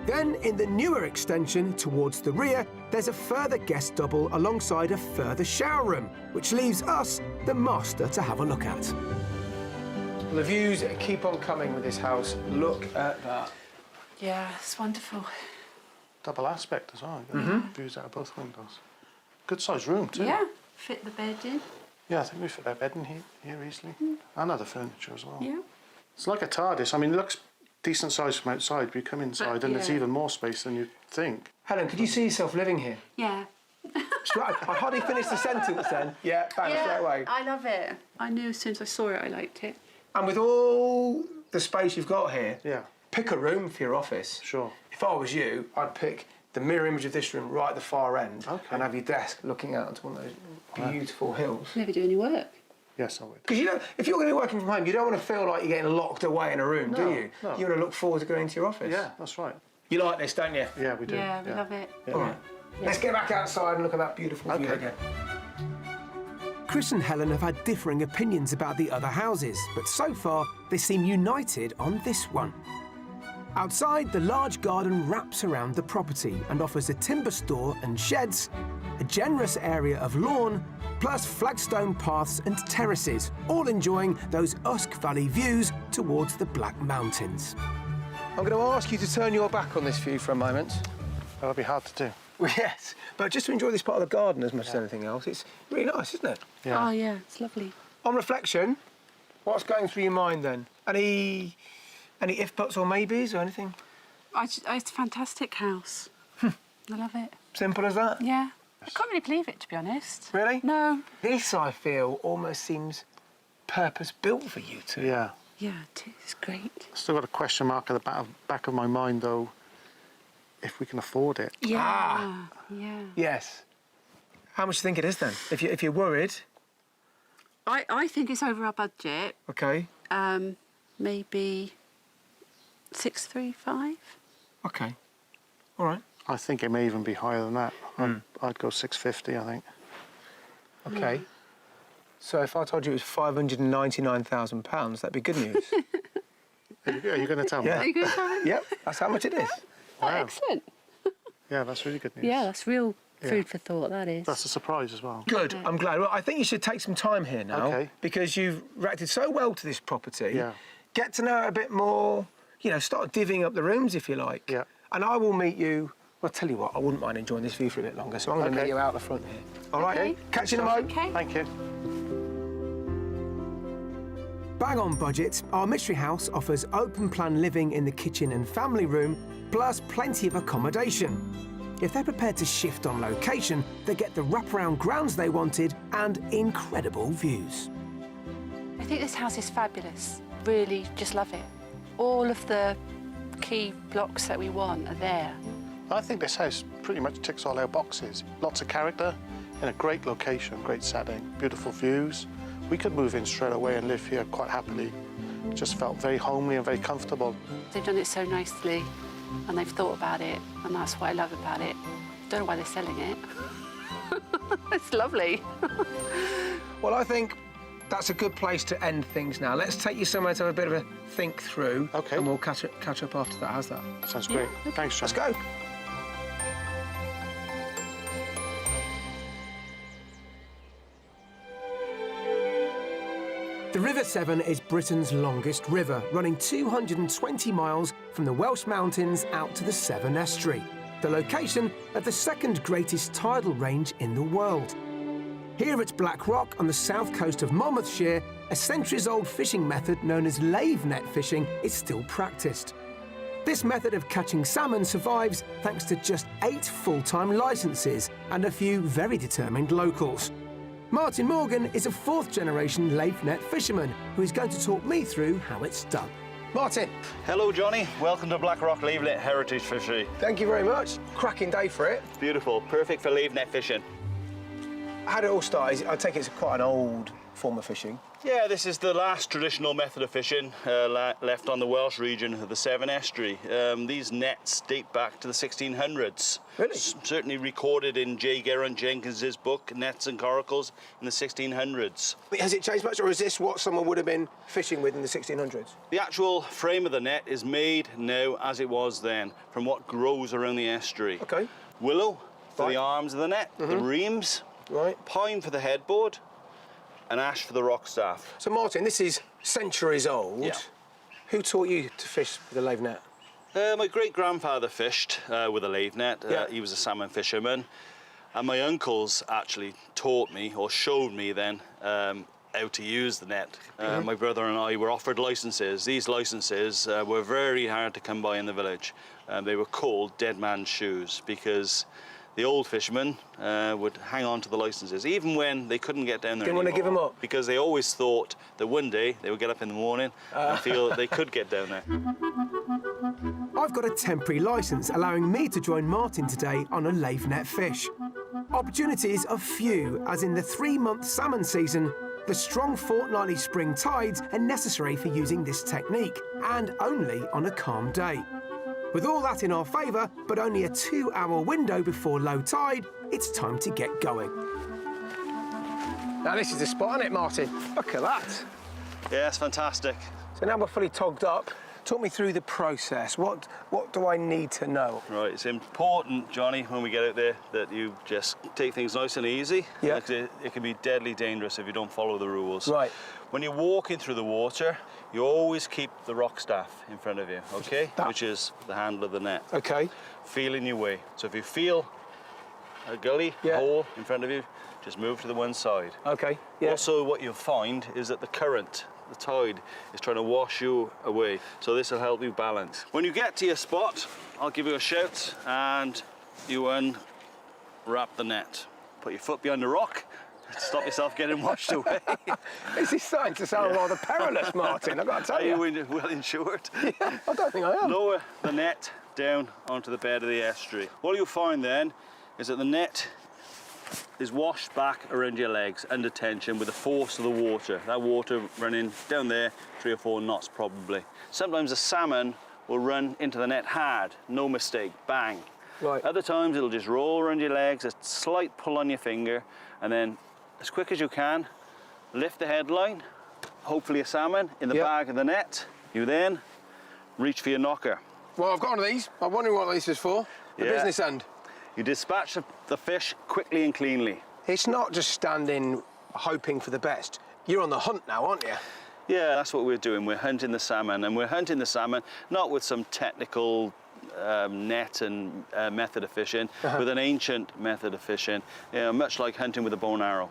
Then, in the newer extension towards the rear, there's a further guest double alongside a further shower room, which leaves us, the master, to have a look at. Well, the views keep on coming with this house. Look at that. Yeah, it's wonderful. Double aspect as well. Mhm. Views out of both windows. Good sized room too. Yeah, fit the bed in. Yeah, I think we fit our bed in here easily. And other furniture as well. Yeah. It's like a TARDIS. I mean, it looks decent size from outside, but you come inside and it's yeah. even more space than you'd think. Helen, could you see yourself living here? Yeah. I hardly finished the sentence then. Yeah, bang, straight away. I love it. I knew as soon as I saw it, I liked it. And with all the space you've got here, yeah, pick a room for your office. Sure. If I was you, I'd pick the mirror image of this room right at the far end and have your desk looking out onto one of those beautiful hills. Never do any work. Yes, I would. Because you know, if you're going to be working from home, you don't want to feel like you're getting locked away in a room, do No, you? no. You want to look forward to going to your office. Yeah, that's right. You like this, don't you? Yeah, we do. Yeah, we love it. Yeah. All right. Let's get back outside and look at that beautiful view Okay. again. Chris and Helen have had differing opinions about the other houses, but so far they seem united on this one. Outside, the large garden wraps around the property and offers a timber store and sheds, a generous area of lawn, plus flagstone paths and terraces, all enjoying those Usk Valley views towards the Black Mountains. I'm going to ask you to turn your back on this view for a moment. That'll be hard to do. Well, yes, but just to enjoy this part of the garden as much as anything else, it's really nice, isn't it? Yeah. Oh, yeah, it's lovely. On reflection, what's going through your mind then? Any if, buts or maybes or anything? It's a fantastic house. I love it. Simple as that? Yeah. I can't really believe it, to be honest. Really? No. This, I feel, almost seems purpose-built for you two. Yeah. Yeah, it is great. Still got a question mark at the back of my mind, though, if we can afford it. Yeah. Ah. Yeah. Yes. How much do you think it is then? If you're worried. I think it's over our budget. Okay. Maybe 635. Okay. All right. I think it may even be higher than that. I'd go 650, I think. Okay. So if I told you it was £599,000, that'd be good news. Are you going to tell me? Yeah. Are you going to tell me? Yep, that's how much it is. Wow. Excellent. Yeah, that's really good news. Yeah, that's real Yeah. food for thought, that is. That's a surprise as well. Good, I'm glad. Well, I think you should take some time here now. Okay. Because you've reacted so well to this property. Yeah. Get to know it a bit more, you know, start divvying up the rooms if you like. Yeah. And I will meet you. Well, tell you what, I wouldn't mind enjoying this view for a bit longer, so I'm going to Okay. meet you out the front here. All right? Okay. Catch you in a moment. Okay. Thank you. Bang on budget, our Mystery House offers open plan living in the kitchen and family room, plus plenty of accommodation. If they're prepared to shift on location, they get the wraparound grounds they wanted and incredible views. I think this house is fabulous. Really just love it. All of the key blocks that we want are there. I think this house pretty much ticks all our boxes. Lots of character, in a great location, great setting, beautiful views. We could move in straight away and live here quite happily. It just felt very homely and very comfortable. They've done it so nicely and they've thought about it, and that's what I love about it. Don't know why they're selling it. It's lovely. Well, I think that's a good place to end things now. Let's take you somewhere to have a bit of a think through. Okay. And we'll catch up after that. How's that? Sounds great. Yeah. Thanks, John. Let's go. The River Severn is Britain's longest river, running 220 miles from the Welsh mountains out to the Severn Estuary, the location of the second greatest tidal range in the world. Here at Black Rock on the south coast of Monmouthshire, a centuries-old fishing method known as lave net fishing is still practised. This method of catching salmon survives thanks to just 8 full-time licences and a few very determined locals. Martin Morgan is a 4th-generation lave net fisherman who is going to talk me through how it's done. Martin. Hello, Johnny. Welcome to Black Rock Lave Net Heritage Fishery. Thank you very much. Cracking day for it. Beautiful, perfect for lave net fishing. How did it all start? I take it it's quite an old form of fishing. Yeah, this is the last traditional method of fishing left on the Welsh region of the Severn Estuary. These nets date back to the 1600s. Really? Certainly recorded in J. Geraint Jenkins's book, Nets and Coracles, in the 1600s. Has it changed much, or is this what someone would have been fishing with in the 1600s? The actual frame of the net is made now as it was then, from what grows around the estuary. OK. Willow for the arms of the net, the reams, pine for the headboard, and ash for the rock staff. So, Martin, this is centuries old. Yeah. Who taught you to fish with a lave net? My great-grandfather fished with a lave net. He was a salmon fisherman. And my uncles actually taught me, or showed me then, how to use the net. My brother and I were offered licences. These licences were very hard to come by in the village. They were called dead man's shoes because the old fishermen would hang on to the licences, even when they couldn't get down there Didn't want to give them up? because they always thought that one day they would get up in the morning and feel that they could get down there. I've got a temporary licence allowing me to join Martin today on a lave net fish. Opportunities are few, as in the 3-month salmon season, the strong fortnightly spring tides are necessary for using this technique, and only on a calm day. With all that in our favour, but only a 2-hour window before low tide, it's time to get going. Now, this is the spot, isn't it, Martin? Look at that. Yeah, it's fantastic. So now we're fully togged up. Talk me through the process. What do I need to know? Right, it's important, Johnny, when we get out there, that you just take things nice and easy. Yeah. It can be deadly dangerous if you don't follow the rules. Right. When you're walking through the water, you always keep the rock staff in front of you, OK? Which is the handle of the net. OK. Feeling your way. So if you feel a gully, a hole in front of you, just move to the one side. OK, yeah. Also, what you'll find is that the current, the tide, is trying to wash you away. So this will help you balance. When you get to your spot, I'll give you a shout and you unwrap the net. Put your foot behind the rock, stop yourself getting washed away. This is starting to sound rather perilous, Martin, I've got to tell you. Are you well insured? Yeah, I don't think I am. Lower the net down onto the bed of the estuary. What you'll find then is that the net is washed back around your legs under tension with the force of the water. That water running down there 3 or 4 knots probably. Sometimes a salmon will run into the net hard, no mistake, bang. Right. Other times it'll just roll around your legs, a slight pull on your finger, and then as quick as you can, lift the headline, hopefully a salmon in the bag of the net. You then reach for your knocker. Well, I've got one of these. I'm wondering what this is for. The business end. You dispatch the fish quickly and cleanly. It's not just standing hoping for the best. You're on the hunt now, aren't you? Yeah, that's what we're doing. We're hunting the salmon, and we're hunting the salmon not with some technical net and method of fishing, with an ancient method of fishing, much like hunting with a bow and arrow.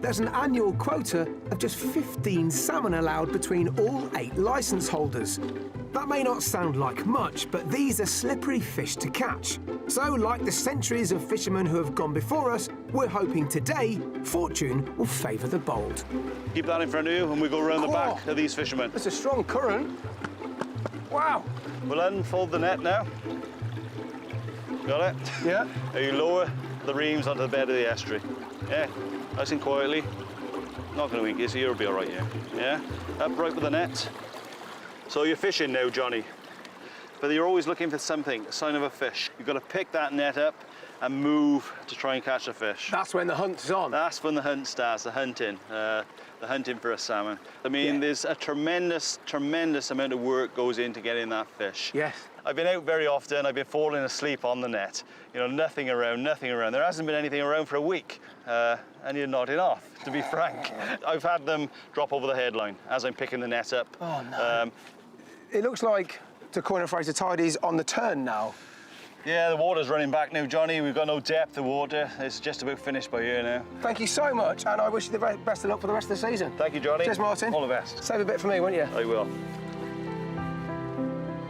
There's an annual quota of just 15 salmon allowed between all 8 licence holders. That may not sound like much, but these are slippery fish to catch. So, like the centuries of fishermen who have gone before us, we're hoping today fortune will favour the bold. Keep that in front of you and we go around the back of these fishermen. It's a strong current. Wow. We'll unfold the net now. Got it? Yeah. Now you lower the reams onto the bed of the estuary. Yeah, nice and quietly. Not going to wink you, so you'll be all right here. Yeah? Upright with the net. So you're fishing now, Johnny. But you're always looking for something, a sign of a fish. You've got to pick that net up and move to try and catch a fish. That's when the hunt's on. That's when the hunt starts, the hunting for a salmon. I mean, there's a tremendous amount of work goes into getting that fish. Yes. I've been out very often, I've been falling asleep on the net. You know, nothing around. There hasn't been anything around for a week, and you're nodding off, to be frank. I've had them drop over the headline as I'm picking the net up. Oh, no. It looks like, to coin a phrase, the tide is on the turn now. Yeah, the water's running back now, Johnny. We've got no depth of water. It's just about finished by here now. Thank you so much, and I wish you the very best of luck for the rest of the season. Thank you, Johnny. Cheers, Martin. All the best. Save a bit for me, won't you? I will.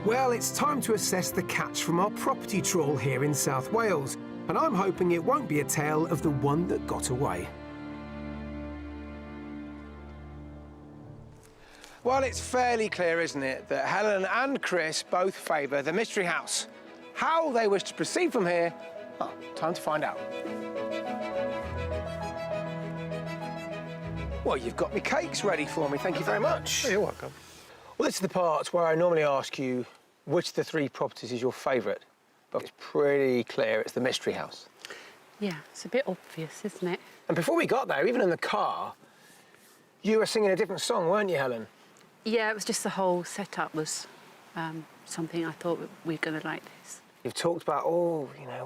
Well, it's time to assess the catch from our property trawl here in South Wales, and I'm hoping it won't be a tale of the one that got away. Well, it's fairly clear, isn't it, that Helen and Chris both favour the mystery house. How they wish to proceed from here, well, time to find out. Well, you've got me cakes ready for me, thank you very much. You're welcome. Well, this is the part where I normally ask you which of the 3 properties is your favourite, but it's pretty clear it's the mystery house. Yeah, it's a bit obvious, isn't it? And before we got there, even in the car, you were singing a different song, weren't you, Helen? Yeah, it was just the whole setup was something I thought we were going to like this. You've talked about,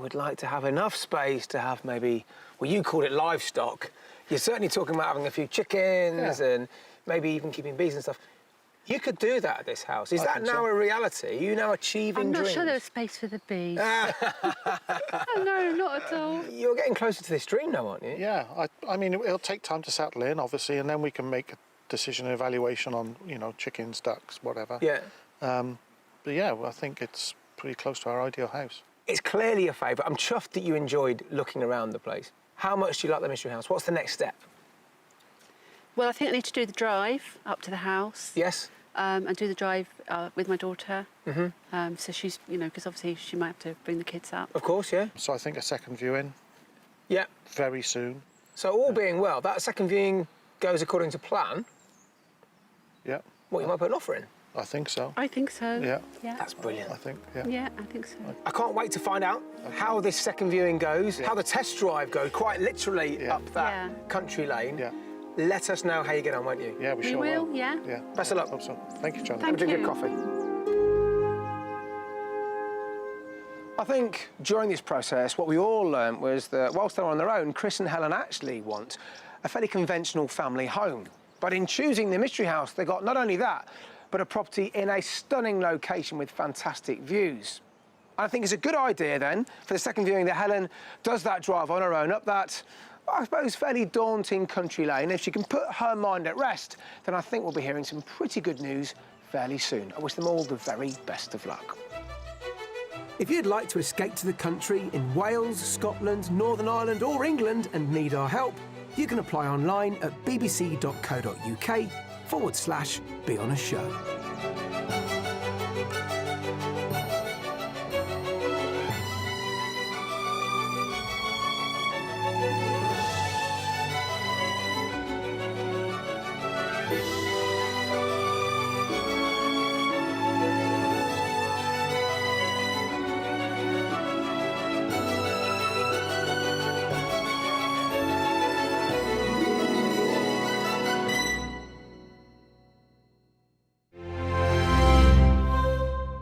we'd like to have enough space to have maybe, well, you called it livestock. You're certainly talking about having a few chickens and maybe even keeping bees and stuff. You could do that at this house. Is that now a reality? Are you now achieving dreams? I'm not sure there was space for the bees. Oh, no, not at all. You're getting closer to this dream now, aren't you? Yeah, I mean, it'll take time to settle in, obviously, and then we can make a decision and evaluation on, chickens, ducks, whatever. Yeah. But yeah, well, I think it's pretty close to our ideal house. It's clearly a favourite. I'm chuffed that you enjoyed looking around the place. How much do you like the mystery house? What's the next step? Well, I think I need to do the drive up to the house. Yes. And do the drive with my daughter. Mm-hmm. So she's, because obviously she might have to bring the kids up. Of course, yeah. So I think a second viewing. Yeah. Very soon. So all being well, that second viewing goes according to plan. Yeah. Well, you might put an offer in. I think so. I think so. Yeah. That's brilliant. I think, yeah. Yeah, I think so. I can't wait to find out how this second viewing goes, how the test drive goes, quite literally up that country lane. Yeah. Let us know how you get on, won't you? Yeah, we sure will. Yeah. Yeah. Best of luck. Hope so. Thank you, John. Thank Have a you. good coffee. I think during this process, what we all learned was that whilst they're on their own, Chris and Helen actually want a fairly conventional family home. But in choosing the mystery house, they got not only that, but a property in a stunning location with fantastic views. I think it's a good idea then for the second viewing that Helen does that drive on her own up that, I suppose, fairly daunting country lane. If she can put her mind at rest, then I think we'll be hearing some pretty good news fairly soon. I wish them all the very best of luck. If you'd like to escape to the country in Wales, Scotland, Northern Ireland or England and need our help, you can apply online at bbc.co.uk/be on a show.